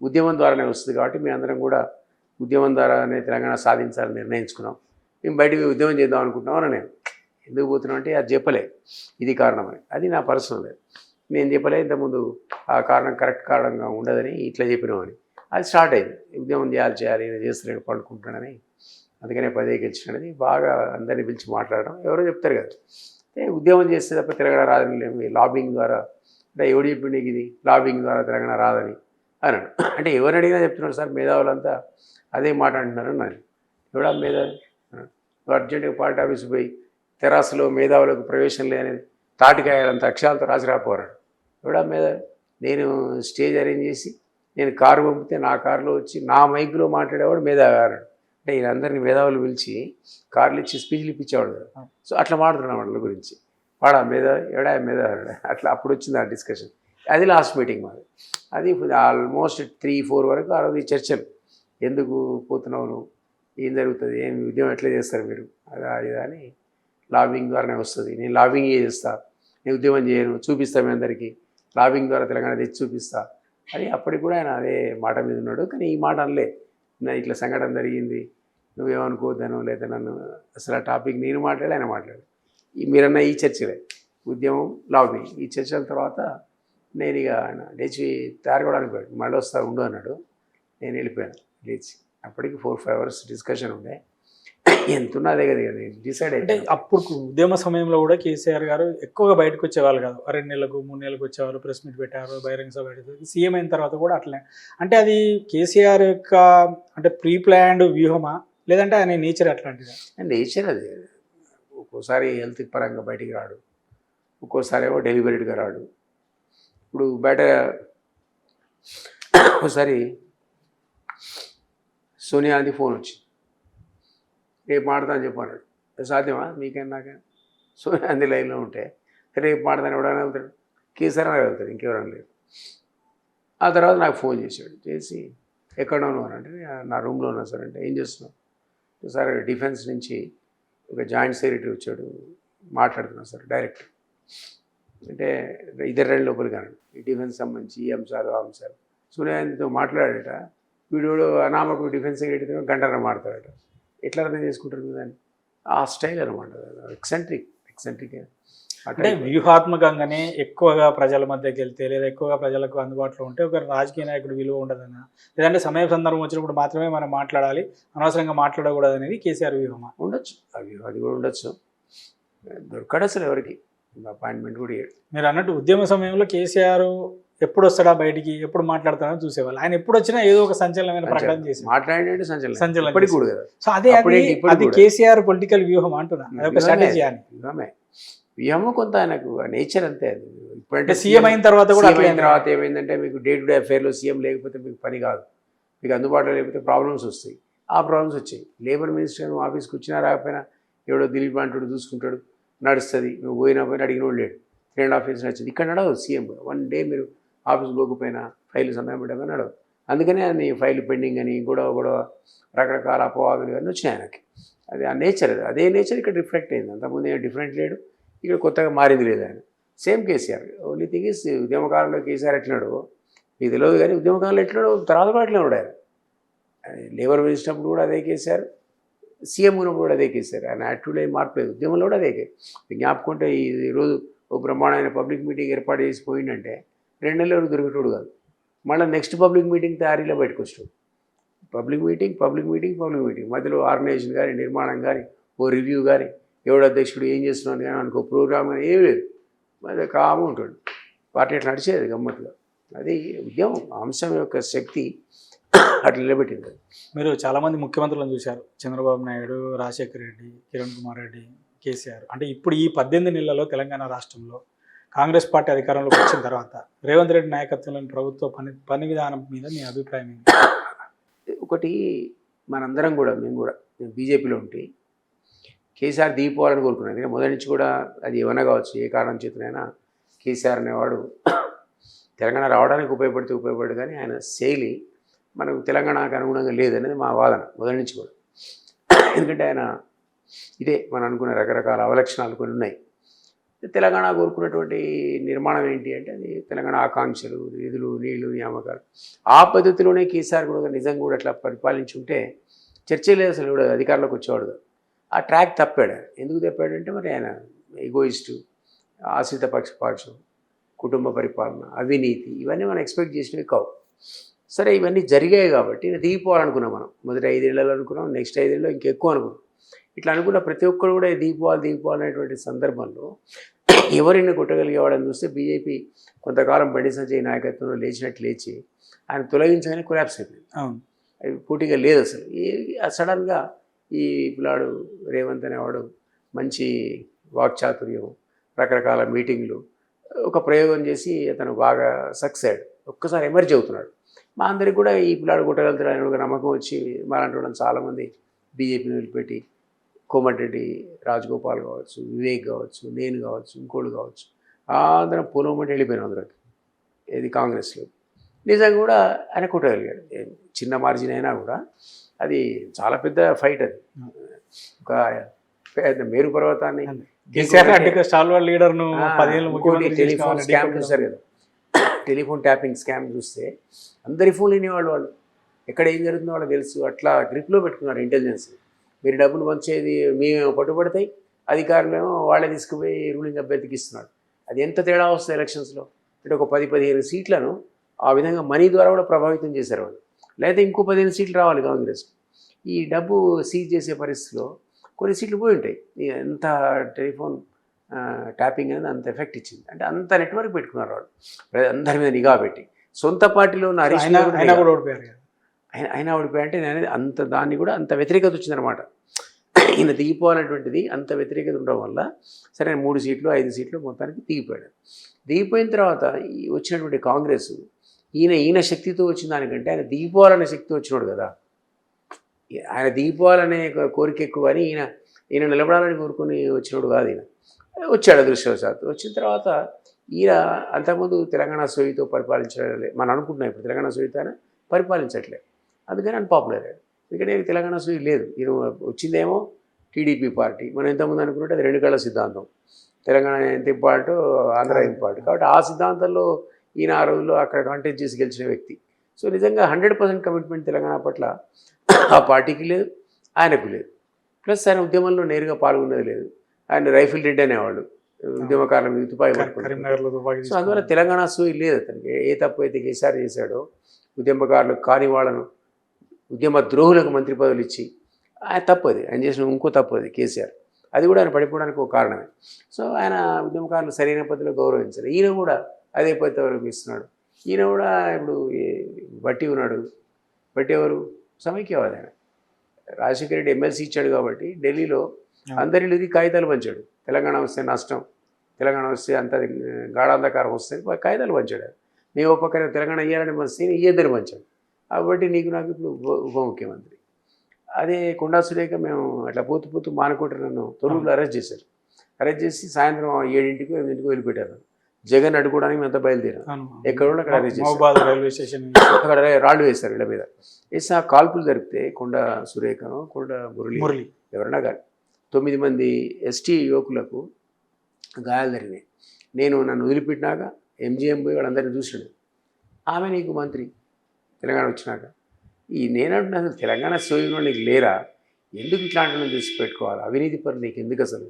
ఉద్యమం ద్వారానే వస్తుంది కాబట్టి మీ అందరం కూడా ఉద్యమం ద్వారానే తెలంగాణ సాధించాలని నిర్ణయించుకున్నాం, మేము బయటికి ఉద్యమం చేద్దాం అనుకుంటున్నాం అని నేను ఎందుకు పోతున్నాం అంటే అది చెప్పలే ఇది కారణమని, అది నా పర్సనల్ నేను చెప్పలే ఇంతకుముందు ఆ కారణం కరెక్ట్ కారణంగా ఉండదని ఇట్లా చెప్పినామని. అది స్టార్ట్ అయింది, ఉద్యమం చేయాలి నేను చేస్తున్నాను పడుకుంటున్నానని, అందుకనే 10 గెలిచినది బాగా అందరినీ పిలిచి మాట్లాడడం. ఎవరో చెప్తారు కదా ఉద్యమం చేస్తే తప్ప తెలంగాణ రాదని లేము, లాబింగ్ ద్వారా అంటే ఎవడు చెప్పిండు ఇది లాబింగ్ ద్వారా తెలంగాణ రాదని అన్నాడు. అంటే ఎవరు అడిగినా చెప్తున్నాడు సార్ మేధావులంతా అదే మాట అంటున్నారు అన్నాను. ఎవడా మేధావి అర్జెంటుగా పార్టీ ఆఫీస్ పోయి తెరాసలో మేధావులకు ప్రవేశం లేనిది తాటికాయాలంత అక్షరాలతో రాసి రాపోరాడు. ఎవడా మేధావి, నేను స్టేజ్ అరేంజ్ చేసి నేను కారు పంపితే నా కారులో వచ్చి నా మైకులో మాట్లాడేవాడు మేధావి అన్నాడు. అంటే వీళ్ళందరినీ మేధావులు పిలిచి కార్లు ఇచ్చి స్పీచ్లు ఇప్పించేవాడు కదా. సో అట్లా మాట్లాడుతున్నాం వాళ్ళ గురించి, వాడా మేధావి ఎవడా మేధావి అట్లా అప్పుడు వచ్చింది ఆ డిస్కషన్. అది లాస్ట్ మీటింగ్ మాది. అది ఆల్మోస్ట్ 3-4 వరకు ఆ రోజు చర్చలు, ఎందుకు పోతున్నావు నువ్వు, ఏం జరుగుతుంది, ఏం ఉద్యమం ఎట్లా చేస్తారు మీరు, అదా ఇదా అని, లాబింగ్ ద్వారానే వస్తుంది, నేను లాబింగ్ చేస్తా, నేను ఉద్యమం చేయను, చూపిస్తాను మీ అందరికీ, లాబింగ్ ద్వారా తెలంగాణ తెచ్చి చూపిస్తా అని. అప్పటికి కూడా ఆయన అదే మాట మీద ఉన్నాడు. కానీ ఈ మాట అనలే, నా ఇట్లా సంఘటన జరిగింది నువ్వేమనుకోవద్దాను లేదా నన్ను అసలు ఆ టాపిక్ నేను మాట్లాడి ఆయన మాట్లాడు మీరన్న ఈ చర్చలే ఉద్యమం లాబింగ్ ఈ చర్చల తర్వాత నేను ఇక ఆయన లేచి తయారుకోవడానికి పోయాడు, మళ్ళీ వస్తా ఉండు అన్నాడు. నేను వెళ్ళిపోయాను లేచి. అప్పటికి 4-5 అవర్స్ డిస్కషన్ ఉండే, ఎంత ఉన్నా అదే కదా నేను డిసైడ్ అంటే అయితే. అప్పుడు ఉద్యమ సమయంలో కూడా కేసీఆర్ గారు ఎక్కువగా బయటకు వచ్చేవాళ్ళు కాదు, 2 నెలలకు 3 నెలలకు వచ్చేవారు, ప్రెస్ మీట్ పెట్టారు, బహిరంగ సభ పెట్టారు. సీఎం అయిన తర్వాత కూడా అట్లనే. అంటే అది కేసీఆర్ యొక్క అంటే ప్రీ ప్లాన్డ్ వ్యూహమా లేదంటే ఆయన నేచర్ అట్లాంటిదా? నేచర్ అది, ఒక్కోసారి హెల్త్ పరంగా బయటికి రాడు, ఒక్కోసారి ఏమో డెలిబరేట్గా రాడు. ఇప్పుడు బయట ఒకసారి సోనియా గాంధీ ఫోన్ వచ్చింది, రేపు మాడతాను చెప్పన్నాడు. సాధ్యమా మీకైనా నాకైనా? సోనియా గాంధీ లైన్లో ఉంటే రేపు మాడతాను ఎవడైనా వెళ్తాడు, కేసీఆర్ అని వెళ్తాడు, ఇంకెవరైనా లేరు. ఆ తర్వాత నాకు ఫోన్ చేశాడు, చేసి ఎక్కడ ఉన్నావు అని అంటే నా రూమ్లో ఉన్నా సార్ అంటే ఏం చేస్తున్నావు సార్, డిఫెన్స్ నుంచి ఒక జాయింట్ సెక్రటరీ వచ్చాడు మాట్లాడుతున్నాను సార్ డైరెక్ట్ అంటే ఇద్దరు రెండు లోపలికి అన్నాడు, ఈ డిఫెన్స్ సంబంధించి ఈ అంశాలు ఆ అంశాలు. సోనియా గాంధీతో మాట్లాడాడట, వీడు అనామకు డిఫెన్స్ సెక్రటరీతో గంటన మాట్లాడట. ఎట్లా అర్థం చేసుకుంటారు దాన్ని? ఆ స్టైల్ అనమాట, ఎక్సెంట్రిక్ అంటే వ్యూహాత్మకంగానే ఎక్కువగా ప్రజల మధ్యకి వెళ్తే లేదా ఎక్కువగా ప్రజలకు అందుబాటులో ఉంటే ఒక రాజకీయ నాయకుడు విలువ ఉండదన్న, లేదంటే సమయ సందర్భం వచ్చినప్పుడు మాత్రమే మనం మాట్లాడాలి, అనవసరంగా మాట్లాడకూడదు అనేది కేసీఆర్ వ్యూహమా? ఉండొచ్చు, అది కూడా ఉండొచ్చు. దొరకడు అసలు ఎవరికి అపాయింట్మెంట్ కూడా ఇవ్వడు. మీరు అన్నట్టు ఉద్యమ సమయంలో కేసీఆర్ ఎప్పుడు వస్తాడా బయటికి, ఎప్పుడు మాట్లాడతాడో చూసేవాళ్ళు. ఆయన ఎప్పుడు వచ్చినా ఏదో ఒక సంచలనమైన ప్రకటన చేసి మాట్లాడినట్టు సంచలనం ఇప్పటికి కూడా కదా. సో అదే అది కేసీఆర్ పొలిటికల్ వ్యూహం అంటున్నా, అదొక స్ట్రాటజీ అని. వ్యూహము కొంత ఆయనకు నేచర్ అంతే. అది ఇప్పుడంటే సీఎం అయిన తర్వాత కూడా అయిన తర్వాత ఏమైందంటే మీకు డే టు డే అఫేర్లో సీఎం లేకపోతే మీకు పని కాదు, మీకు అందుబాటులో లేకపోతే ప్రాబ్లమ్స్ వస్తాయి. ఆ ప్రాబ్లమ్స్ వచ్చాయి. లేబర్ మినిస్టర్ ఆఫీస్కి వచ్చినా రాకపోయినా ఎవడో దిలీప్ అంటాడు చూసుకుంటాడు, నడుస్తుంది. నువ్వు పోయినా అడిగిన వాళ్ళు లేడు. 3.5 years నచ్చింది. ఇక్కడ నడవదు సీఎం. 1 day మీరు ఆఫీస్కి పోకపోయినా ఫైల్ సంతకం పెట్టగా నడవదు. అందుకనే ఆయన ఫైల్ పెండింగ్ అని గొడవ రకరకాల అపవాదులు అన్నీ వచ్చినాయి ఆయనకి. అది ఆ నేచర్, అదే నేచర్ ఇక్కడ రిఫ్లెక్ట్ అయింది. అంతకుముందు ఏం డిఫరెంట్ లేడు, ఇక్కడ కొత్తగా మారింది లేదు ఆయన. Same KCR. Only thing is ఉద్యమకాలంలో కేసీఆర్ ఎట్లాడో మీకు తెలియదు, కానీ ఉద్యమకాలంలో ఎట్లాడో తర్వాత కూడా అట్లనే ఉన్నాడు ఆయన. లేబర్ మినిస్టర్ అప్పుడు కూడా అదే కేసీఆర్, సీఎం ఉన్నప్పుడు కూడా అదే కేసీఆర్. ఆయన యాక్టివ్లో ఏం మార్పు లేదు. ఉద్యమంలో కూడా అదే. జ్ఞాపకుంటే ఈరోజు ఓ బ్రహ్మాండమైన పబ్లిక్ మీటింగ్ ఏర్పాటు చేసి పోయిందంటే 2 నెలలు ఎవరు దొరికేటోడు కాదు. మళ్ళీ నెక్స్ట్ పబ్లిక్ మీటింగ్ తయారీలో బయటకు వచ్చాడు. పబ్లిక్ మీటింగ్ మధ్యలో ఆర్గనైజేషన్ కానీ నిర్మాణం కానీ ఓ రివ్యూ కానీ ఎవడు అధ్యక్షుడు ఏం చేస్తున్నాడు కానీ అనుకో ప్రోగ్రామ్ కానీ ఏమీ లేదు. అది కాము ఉంటాడు. పార్టీ అట్లా నడిచేది గమ్మత్తుగా. అది ఉద్యమం అంశం యొక్క శక్తి అట్లా నిలబెట్టింది. మీరు చాలామంది ముఖ్యమంత్రులను చూశారు, చంద్రబాబు నాయుడు, రాజశేఖర రెడ్డి, కిరణ్ కుమార్ రెడ్డి, కేసీఆర్. అంటే ఇప్పుడు ఈ 18 నెలల్లో తెలంగాణ రాష్ట్రంలో కాంగ్రెస్ పార్టీ అధికారంలోకి వచ్చిన తర్వాత రేవంత్ రెడ్డి నాయకత్వంలోని ప్రభుత్వ పని విధానం మీద మీ అభిప్రాయం ఏంటి? ఒకటి మనందరం కూడా మేము కూడా బీజేపీలో ఉంటే కేసీఆర్ దిగిపోవాలని కోరుకున్నాను. ఎందుకంటే మొదటి నుంచి కూడా అది ఏమన్నా కావచ్చు, ఏ కారణం చేతనైనా కేసీఆర్ అనేవాడు తెలంగాణ రావడానికి ఉపయోగపడు కానీ ఆయన శైలి మనకు తెలంగాణకు అనుగుణంగా లేదనేది మా వాదన మొదటి నుంచి కూడా. ఎందుకంటే ఆయన ఇదే మనం అనుకునే రకరకాల అవలక్షణాలు కొన్ని ఉన్నాయి. తెలంగాణ కోరుకున్నటువంటి నిర్మాణం ఏంటి అంటే అది తెలంగాణ ఆకాంక్షలు, నిధులు, నీళ్లు, నియామకాలు ఆ పద్ధతిలోనే కేసీఆర్ కూడా నిజంగా కూడా అట్లా పరిపాలించి ఉంటే చర్చే లేదు అసలు. కూడా అధికారంలోకి వచ్చేవాడు కాదు. ఆ ట్రాక్ తప్పాడు. ఎందుకు తప్పాడంటే మరి ఆయన ఎగోయిస్టు, ఆశ్రిత పక్షపాతం, కుటుంబ పరిపాలన, అవినీతి ఇవన్నీ మనం ఎక్స్పెక్ట్ చేసినవి కావు. సరే ఇవన్నీ జరిగాయి కాబట్టి దిగిపోవాలనుకున్నాం మనం. మొదటి 5 ఏళ్ళలో అనుకున్నాం, నెక్స్ట్ 5 ఏళ్ళలో ఇంకెక్కువ అనుకున్నాం. ఇట్లా అనుకున్న ప్రతి ఒక్కరు కూడా దిగిపోవాలనేటువంటి సందర్భంలో ఎవరిని కొట్టగలిగేవాడని చూస్తే బీజేపీ కొంతకాలం బండి సంజయ్ నాయకత్వంలో లేచినట్టు లేచి ఆయన తొలగించగానే కొలాప్స్ అయిపోయింది. అవి పోటీగా లేదు అసలు. సడన్గా ఈ పిల్లాడు రేవంత్ అనేవాడు మంచి వాక్చాతుర్యం, రకరకాల మీటింగ్లు, ఒక ప్రయోగం చేసి అతను బాగా సక్సెస్ అయ్యాడు. ఒక్కసారి ఎమర్జ్ అవుతున్నాడు. మా అందరికి కూడా ఈ పిల్లాడు కొట్టగలుగుతాడు అనే ఒక నమ్మకం వచ్చి మాలాంటి వాళ్ళని చాలామంది బీజేపీని వదిలిపెట్టి కోమటిరెడ్డి రాజగోపాల్ కావచ్చు, వివేక్ కావచ్చు, నేను కావచ్చు, ఇంకోళ్ళు కావచ్చు, అందరం పొలమంటే వెళ్ళిపోయినాం అందరికి. ఏది కాంగ్రెస్లో నిజంగా కూడా ఆయన కొట్టగలిగాడు. చిన్న మార్జిన్ అయినా కూడా అది చాలా పెద్ద ఫైట్. అది ఒక పెద్ద మేరు పర్వతాన్ని టెలిఫోన్ స్కామ్ చూస్తారు కదా, టెలిఫోన్ ట్యాపింగ్ స్కామ్ చూస్తే అందరి ఫోన్ వినేవాళ్ళు. ఎక్కడ ఏం జరుగుతుందో వాళ్ళకి తెలుసు. అట్లా గ్రిప్లో పెట్టుకున్నారు ఇంటెలిజెన్స్. మీరు డబ్బులు పంచేది మేము పట్టుబడతాయి, అధికారులేమో వాళ్ళే తీసుకుపోయి రూలింగ్ అభ్యర్థికి ఇస్తున్నాడు. అది ఎంత తేడా వస్తుంది ఎలక్షన్స్లో అంటే ఒక 10-15 సీట్లను ఆ విధంగా మనీ ద్వారా కూడా ప్రభావితం చేశారు వాళ్ళు. లేదా ఇంకో 15 సీట్లు రావాలి కాంగ్రెస్. ఈ డబ్బు సీజ్ చేసే పరిస్థితిలో కొన్ని సీట్లు పోయి ఉంటాయి. ఎంత టెలిఫోన్ ట్యాపింగ్ అనేది అంత ఎఫెక్ట్ ఇచ్చింది. అంటే అంత నెట్వర్క్ పెట్టుకున్నారు వాళ్ళు, అందరి మీద నిఘా పెట్టి. సొంత పార్టీలో ఉన్న హరీష్ అయినా ఓడిపోయా అంటే నేను అంత దాన్ని కూడా అంత వ్యతిరేకత వచ్చిందనమాట. ఈయన దిగిపోవాలనేటువంటిది అంత వ్యతిరేకత ఉండడం వల్ల సరే 3 సీట్లు 5 సీట్లు మొత్తానికి దిగిపోయాడు. దిగిపోయిన తర్వాత వచ్చినటువంటి కాంగ్రెస్ ఈయన శక్తితో వచ్చిన దానికంటే ఆయన దిగిపోవాలనే శక్తి వచ్చినాడు కదా. ఆయన దిగిపోవాలనే కోరిక ఎక్కువ కానీ ఈయన నిలబడాలని కోరుకుని వచ్చినాడు కాదు. ఈయన వచ్చాడు అదృష్టవశాత్తు. వచ్చిన తర్వాత ఈయన అంతకుముందు తెలంగాణ సోయితో పరిపాలించలే మనం అనుకుంటున్నాం. ఇప్పుడు తెలంగాణ సోయితో పరిపాలించట్లే, అందుకని అన్పాపులర్ అయ్యాడు. ఎందుకంటే తెలంగాణ సోయి లేదు. ఈయన వచ్చిందేమో టీడీపీ పార్టీ. మనం ఎంతమంది అనుకుంటే అది 2 కళ్ళ సిద్ధాంతం. తెలంగాణ ఎంత ఇంపార్టో ఆంధ్ర ఇంపార్ట్. కాబట్టి ఆ సిద్ధాంతంలో ఈయన ఆ రోజుల్లో అక్కడ కాంటెస్ట్ చేసి గెలిచిన వ్యక్తి. సో నిజంగా 100% కమిట్మెంట్ తెలంగాణ పట్ల ఆ పార్టీకి లేదు, ఆయనకు లేదు. ప్లస్ ఆయన ఉద్యమంలో నేరుగా పాల్గొనేది లేదు. ఆయన రైఫిల్ రెడ్డి అనేవాళ్ళు, ఉద్యమకారుల మీద తుపాకీ పట్టుకున్నారు. సో అందువల్ల తెలంగాణ సోయి లేదు అతనికి. ఏ తప్పు అయితే కేసీఆర్ చేశాడో, ఉద్యమకారులకు కాని వాళ్ళను ఉద్యమ ద్రోహులకు మంత్రి పదవులు ఇచ్చి ఆయన తప్పది. ఆయన చేసిన ఇంకో తప్పది కేసీఆర్. అది కూడా ఆయన పడిపోవడానికి ఒక కారణమే. సో ఆయన ఉద్యమకారులు సరైన పద్ధతిలో గౌరవించారు. ఈయన కూడా అదే పద్ధతి ఇస్తున్నాడు. ఈయన కూడా ఇప్పుడు బట్టి ఉన్నాడు. బట్టి ఎవరు? సమైక్యవాది. ఆయన రాజశేఖర రెడ్డి ఎమ్మెల్సీ ఇచ్చాడు కాబట్టి ఢిల్లీలో అందరిలోకి కాగితాలు పంచాడు. తెలంగాణ వస్తే నష్టం, తెలంగాణ వస్తే అంత గాఢాంధకారం వస్తుంది, కాగితాలు పంచాడు. మేము పక్కన తెలంగాణ ఇయ్యాలని వస్తే ఇయ్యద్దని పంచాడు. కాబట్టి నీకు నాకు ఇప్పుడు ఉప ముఖ్యమంత్రి. అదే కొండా సురేఖ మేము అట్లా పోతూ మానకోట నన్ను తొర్రూరులో అరెస్ట్ చేశారు. అరెస్ట్ చేసి సాయంత్రం 7ంటికో 8ంటికో వెళ్ళిపెట్టారు. జగన్ అడ్డుకోవడానికి మేము అంతా బయలుదేరాం. ఎక్కడ అక్కడ అరెస్ట్ చేశారు. రైల్వే స్టేషన్ అక్కడ రాళ్ళు వేశారు ఇళ్ళ మీద. వేసి ఆ కాల్పులు జరిపితే కొండా సురేఖను, కొండా మురళి ఎవరైనా కానీ 9 మంది ఎస్టీ యువకులకు గాయాలు జరిగినాయి. నన్ను వదిలిపెట్టినాక ఎంజీఎం పోయి వాళ్ళందరినీ చూసాడు. ఆమె నీకు మంత్రి తెలంగాణ వచ్చినాక. నేనంటున్నా అసలు తెలంగాణ సోయిలో నీకు లేరా? ఎందుకు ఇట్లాంటి చూసి పెట్టుకోవాలి? అవినీతి పరులు నీకు ఎందుకు? అసలు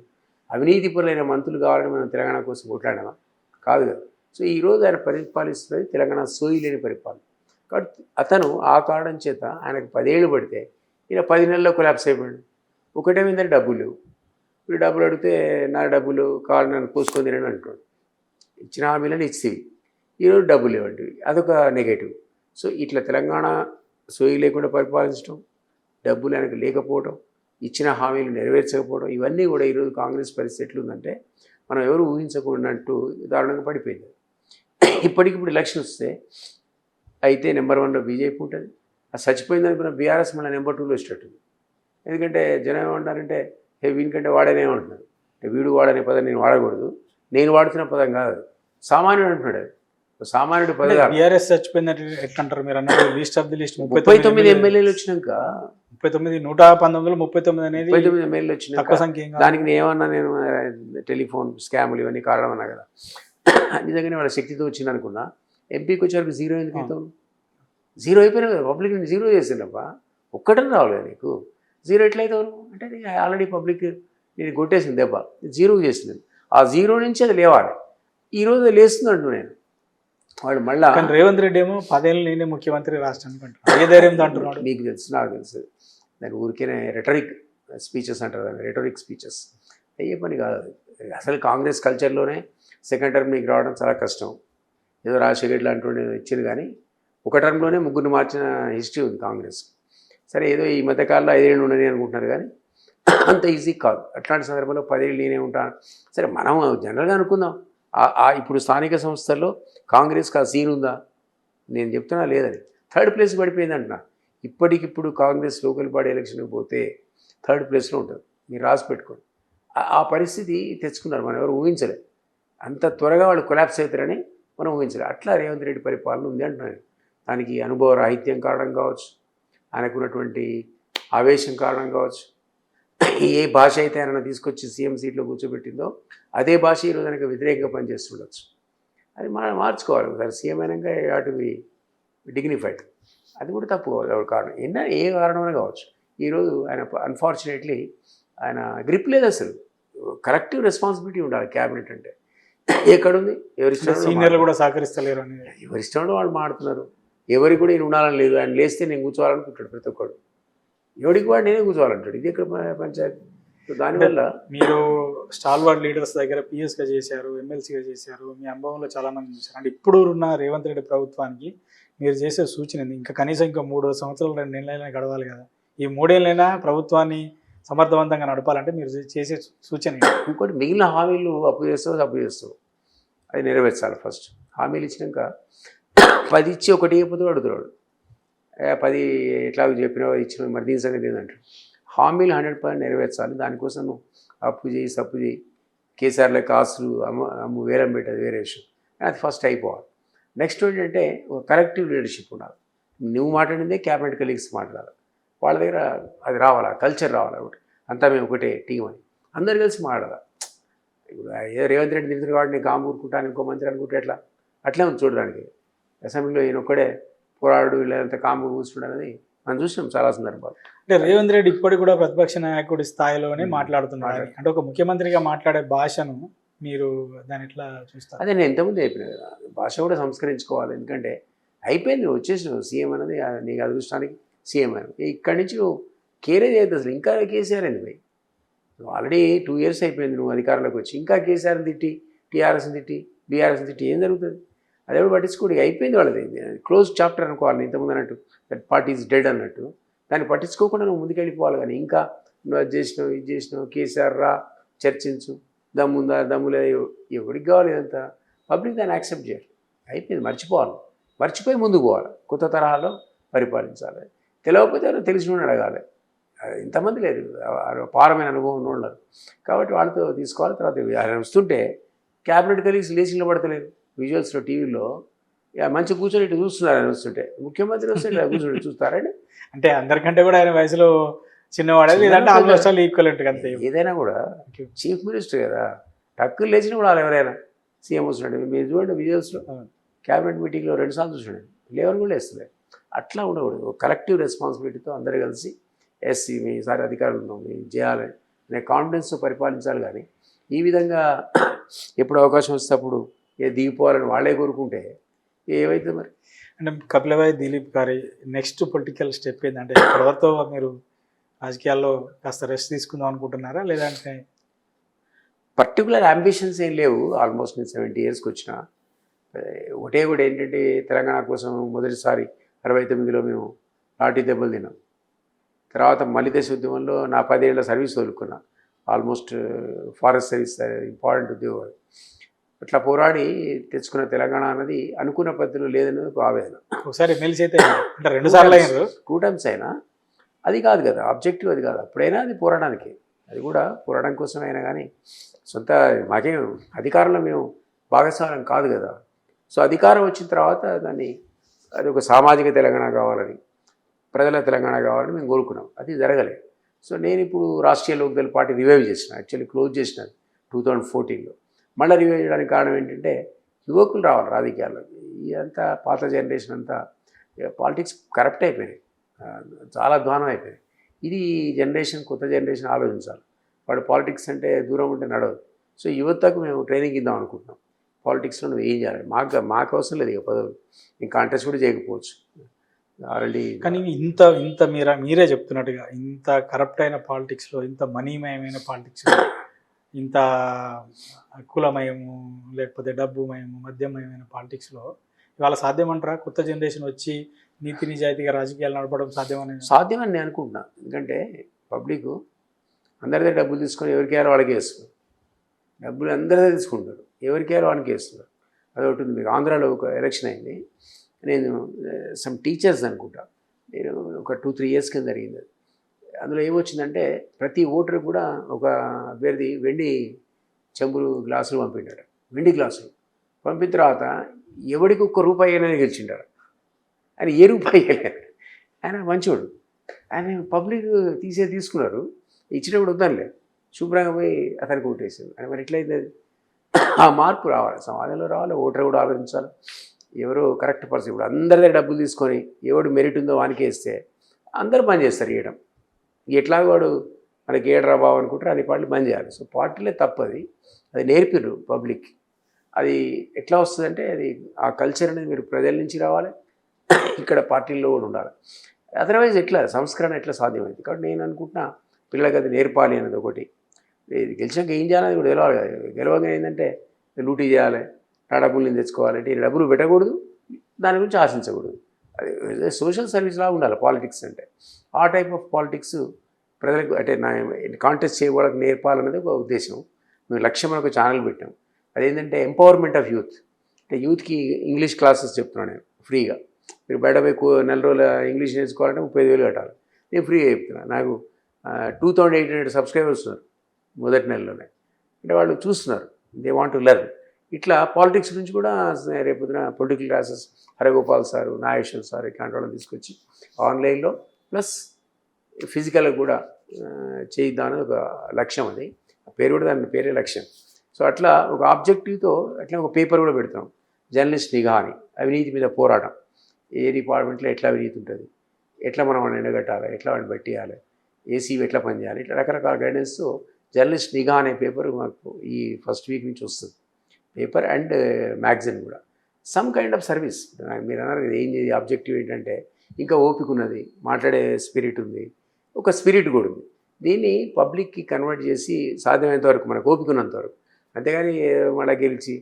అవినీతి పరులైన మంత్రులు కావాలని మనం తెలంగాణ కోసం కొట్లాడామా? కాదు కదా. సో ఈరోజు ఆయన పరిపాలిస్తున్నది తెలంగాణ సోయి లేని పరిపాలన. కాబట్టి అతను ఆ కారణం చేత ఆయనకు 10 ఏళ్ళు పడితే ఈయన 10 నెలల్లో కొలాప్స్ అయిపోయాడు. ఒకటేమిందంటే డబ్బులు లేవు. ఇప్పుడు డబ్బులు అడిగితే నా డబ్బులు కావాలి నన్ను పూసుకొని తినని అంటున్నాడు. ఇచ్చిన హామీలను ఇచ్చేవి, ఈరోజు డబ్బులు లేవంటివి, అదొక నెగటివ్. సో ఇట్లా తెలంగాణ సోయి లేకుండా పరిపాలించడం, డబ్బులు ఆయనకు లేకపోవడం, ఇచ్చిన హామీలు నెరవేర్చకపోవడం, ఇవన్నీ కూడా ఈరోజు కాంగ్రెస్ పరిస్థితి ఎట్లుందంటే మనం ఎవరు ఊహించకున్నట్టు దారుణంగా పడిపోయింది. ఇప్పటికిప్పుడు ఎలక్షన్ వస్తే అయితే నెంబర్ 1లో బీజేపీ ఉంటుంది, అది చచ్చిపోయింది అనుకున్న బీఆర్ఎస్ మళ్ళీ నెంబర్ 2లో వచ్చేటట్టుంది. ఎందుకంటే జనం ఏమంటారంటే వీనికంటే వాడేనేమంటున్నారు, వీడు వాడనే పదం నేను వాడకూడదు, నేను వాడుతున్న పదం కాదు అది, సామాన్యుడు అంటున్నాడు. అది సామాన్యుడు పదం కాదు. బీఆర్ఎస్ చచ్చిపోయిందంటే ఎట్లంటారు మీరు అన్నారు, లిస్ట్ ఆఫ్ ది లిస్ట్ 39 ఎమ్మెల్యేలు వచ్చినాక 39 119 అనేది 39 ఎమ్మెల్యేలు వచ్చినాక తక్కువ సంఖ్య ఏం కాదు. దానికి నేను ఏమన్నా, నేను టెలిఫోన్ స్కాములు ఇవన్నీ కారణం అన్నా కదా. నిజంగానే వాళ్ళ శక్తితో వచ్చింది అనుకున్నా. ఎంపీకి వచ్చేవరకు 0 ఎందుకు అవుతావు? 0 అయిపోయినా కదా, పబ్లిక్ నేను 0 చేసిండప్పా, ఒక్కటని రావాలి నీకు. 0 ఎట్లయితావు అంటే ఆల్రెడీ పబ్లిక్ నేను కొట్టేసింది దెబ్బ, 0 చేసింది. ఆ 0 నుంచి అది లేవాలి. ఈరోజు లేస్తుంది అంటు నేను. వాడు మళ్ళీ రేవంత్ రెడ్డి ఏమో 10 ఏళ్ళు నేనే ముఖ్యమంత్రి రాష్ట్రానికి అంటున్నాడు. ఏ ధైర్యంతో అంటున్నాడు? మీకు తెలుసు, నాకు తెలుసు. దాని ఊరికేనే రెటరిక్ స్పీచెస్ అంటారు, దాన్ని రెటరిక్ స్పీచెస్. అయ్యే పని కాదు అది. అసలు కాంగ్రెస్ కల్చర్లోనే సెకండ్ టర్మ్ నీకు రావడం చాలా కష్టం. ఏదో రాజశేఖర్ లాంటి ఇచ్చింది, కానీ ఒక టర్మ్లోనే ముగ్గురిని మార్చిన హిస్టరీ ఉంది కాంగ్రెస్. సరే ఏదో ఈ మధ్యకాలంలో 5 ఏళ్ళు ఉండని అనుకుంటున్నారు, కానీ అంత ఈజీ కాదు. అట్లాంటి సందర్భంలో 10 ఏళ్ళు నేనే ఉంటాను. సరే మనం జనరల్గా అనుకుందాం, ఇప్పుడు స్థానిక సంస్థల్లో కాంగ్రెస్కి ఆ సీన్ ఉందా? నేను చెప్తున్నా లేదని. 3rd ప్లేస్ పడిపోయింది అంటున్నా. ఇప్పటికిప్పుడు కాంగ్రెస్ లోకల్ బాడీ ఎలక్షన్కి పోతే 3rd ప్లేస్లో ఉంటుంది, మీరు రాసి పెట్టుకోండి. ఆ పరిస్థితి తెచ్చుకున్నారు, మనం ఎవరు ఊహించలేదు. అంత త్వరగా వాళ్ళు కొలాప్స్ అవుతారని మనం ఊహించలేదు. అట్లా రేవంత్ రెడ్డి పరిపాలన ఉంది అంటున్నాను. దానికి అనుభవ రాహిత్యం కారణం కావచ్చు, ఆయనకున్నటువంటి ఆవేశం కారణం కావచ్చు. ఏ భాష అయితే ఆయన తీసుకొచ్చి సీఎం సీట్లో కూర్చోబెట్టిందో అదే భాష ఈరోజు ఆయనకు వ్యతిరేకంగా పనిచేస్తుండొచ్చు. అది మనం మార్చుకోవాలి. ఒకసారి సీఎం అయినాక అటు డిగ్నిఫైడ్, అది కూడా తప్పు ఎవరి కారణం ఏ కారణమైనా కావచ్చు. ఈరోజు ఆయన అన్ఫార్చునేట్లీ ఆయన గ్రిప్ లేదు. అసలు కలెక్టివ్ రెస్పాన్సిబిలిటీ ఉండాలి క్యాబినెట్ అంటే. ఎక్కడుంది? సీనియర్లు కూడా సహకరిస్తలేరు అని ఎవరిష్టంలో వాళ్ళు మాడుతున్నారు. ఎవరికి కూడా ఈయన ఉండాలని లేదు. ఆయన లేస్తే నేను కూర్చోవాలనుకుంటాడు ప్రతి ఒక్కడు. ఎవడికి వాడు నేనే కూర్చోవాలంటాడు. ఇది ఎక్కడ పంచాయతీ? దానివల్ల మీరు స్టాల్వార్డ్ లీడర్స్ దగ్గర పిఎస్గా చేశారు, ఎమ్మెల్సీగా చేశారు, మీ అనుభవంలో చాలామంది చూశారు. అంటే ఇప్పుడు ఉన్న రేవంత్ రెడ్డి ప్రభుత్వానికి మీరు చేసే సూచన ఏంది? ఇంకా కనీసం ఇంకా 3 సంవత్సరాలు 2 నెలలైనా గడవాలి కదా. ఈ 3 ఏళ్ళైనా ప్రభుత్వాన్ని సమర్థవంతంగా నడపాలంటే మీరు చేసే సూచన ఏంటి? ఇంకోటి, మిగిలిన హామీలు అప్పు చేస్తావు అది నెరవేర్చాలి. ఫస్ట్ హామీలు ఇచ్చినాక 10 ఇచ్చి ఒకటి ఇవ్వకపోతే అడుగుతున్నాడు. 10 ఎట్లాగో చెప్పినావు ఇచ్చిన, మరి దీని సంగతి ఏంటంటే హామీలు 100% నెరవేర్చాలి. దానికోసం నువ్వు అప్పు చేయి సప్పు చేయి, కేసీఆర్లో కాసులు అమ్ము వేలం పెట్టేది వేరే విషయం. అది ఫస్ట్ అయిపోవాలి. నెక్స్ట్ ఏంటంటే ఒక కలెక్టివ్ లీడర్షిప్ ఉండాలి. నువ్వు మాట్లాడిందే క్యాబినెట్ కలీగ్స్ మాట్లాడాలి. వాళ్ళ దగ్గర అది రావాలి, కల్చర్ రావాలి. ఒకటి అంతా మేము ఒకటే టీం అని అందరు కలిసి మాట్లాడాలి. ఇప్పుడు ఏదో రేవంత్ రెడ్డి తిరుగుతారు కాబట్టి నేను కాము ఊరుకుంటాను, ఇంకో మంత్రి అనుకుంటే అట్లే ఉంది చూడడానికి. అసెంబ్లీలో ఈయన ఒక్కడే పోరాడు, వీళ్ళంతా కాము కూర్చుంటాడు అనేది మనం చూసినాం చాలా సందర్భాలు. అంటే రేవంత్ రెడ్డి ఇప్పటికి కూడా ప్రతిపక్ష నాయకుడి స్థాయిలోనే మాట్లాడుతున్నారు. అంటే ఒక ముఖ్యమంత్రిగా మాట్లాడే భాషను మీరు దాని ఎట్లా చూస్తారు? అదే నేను ఇంతకుముందు చెప్పిన కదా, భాష కూడా సంస్కరించుకోవాలి. ఎందుకంటే అయిపోయింది, నువ్వు వచ్చేసినావు సీఎం అనేది, నీకు అదృష్టానికి సీఎం అయినా ఇక్కడి నుంచి నువ్వు కేరే చేయద్దు. అసలు ఇంకా కేసీఆర్ అయింది పోయి, నువ్వు ఆల్రెడీ 2 years అయిపోయింది నువ్వు అధికారంలోకి వచ్చి, ఇంకా కేసీఆర్ని తిట్టి, టీఆర్ఎస్ని తిట్టి, బీఆర్ఎస్ని తిట్టి ఏం జరుగుతుంది? అది ఎవరు పట్టించుకోడు. అయిపోయింది వాళ్ళది, క్లోజ్ చాప్టర్ అనుకోవాలి. ఇంతకుముందు అన్నట్టు దట్ పార్టీ ఈజ్ డెడ్ అన్నట్టు దాన్ని పట్టించుకోకుండా నువ్వు ముందుకెళ్ళిపోవాలి. కానీ ఇంకా నువ్వు అది చేసినావు ఇది చేసినావు, కేసీఆర్ రా చర్చించు, దమ్ముందా దమ్ములే, ఎవరికి కావాలి ఇదంతా? పబ్లిక్ దాన్ని యాక్సెప్ట్ చేయాలి. అయిపోయింది, మర్చిపోవాలి. మర్చిపోయి ముందుకు పోవాలి, కొత్త తరహాలో పరిపాలించాలి. తెలియకపోతే తెలిసిన అడగాలి. ఇంతమంది లేదు, పారమైన అనుభవం ఉన్నారు కాబట్టి వాళ్ళతో తీసుకోవాలి. తర్వాత ఆయన వస్తుంటే క్యాబినెట్ కలీగ్స్ లేచి నిలబడతలేదు. విజువల్స్లో టీవీలో మంచి కూర్చొని ఇటు చూస్తున్నారు. ఆయన వస్తుంటే ముఖ్యమంత్రి వస్తే ఇట్లా కూర్చొని చూస్తారండి. అంటే అందరికంటే కూడా ఆయన వయసులో చిన్నవాడే, లేదంటే ఆల్మోస్ట్ ఆల్ ఈక్వలెంట్ అంతే. ఏదైనా కూడా చీఫ్ మినిస్టర్ కదా, టక్కులు లేచిన కూడా వాళ్ళు ఎవరైనా సీఎం వస్తున్నాడు. మీరు చూడండి విజువల్స్లో క్యాబినెట్ మీటింగ్లో 2 సార్లు చూసినాడు, లేవని కూడా వేస్తున్నాడు. అట్లా ఉండకూడదు. కలెక్టివ్ రెస్పాన్సిబిలిటీతో అందరూ కలిసి ఎస్సీ ఈసారి అధికారులు చేయాలి అనే కాన్ఫిడెన్స్తో పరిపాలించాలి. కానీ ఈ విధంగా ఎప్పుడు అవకాశం వస్తే అప్పుడు దిగిపోవాలని వాళ్ళే కోరుకుంటే ఏవైతే మరి. అంటే కపిలవాయి దిలీప్ గారి నెక్స్ట్ పొలిటికల్ స్టెప్ ఏంటంటే ఇప్పటివరకు మీరు రాజకీయాల్లో కాస్త రెస్ట్ తీసుకుందాం అనుకుంటున్నారా, లేదంటే పర్టికులర్ అంబిషన్స్ ఏం లేవు? ఆల్మోస్ట్ నేను 70 yearsకి వచ్చిన. ఒకటే కూడా ఏంటంటే తెలంగాణ కోసం మొదటిసారి 69లో మేము లాఠీ దెబ్బలు తిన్నాం. తర్వాత మలిదశ ఉద్యమంలో నా 10 ఏళ్ల సర్వీస్ వదులుకున్నా. ఆల్మోస్ట్ ఫారెస్ట్ సర్వీస్ ఇంపార్టెంట్ ఉద్యోగం. అట్లా పోరాడి తెచ్చుకున్న తెలంగాణ అనేది అనుకున్న పద్ధతిలో లేదనేది ఒక ఆవేదన. ఒకసారి ఎమ్మెల్సీ అయితే అంటే 2 సార్లు అయినారు. 2 టైమ్స్ అయినా అది కాదు కదా ఆబ్జెక్టివ్, అది కాదు. అప్పుడైనా అది పోరాడానికి, అది కూడా పోరాటం కోసం అయినా కానీ సొంత మాకేం అధికారంలో మేము భాగస్వామ్యం కాదు కదా. సో అధికారం వచ్చిన తర్వాత దాన్ని అది ఒక సామాజిక తెలంగాణ కావాలని, ప్రజల తెలంగాణ కావాలని మేము కోరుకున్నాం. అది జరగలేదు. సో నేను ఇప్పుడు రాష్ట్రీయ లోక్దళ్ పార్టీ రివైవ్ చేసిన, యాక్చువల్లీ క్లోజ్ చేసిన 2014లో. మళ్ళీ రివైవ్ చేయడానికి కారణం ఏంటంటే యువకులు రావాలి రాజకీయాల్లో. ఇదంతా పాత జనరేషన్ అంతా పాలిటిక్స్ కరప్ట్ అయిపోయినాయి, చాలా అధ్వానం అయిపోయినాయి. ఇది జనరేషన్, కొత్త జనరేషన్ ఆలోచించాలి. వాడు పాలిటిక్స్ అంటే దూరం ఉంటే నడవదు. సో యువతకు మేము ట్రైనింగ్ ఇద్దాం అనుకుంటున్నాం. పాలిటిక్స్లో నువ్వు ఏం చేయాలి, మాకు అవసరం లేదు ఇక పదవులు, ఇంకా కాంటెస్ట్ కూడా చేయకపోవచ్చు ఆల్రెడీ. కానీ ఇంత ఇంత మీరే చెప్తున్నట్టుగా ఇంత కరప్ట్ అయిన పాలిటిక్స్లో, ఇంత మనీమయమైన పాలిటిక్స్లో, ఇంత కులమయము లేకపోతే డబ్బుమయము మద్యమయమైన పాలిటిక్స్లో ఇవాళ సాధ్యమంటారా? కొత్త జనరేషన్ వచ్చి నీతి నిజాయితీగా రాజకీయాలు నడపడం సాధ్యమని నేను అనుకుంటున్నా. ఎందుకంటే పబ్లిక్ అందరిదే డబ్బులు తీసుకొని ఎవరికి వేయాలో వాళ్ళకి వేస్తున్నారు, డబ్బులు అందరిదే తీసుకుంటారు, ఎవరికి వేయాలో వాళ్ళకి వేస్తున్నారు. అదొకటి ఉంది. మీకు ఆంధ్రాలో ఒక ఎలక్షన్ అయింది, నేను సమ్ టీచర్స్ అనుకుంటా, నేను ఒక 2-3 years కింద జరిగింది అది. అందులో ఏమొచ్చిందంటే ప్రతి ఓటరు కూడా ఒక అభ్యర్థి వెండి చెంబులు గ్లాసులు పంపిండాడు, వెండి గ్లాసులు పంపిన తర్వాత ఎవడికి ₹1 అనేది గెలిచిండాడు. ఆయన ఏ రూపాయి వేయలేదు, ఆయన మంచోడు. ఆయన పబ్లిక్ తీసుకున్నారు, ఇచ్చినప్పుడు వద్దనిలే, శుభ్రంగా పోయి అతనికి ఓటేసారు. అని మరి ఎట్లయితే ఆ మార్పు రావాలి, సమాజంలో రావాలి, ఓటర్ కూడా ఆలోచించాలి. ఎవరో కరెక్ట్ పర్సన్, ఇప్పుడు అందరి దగ్గర డబ్బులు తీసుకొని ఎవడు మెరిట్ ఉందో వానికి వేస్తే అందరూ బంద్ చేస్తారు ఇవ్వడం. ఎట్లాగో వాడు మనకి ఏడరా బాబు అనుకుంటారు, అది పార్టీలు బంద్ చేయాలి. సో పార్టీలే తప్పది, అది నేర్పిర్రు పబ్లిక్. అది ఎట్లా వస్తుందంటే అది ఆ కల్చర్ అనేది మీరు ప్రజల నుంచి రావాలి, ఇక్కడ పార్టీల్లో కూడా ఉండాలి. అదర్వైజ్ ఎట్లా సంస్కరణ ఎట్లా సాధ్యమైంది? కాబట్టి నేను అనుకుంటున్నా పిల్లలకి అది నేర్పాలి అనేది ఒకటి. ఇది గెలిచాక ఏం చేయాలని కూడా తెలవాలి కదా. గెలవగా ఏంటంటే లూటీ చేయాలి, డబ్బులు తెచ్చుకోవాలంటే ఈ డబ్బులు పెట్టకూడదు, దాని గురించి ఆశించకూడదు. అది సోషల్ సర్వీస్ లాగా ఉండాలి పాలిటిక్స్ అంటే. ఆ టైప్ ఆఫ్ పాలిటిక్స్ ప్రజలకు అంటే నా కాంటెస్ట్ చేయడానికి నేర్పాలనేది ఒక ఉద్దేశం. మేము లక్ష్యం ఒక ఛానల్ పెట్టాం, అదేంటంటే ఎంపవర్మెంట్ ఆఫ్ యూత్. అంటే యూత్కి ఇంగ్లీష్ క్లాసెస్ చెప్తున్నాను నేను ఫ్రీగా. మీరు బయట పోయి 4 రోజుల ఇంగ్లీష్ నేర్చుకోవాలంటే 35,000 కట్టాలి, నేను ఫ్రీగా చెప్తున్నాను. నాకు 2800 సబ్స్క్రైబర్స్ ఉన్నారు మొదటి నెలలోనే. అంటే వాళ్ళు చూస్తున్నారు, దే వాంట్ టు లెర్న్. ఇట్లా పాలిటిక్స్ నుంచి కూడా రేపొద్దున political classes Haragopal sir, Nageshwar sir ఇట్లాంటి వాళ్ళని తీసుకొచ్చి ఆన్లైన్లో ప్లస్ ఫిజికల్గా కూడా చేయిద్దామని ఒక లక్ష్యం. అది పేరు కూడా దాని పేరే లక్ష్యం. సో అట్లా ఒక ఆబ్జెక్టివ్తో అట్లా ఒక పేపర్ కూడా పెడతాం, జర్నలిస్ట్ నిఘా అని. అవినీతి మీద పోరాటం, ఏ డిపార్ట్మెంట్లో ఎట్లా అవినీతి ఉంటుంది, ఎట్లా మనం వాడిని ఎండగట్టాలి, ఎట్లా వాడిని బట్టియాలి, ఏసీ ఎట్లా పనిచేయాలి, ఇట్లా రకరకాల గైడెన్స్తో జర్నలిస్ట్ నిఘా అనే పేపర్ మాకు ఈ ఫస్ట్ వీక్ నుంచి వస్తుంది. పేపర్ అండ్ మ్యాగజైన్ కూడా సమ్ కైండ్ ఆఫ్ సర్వీస్. మీరు అన్నారు ఏం చేయాలి, ఆబ్జెక్టివ్ ఏంటంటే ఇంకా ఓపిక ఉన్నది, మాట్లాడే స్పిరిట్ ఉంది, ఒక స్పిరిట్ కూడా ఉంది. దీన్ని పబ్లిక్కి కన్వర్ట్ చేసి సాధ్యమైనంత వరకు మనకు ఓపిక ఉన్నంత వరకు, అంతేగాని మళ్ళీ గెలిచి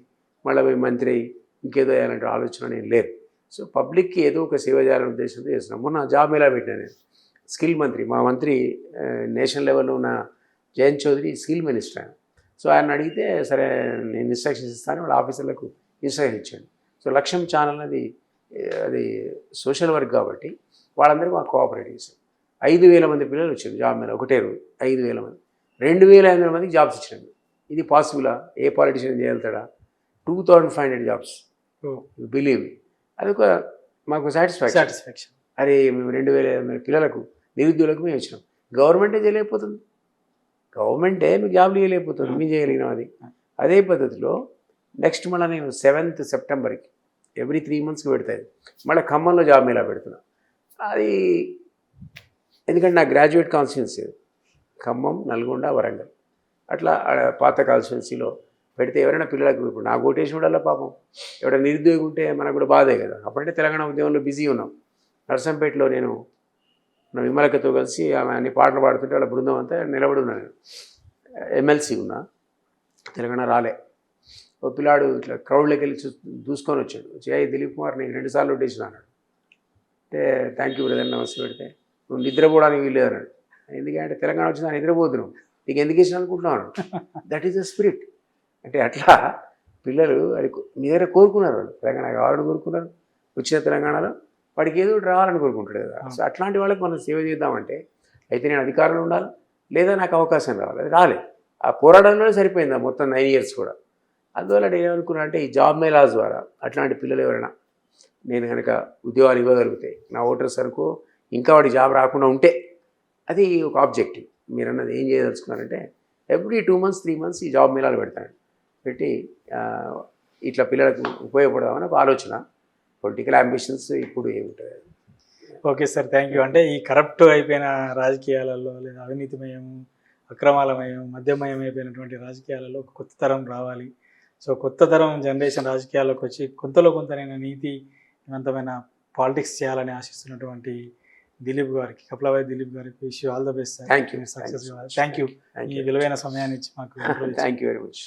మళ్ళీ మంత్రి అయ్యి ఇంకేదో వేయాలంటే ఆలోచన నేను లేదు. సో పబ్లిక్కి ఏదో ఒక సేవ చేయాలనే ఉద్దేశంతో చేస్తున్నాం. మొన్న జాబ్ ఎలా పెట్టాను నేను, స్కిల్ మంత్రి, మా మంత్రి నేషనల్ లెవెల్లో ఉన్న జయంత్ చౌదరి స్కిల్ మినిస్టర్ ఆయన. సో ఆయన అడిగితే సరే నేను ఇన్స్ట్రక్షన్స్ ఇస్తాను, వాళ్ళ ఆఫీసర్లకు ఇన్స్ట్రక్షన్ ఇచ్చాను. సో లక్ష్యం ఛానల్ అది సోషల్ వర్క్ కాబట్టి వాళ్ళందరూ మాకు కోఆపరేట్ చేశారు. 5,000 మంది పిల్లలు వచ్చారు జాబ్ మీద ఒకటే రోజు, 5,000 మంది, 2,500 మందికి జాబ్స్ ఇచ్చినాము. ఇది పాసిబులా? ఏ పాలిటిషియన్ చేయగలుగుతాడా? 2,500 jobs, believe. అది ఒక మాకు సాటిస్ఫాక్షన్. అరే మేము 2,500 పిల్లలకు, నిరుద్యోగులకు మేము ఇచ్చినాం. గవర్నమెంటే చేయలేకపోతుంది, గవర్నమెంటే మీకు జాబ్లు చేయలేకపోతుంది, మేము చేయగలిగినాం. అదే పద్ధతిలో నెక్స్ట్ మళ్ళీ నేను 7th Septemberకి ఎవ్రీ 3 monthsకి పెడతాయి. మళ్ళీ ఖమ్మంలో జాబ్ మేళా పెడుతున్నా. అది ఎందుకంటే నా గ్రాడ్యుయేట్ కాన్స్టిట్యున్సీ ఖమ్మం, నల్గొండ, వరంగల్, అట్లా పాత కాన్స్టిట్యున్సీలో పెడితే ఎవరైనా పిల్లలకు, ఇప్పుడు నాకు ఓటేషన్ కూడా పాపం ఎవరైనా నిరుద్యోగి ఉంటే మనకు కూడా బాధే కదా. అప్పుడంటే తెలంగాణ ఉద్యమంలో బిజీ ఉన్నాం. నర్సంపేటలో నేను నా విమలకతో కలిసి ఆమె అన్ని పాటలు పాడుతుంటే వాళ్ళ బృందం అంతా నిలబడి ఉన్నాను. నేను ఎమ్మెల్సీ ఉన్నా, తెలంగాణ రాలే. ఓ పిల్లాడు ఇట్లా క్రౌడ్లోకి వెళ్ళి దూసుకొని వచ్చాడు, వచ్చి దిలీప్ కుమార్ నేను 2 సార్లు ఓటేసిన అన్నాడు. అంటే థ్యాంక్ యూ బ్రదర్ నమస్తే పెడితే, నువ్వు నిద్రపోవడానికి వీల్లేదు అన్నాడు. ఎందుకంటే తెలంగాణ వచ్చిందా నిద్రపోతున్నావు, నీకు ఎందుకు ఇచ్చిన అనుకుంటున్నాను. That is the spirit. అంటే అట్లా పిల్లలు అది మీ దగ్గర కోరుకున్నారు, వాళ్ళు తెలంగాణ కావాలని కోరుకున్నారు, వచ్చిన తెలంగాణలో వాడికి ఏదో ఒకటి రావాలని కోరుకుంటాడు కదా. సో అట్లాంటి వాళ్ళకి మనం సేవ చేద్దామంటే అయితే నేను అధికారంలో ఉండాలి లేదా నాకు అవకాశం రావాలి, అది రాలే. ఆ పోరాటంలోనే సరిపోయింది ఆ మొత్తం 9 years కూడా. అందువల్ల నేను ఏమనుకున్నా అంటే ఈ జాబ్ మేళాస్ ద్వారా అట్లాంటి పిల్లలు ఎవరైనా నేను కనుక ఉద్యోగాలు ఇవ్వగలిగితే నా ఓటర్స్ వరకు ఇంకా వాడి జాబ్ రాకుండా ఉంటే అది ఒక ఆబ్జెక్టివ్. మీరు అన్నది ఏం చేయదలుచుకున్నారంటే ఎవ్రీ 2 months 3 months ఈ జాబ్ మేళాలు పెడతాను, పెట్టి ఇట్లా పిల్లలకు ఉపయోగపడదామని ఒక ఆలోచన. పొలిటికల్ అంబిషన్స్ ఇప్పుడు ఏముంటుంది. Okay sir, thank you. అంటే ఈ కరప్ట్ అయిపోయిన రాజకీయాలలో లేదా అవినీతిమయం, అక్రమాలమయం, మద్యమయం అయిపోయినటువంటి రాజకీయాలలో ఒక కొత్త తరం రావాలి. సో కొత్త తరం జనరేషన్ రాజకీయాల్లోకి వచ్చి కొంతలో కొంతనైనా నీతివంతమైన పాలిటిక్స్ చేయాలని ఆశిస్తున్నటువంటి దిలీప్ గారికి, కపిలవాయి దిలీప్ గారికి wish all the best sir. Thank you. Success కావాలి. Thank you. ఈ విలువైన సమయాన్ని ఇచ్చి మాకు థ్యాంక్ యూ వెరీ మచ్.